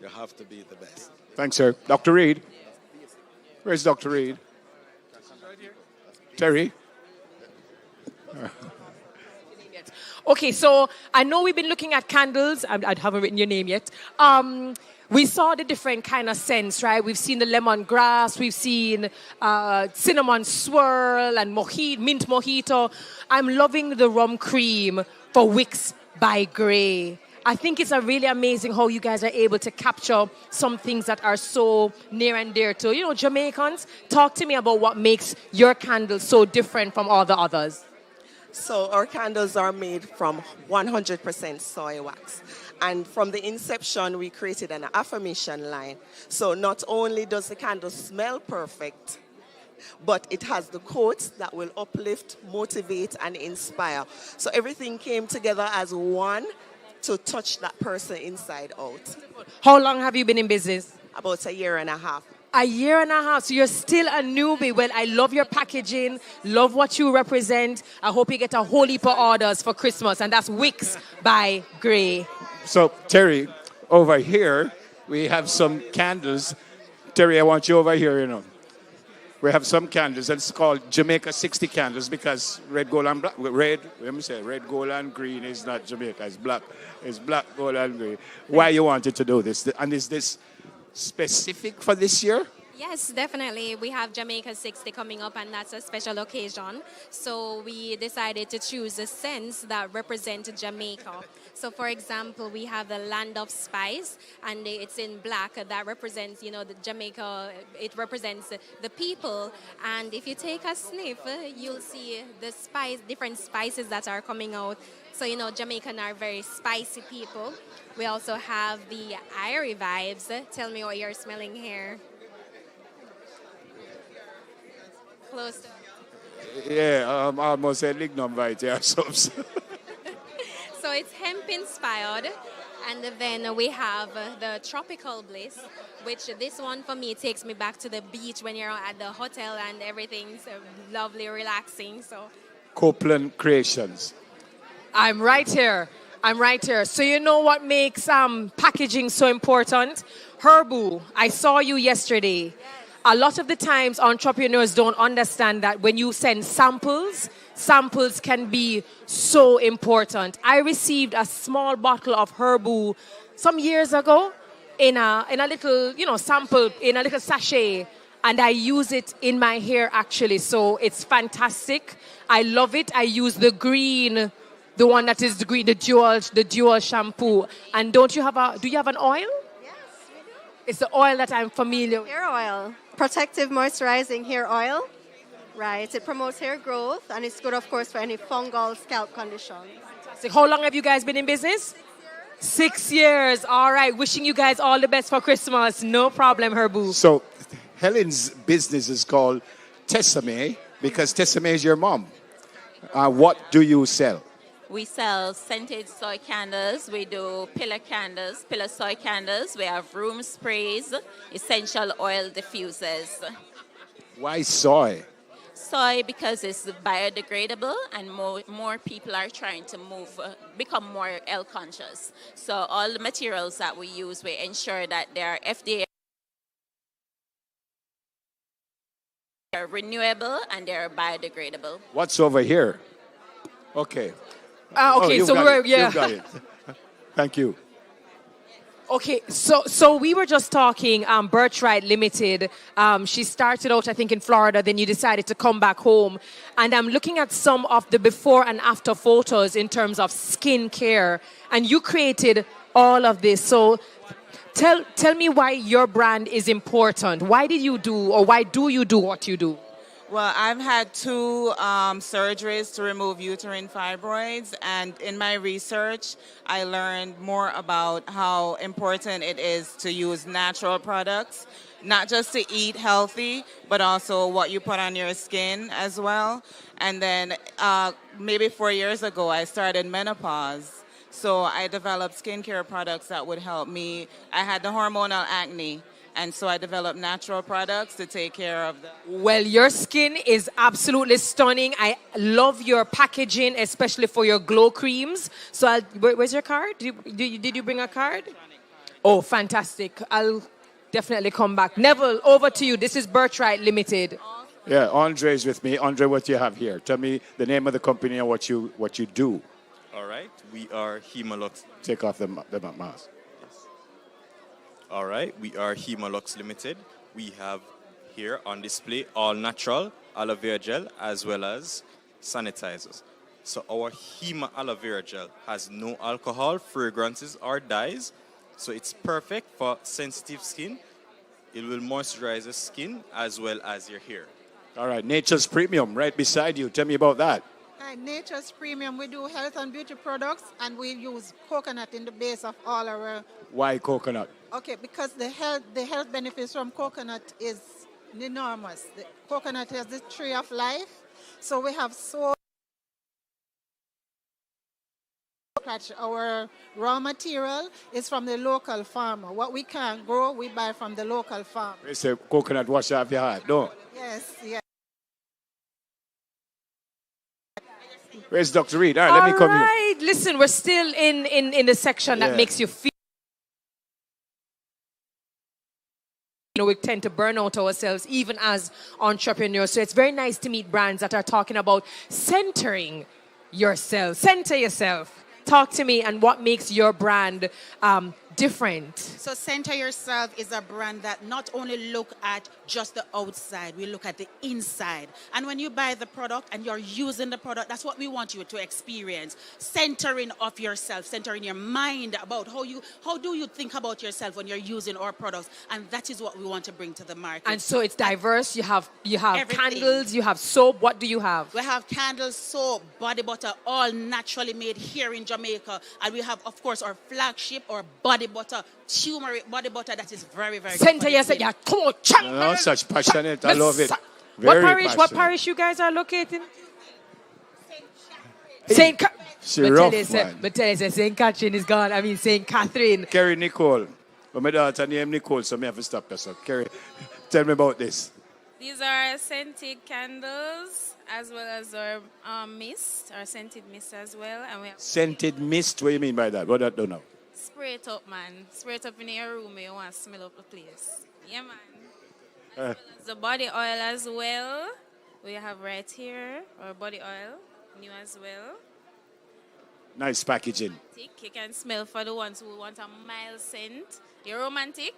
you have to be the best. Thanks, sir. Dr. Reed? Where's Dr. Reed? Terry? Okay, so I know we've been looking at candles. I haven't written your name yet. We saw the different kind of scents, right? We've seen the lemongrass, we've seen cinnamon swirl and mint mojito. I'm loving the rum cream for Wicks by Grey. I think it's really amazing how you guys are able to capture some things that are so near and dear to, Jamaicans. Talk to me about what makes your candles so different from all the others. So our candles are made from 100% soy wax. And from the inception, we created an affirmation line. So not only does the candle smell perfect, but it has the quotes that will uplift, motivate, and inspire. So everything came together as one to touch that person inside out. How long have you been in business? About a year and a half. A year and a half, so you're still a newbie. Well, I love your packaging, love what you represent. I hope you get a whole heap of orders for Christmas, and that's Wicks by Grey. So, Terry, over here, we have some candles. Terry, I want you over here, We have some candles, and it's called Jamaica 60 candles because red, gold, and black. Red, gold, and green is not Jamaica, it's black. It's black, gold, and green. Why you wanted to do this? And is this specific for this year? Yes, definitely. We have Jamaica 60 coming up, and that's a special occasion. So we decided to choose a scents that represent Jamaica. So, for example, we have the Land of Spice, and it's in black. That represents, the Jamaica. It represents the people. And if you take a sniff, you'll see the different spices that are coming out. So, Jamaican are very spicy people. We also have the Irie vibes. Tell me what you're smelling here. Close to. Yeah, I almost said lignum vitae. So it's hemp inspired. And then we have the Tropical Bliss, which this one for me takes me back to the beach when you're at the hotel and everything's lovely, relaxing. So Copeland Creations. I'm right here. So you know what makes packaging so important? Herbu, I saw you yesterday. A lot of the times entrepreneurs don't understand that when you send samples can be so important. I received a small bottle of Herbu some years ago in a little, sample, in a little sachet, and I use it in my hair actually. So it's fantastic. I love it. I use the green, the one that is the green, the dual shampoo. And do you have an oil? Yes, we do. It's the oil that I'm familiar with. Hair oil. Protective moisturizing hair oil. Right. It promotes hair growth, and it's good, of course, for any fungal scalp conditions. Fantastic. How long have you guys been in business? 6 years. All right. Wishing you guys all the best for Christmas. No problem, Herbu. So Helen's business is called Tessame because Tessame is your mom. What do you sell? We sell scented soy candles. We do pillar candles, pillar soy candles. We have room sprays, essential oil diffusers. Why soy? Soy because it's biodegradable and more people are trying to become more health conscious. So all the materials that we use, we ensure that they are FDA they're renewable and they're biodegradable. What's over here? Okay. Okay, so You got it. Thank you. Okay, so we were just talking Birthright Limited. She started out, I think, in Florida. Then you decided to come back home. And I'm looking at some of the before and after photos in terms of skincare. And you created all of this. So tell me why your brand is important. Why do you do what you do? Well, I've had two surgeries to remove uterine fibroids, and in my research, I learned more about how important it is to use natural products, not just to eat healthy, but also what you put on your skin as well. And then maybe 4 years ago, I started menopause. So I developed skincare products that would help me. I had the hormonal acne. And so I developed natural products to take care of the. Well, your skin is absolutely stunning. I love your packaging, especially for your glow creams. So, where's your card? Did you bring a card? Oh, fantastic. I'll definitely come back. Neville, over to you. This is Birthright Limited. Yeah, Andre's with me. Andre, what you have here? Tell me the name of the company and what you do. All right, we are Hemalux. Take off the mask. All right, we are Hemalux Limited. We have here on display all natural aloe vera gel as well as sanitizers. So our Hema aloe vera gel has no alcohol, fragrances or dyes. So it's perfect for sensitive skin. It will moisturize the skin as well as your hair. All right, Nature's Premium right beside you. Tell me about that. Nature's Premium, we do health and beauty products, and we use coconut in the base of all our. Why coconut? Okay, because the health benefits from coconut is enormous. The coconut has the tree of life, so we have our raw material is from the local farmer. What we can't grow, we buy from the local farmer. It's a coconut wash off your heart, no? Yes, yes. Where's Dr. Reed? All right, let me come here. All right, listen, we're still in the section that makes you feel. You know, we tend to burn out ourselves even as entrepreneurs. So it's very nice to meet brands that are talking about centering yourself. Center yourself. Talk to me and what makes your brand different. So Center Yourself is a brand that not only look at just the outside, we look at the inside. And when you buy the product and you're using the product, that's what we want you to experience. Centering of yourself, centering your mind about how do you think about yourself when you're using our products. And that is what we want to bring to the market. And so it's diverse. You have everything. Candles, you have soap. What do you have? We have candles, soap, body butter, all naturally made here in Jamaica. And we have, of course, our flagship, our body butter, turmeric body butter that is very, very Center good. yourself. Yeah, come on, No, such passionate. I love it. Very What passionate. parish you guys are located? St. She rough, man. But tell you, St. Catherine is gone. I mean, St. Catherine. Kerry Nicole. But my daughter named Nicole, so I have to stop her. So, Kerry, tell me about this. These are scented candles as well as our mist, our scented mist as well. And we have Scented mist, what do you mean by that? What I don't know. spray it up, man. Spray it up in your room when you want to smell up the place. Yeah, man. The body oil as well. We have right here our body oil, new as well. Nice packaging. You can smell for the ones who want a mild scent. You're romantic.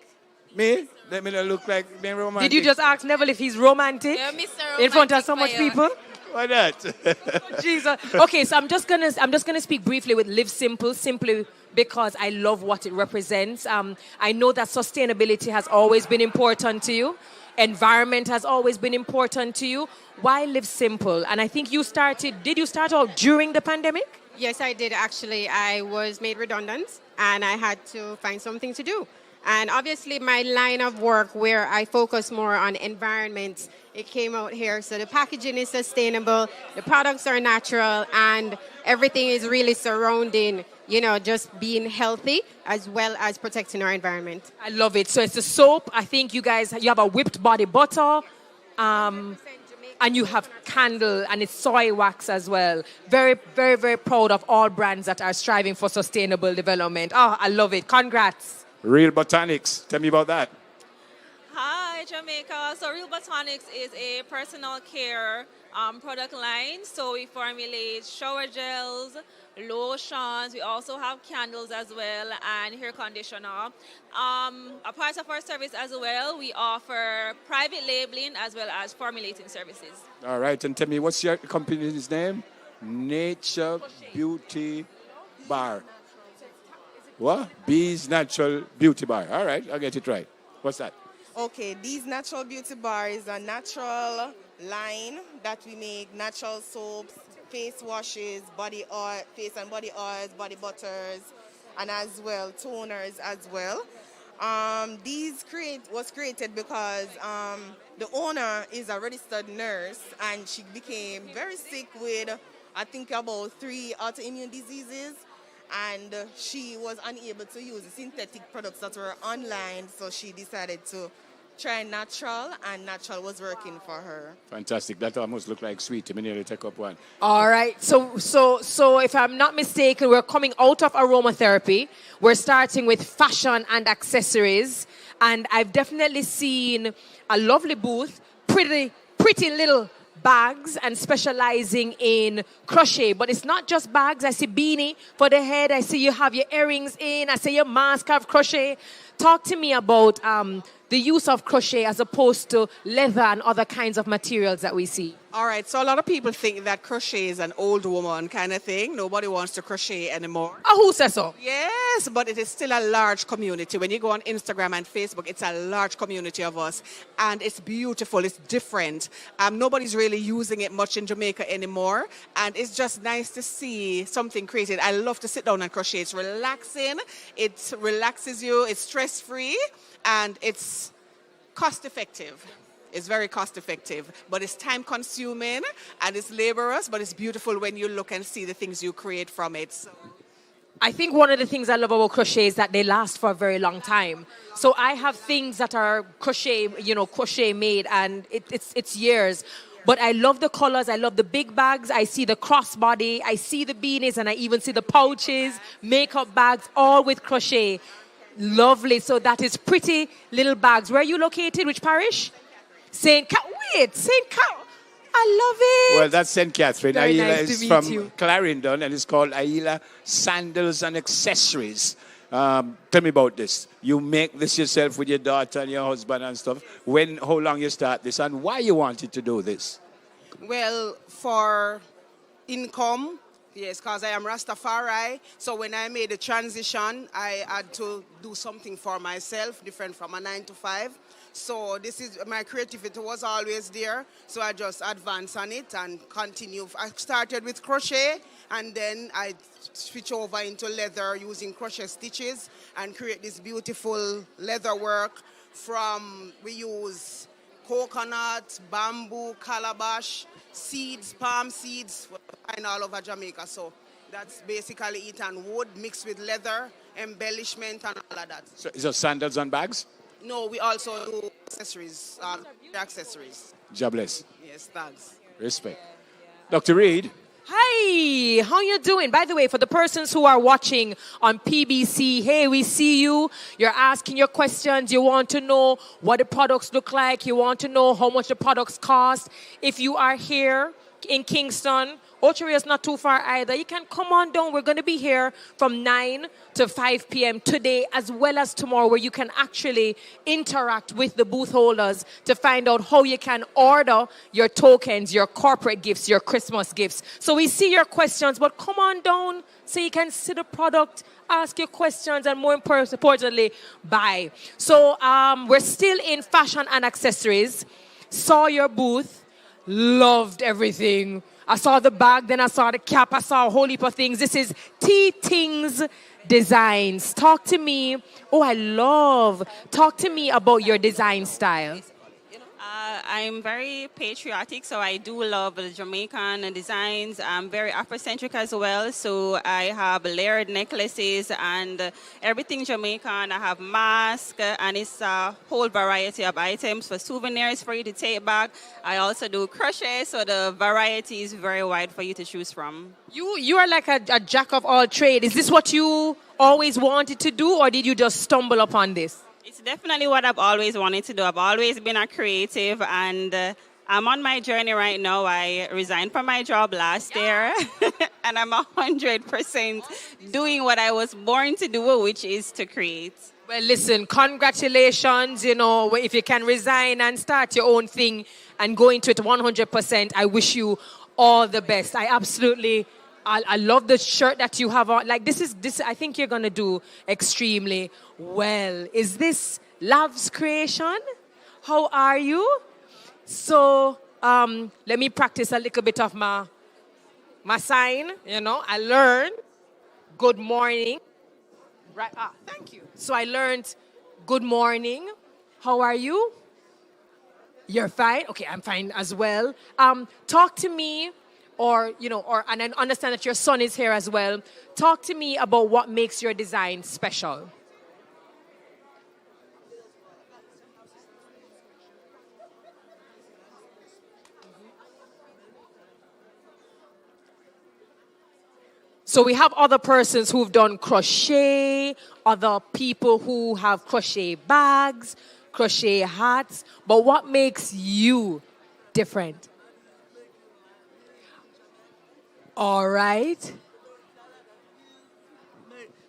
Me? Let me not look like me romantic. Did you just ask Neville if he's romantic? Yeah, Mr. In front of Romantic so much for you. people? Why not? Jesus. Okay, so I'm just gonna speak briefly with Live Simple, simply because I love what it represents. I know that sustainability has always been important to you. Environment has always been important to you. Why Live Simple? And I think did you start out during the pandemic? Yes, I did actually. I was made redundant and I had to find something to do. And obviously my line of work where I focus more on environment, it came out here. So the packaging is sustainable, the products are natural, and everything is really surrounding, just being healthy as well as protecting our environment. I love it. So it's a soap. I think you have a whipped body butter. And you have candle and it's soy wax as well. Very, very, very proud of all brands that are striving for sustainable development. Oh, I love it. Congrats. Real Botanics. Tell me about that. Hi, Jamaica. So Real Botanics is a personal care product line. So we formulate shower gels, lotions. We also have candles as well and hair conditioner. A part of our service as well, we offer private labeling as well as formulating services. All right, and tell me, what's your company's name? Nature Beauty Bar. What? Bees Natural Beauty Bar. All right, I'll get it right. What's that? Okay, These Natural Beauty Bar is a natural line that we make natural soaps, face washes, body oil, face and body oils, body butters, and as well toners as well. Was created because the owner is a registered nurse and she became very sick with, I think, about 3 autoimmune diseases. And she was unable to use the synthetic products that were online, so she decided to try natural, and natural was working for her. Fantastic. That almost looked like sweet. Me nearly take up one. All right. So if I'm not mistaken, we're coming out of aromatherapy. We're starting with fashion and accessories. And I've definitely seen a lovely booth, pretty little bags, and specializing in crochet. But it's not just bags. I see beanie for the head. I see you have your earrings in. I see your mask have crochet. Talk to me about the use of crochet as opposed to leather and other kinds of materials that we see. All right, so a lot of people think that crochet is an old woman kind of thing. Nobody wants to crochet anymore. Oh, who says so? Yes, but it is still a large community. When you go on Instagram and Facebook, it's a large community of us. And it's beautiful, it's different. Nobody's really using it much in Jamaica anymore. And it's just nice to see something created. I love to sit down and crochet. It's relaxing, it relaxes you, it's stress-free, and it's cost-effective. It's very cost-effective, but it's time-consuming and it's laborious, but it's beautiful when you look and see the things you create from it. So. I think one of the things I love about crochet is that they last for a very long time. So I have things that are crochet made, and it's years. But I love the colors. I love the big bags. I see the crossbody. I see the beanies, and I even see the pouches, makeup bags, all with crochet. Lovely. So that is pretty little bags. Where are you located? Which parish? St. I love it. Well, that's St. Catherine. Very Aila nice to is meet from you. Clarendon, and it's called Aila Sandals and Accessories. Tell me about this. You make this yourself with your daughter and your husband and stuff. How long you start this, and why you wanted to do this? Well, for income, yes, because I am Rastafari. So when I made the transition, I had to do something for myself, different from a 9 to 5. So this is my creativity was always there. So I just advance on it and continue. I started with crochet, and then I switch over into leather using crochet stitches and create this beautiful leather work. We use coconut, bamboo, calabash, seeds, palm seeds, and all over Jamaica. So that's basically it, and wood mixed with leather, embellishment, and all of that. So sandals and bags? No, we also do accessories. Accessories. God bless. Yes, thanks. Respect. Dr. Reed. Hi, how you doing? By the way, for the persons who are watching on PBC, hey, we see you. You're asking your questions. You want to know what the products look like. You want to know how much the products cost. If you are here in Kingston, Ocho is not too far either. You can come on down. We're going to be here from 9 to 5 p.m. today as well as tomorrow, where you can actually interact with the booth holders to find out how you can order your tokens, your corporate gifts, your Christmas gifts. So we see your questions, but come on down so you can see the product, ask your questions, and more importantly, buy. So we're still in fashion and accessories. Saw your booth, loved everything. I saw the bag, then I saw the cap, I saw a whole heap of things. This is T-Things Designs. Talk to me. Talk to me about your design style. I'm very patriotic, so I do love the Jamaican designs. I'm very Afrocentric as well, so I have layered necklaces and everything Jamaican. I have masks, and it's a whole variety of items for souvenirs for you to take back. I also do crochet, so the variety is very wide for you to choose from. You are like a jack of all trades. Is this what you always wanted to do, or did you just stumble upon this? It's definitely what I've always wanted to do. I've always been a creative, and I'm on my journey right now. I resigned from my job last year, and I'm 100% doing what I was born to do, which is to create. Well, listen, congratulations. You know, if you can resign and start your own thing and go into it 100%, I wish you all the best. I love the shirt that you have on. Like this. I think you're gonna do extremely well. Is this Love's creation? How are you? So let me practice a little bit of my sign. I learned good morning. Right. Thank you. So I learned good morning. How are you? You're fine? Okay, I'm fine as well. Talk to me, and I understand that your son is here as well. Talk to me about what makes your design special. So we have other persons who've done crochet, other people who have crochet bags, crochet hats. But what makes you different? All right.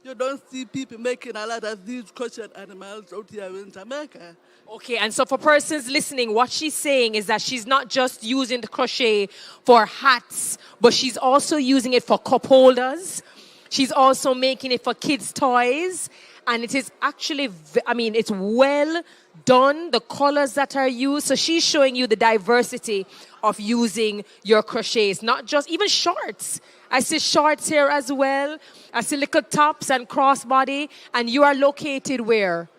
You don't see people making a lot of these crochet animals out here in Jamaica. Okay, and so for persons listening, what she's saying is that she's not just using the crochet for hats, but she's also using it for cup holders. She's also making it for kids' toys. And it is actually, it's well done, the colors that are used. So she's showing you the diversity of using your crochets, not just even shorts. I see shorts here as well. I see little tops and crossbody. And you are located where?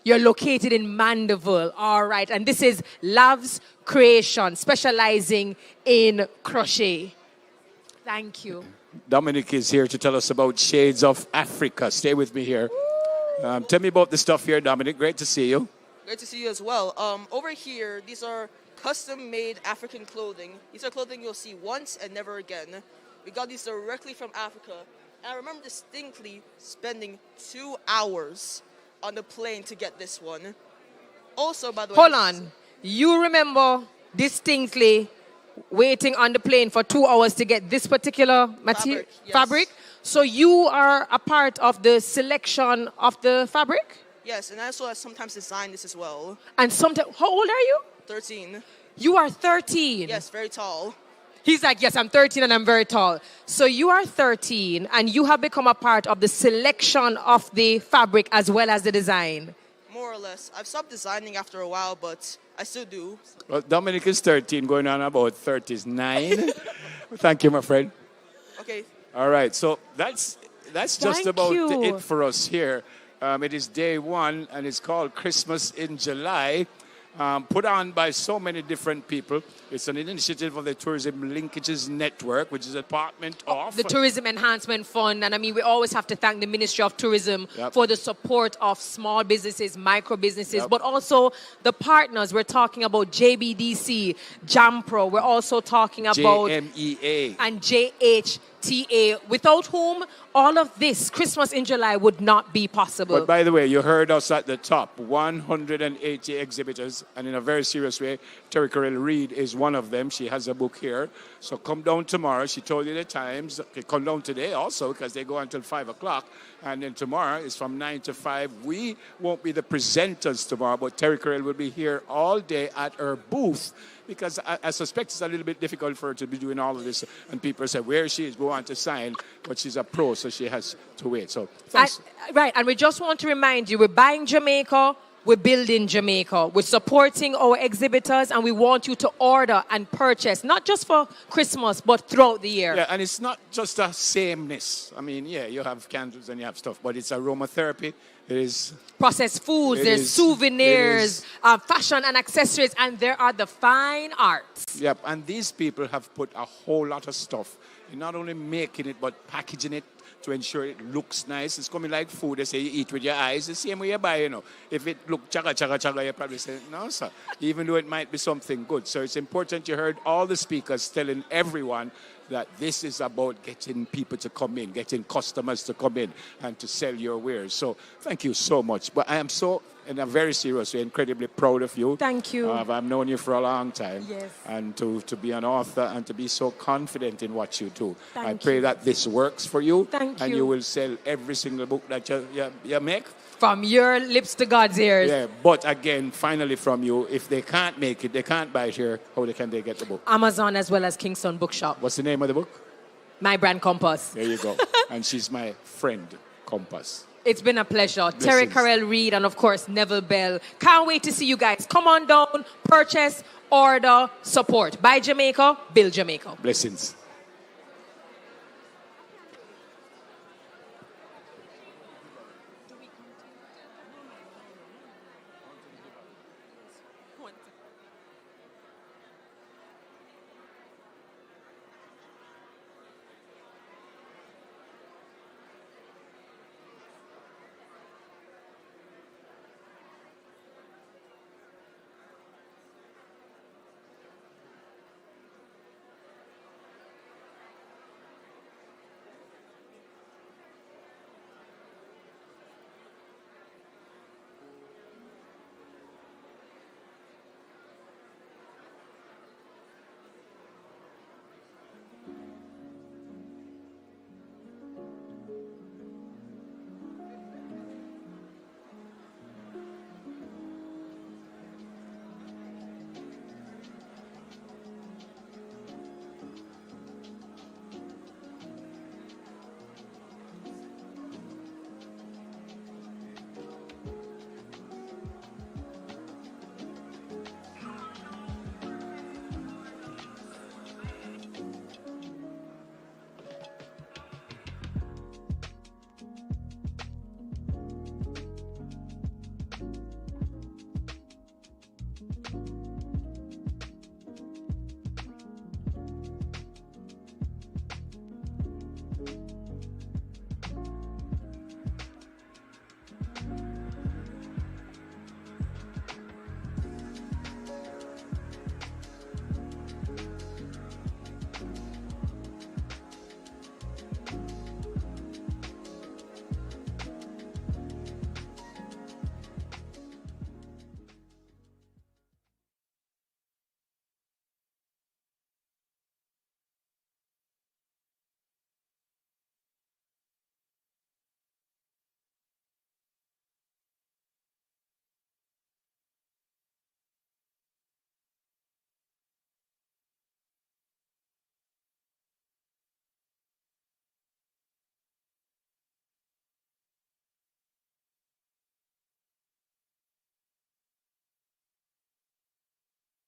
You're located in Mandeville. All right. And this is Love's Creation, specializing in crochet. Thank you. Dominic is here to tell us about Shades of Africa. Stay with me here. Tell me about the stuff here, Dominic. Great to see you. Great to see you as well. Over here, these are custom-made African clothing. These are clothing you'll see once and never again. We got these directly from Africa. And I remember distinctly spending 2 hours on the plane to get this one. Also, by the way... Hold on. You remember distinctly waiting on the plane for 2 hours to get this particular material? Fabric? So you are a part of the selection of the fabric? Yes, and I also sometimes design this as well. And sometimes, how old are you? 13. You are 13? Yes, very tall. He's like, yes, I'm 13 and I'm very tall. So you are 13 and you have become a part of the selection of the fabric as well as the design. More or less. I've stopped designing after a while, but I still do. Well, Dominic is 13, going on about 39. Thank you, my friend. Okay. All right, so that's just about you. it for us here. It is day one, and it's called Christmas in July. Put on by so many different people. It's an initiative of the Tourism Linkages Network, which is a department of... the Tourism Enhancement Fund. And we always have to thank the Ministry of Tourism for the support of small businesses, micro businesses, but also the partners. We're talking about JBDC, JAMPRO. We're also talking about... JMEA. And JHTA, without whom all of this Christmas in July would not be possible. But by the way, you heard us at the top, 180 exhibitors, and in a very serious way, Terry Carell Reed is one of them. She has a book here. So come down tomorrow. She told you the times. Okay, come down today also because they go until 5 o'clock. And then tomorrow is from 9 to 5. We won't be the presenters tomorrow, but Terry Carell will be here all day at her booth because I suspect it's a little bit difficult for her to be doing all of this. And people say, where she is, we want to sign, but she's a pro, so she has to wait. So thanks. Right, and we just want to remind you, we're buying Jamaica, we're building Jamaica. We're supporting our exhibitors, and we want you to order and purchase, not just for Christmas, but throughout the year. Yeah, and it's not just a sameness. You have candles and you have stuff, but it's aromatherapy. It is processed foods, there's souvenirs, fashion and accessories, and there are the fine arts. Yep, and these people have put a whole lot of stuff in not only making it, but packaging it to ensure it looks nice. It's coming like food. They say you eat with your eyes. The same way you buy, If it look chaga, you probably say, no, sir. Even though it might be something good. So it's important you heard all the speakers telling everyone that this is about getting people to come in, getting customers to come in and to sell your wares. So thank you so much. But I am so, in a very serious way, incredibly proud of you. Thank you. I've known you for a long time. Yes. And to be an author and to be so confident in what you do. Thank I pray that this works for you. Thank and you. you will sell every single book that you make. From your lips to God's ears. Yeah, but again, finally from you, if they can't make it, they can't buy it here, how can they get the book? Amazon as well as Kingston Bookshop. What's the name of the book? My Brand Compass. There you go. And she's my friend, Compass. It's been a pleasure. Terry Carell Reed and, of course, Neville Bell. Can't wait to see you guys. Come on down, purchase, order, support. Buy Jamaica, build Jamaica. Blessings.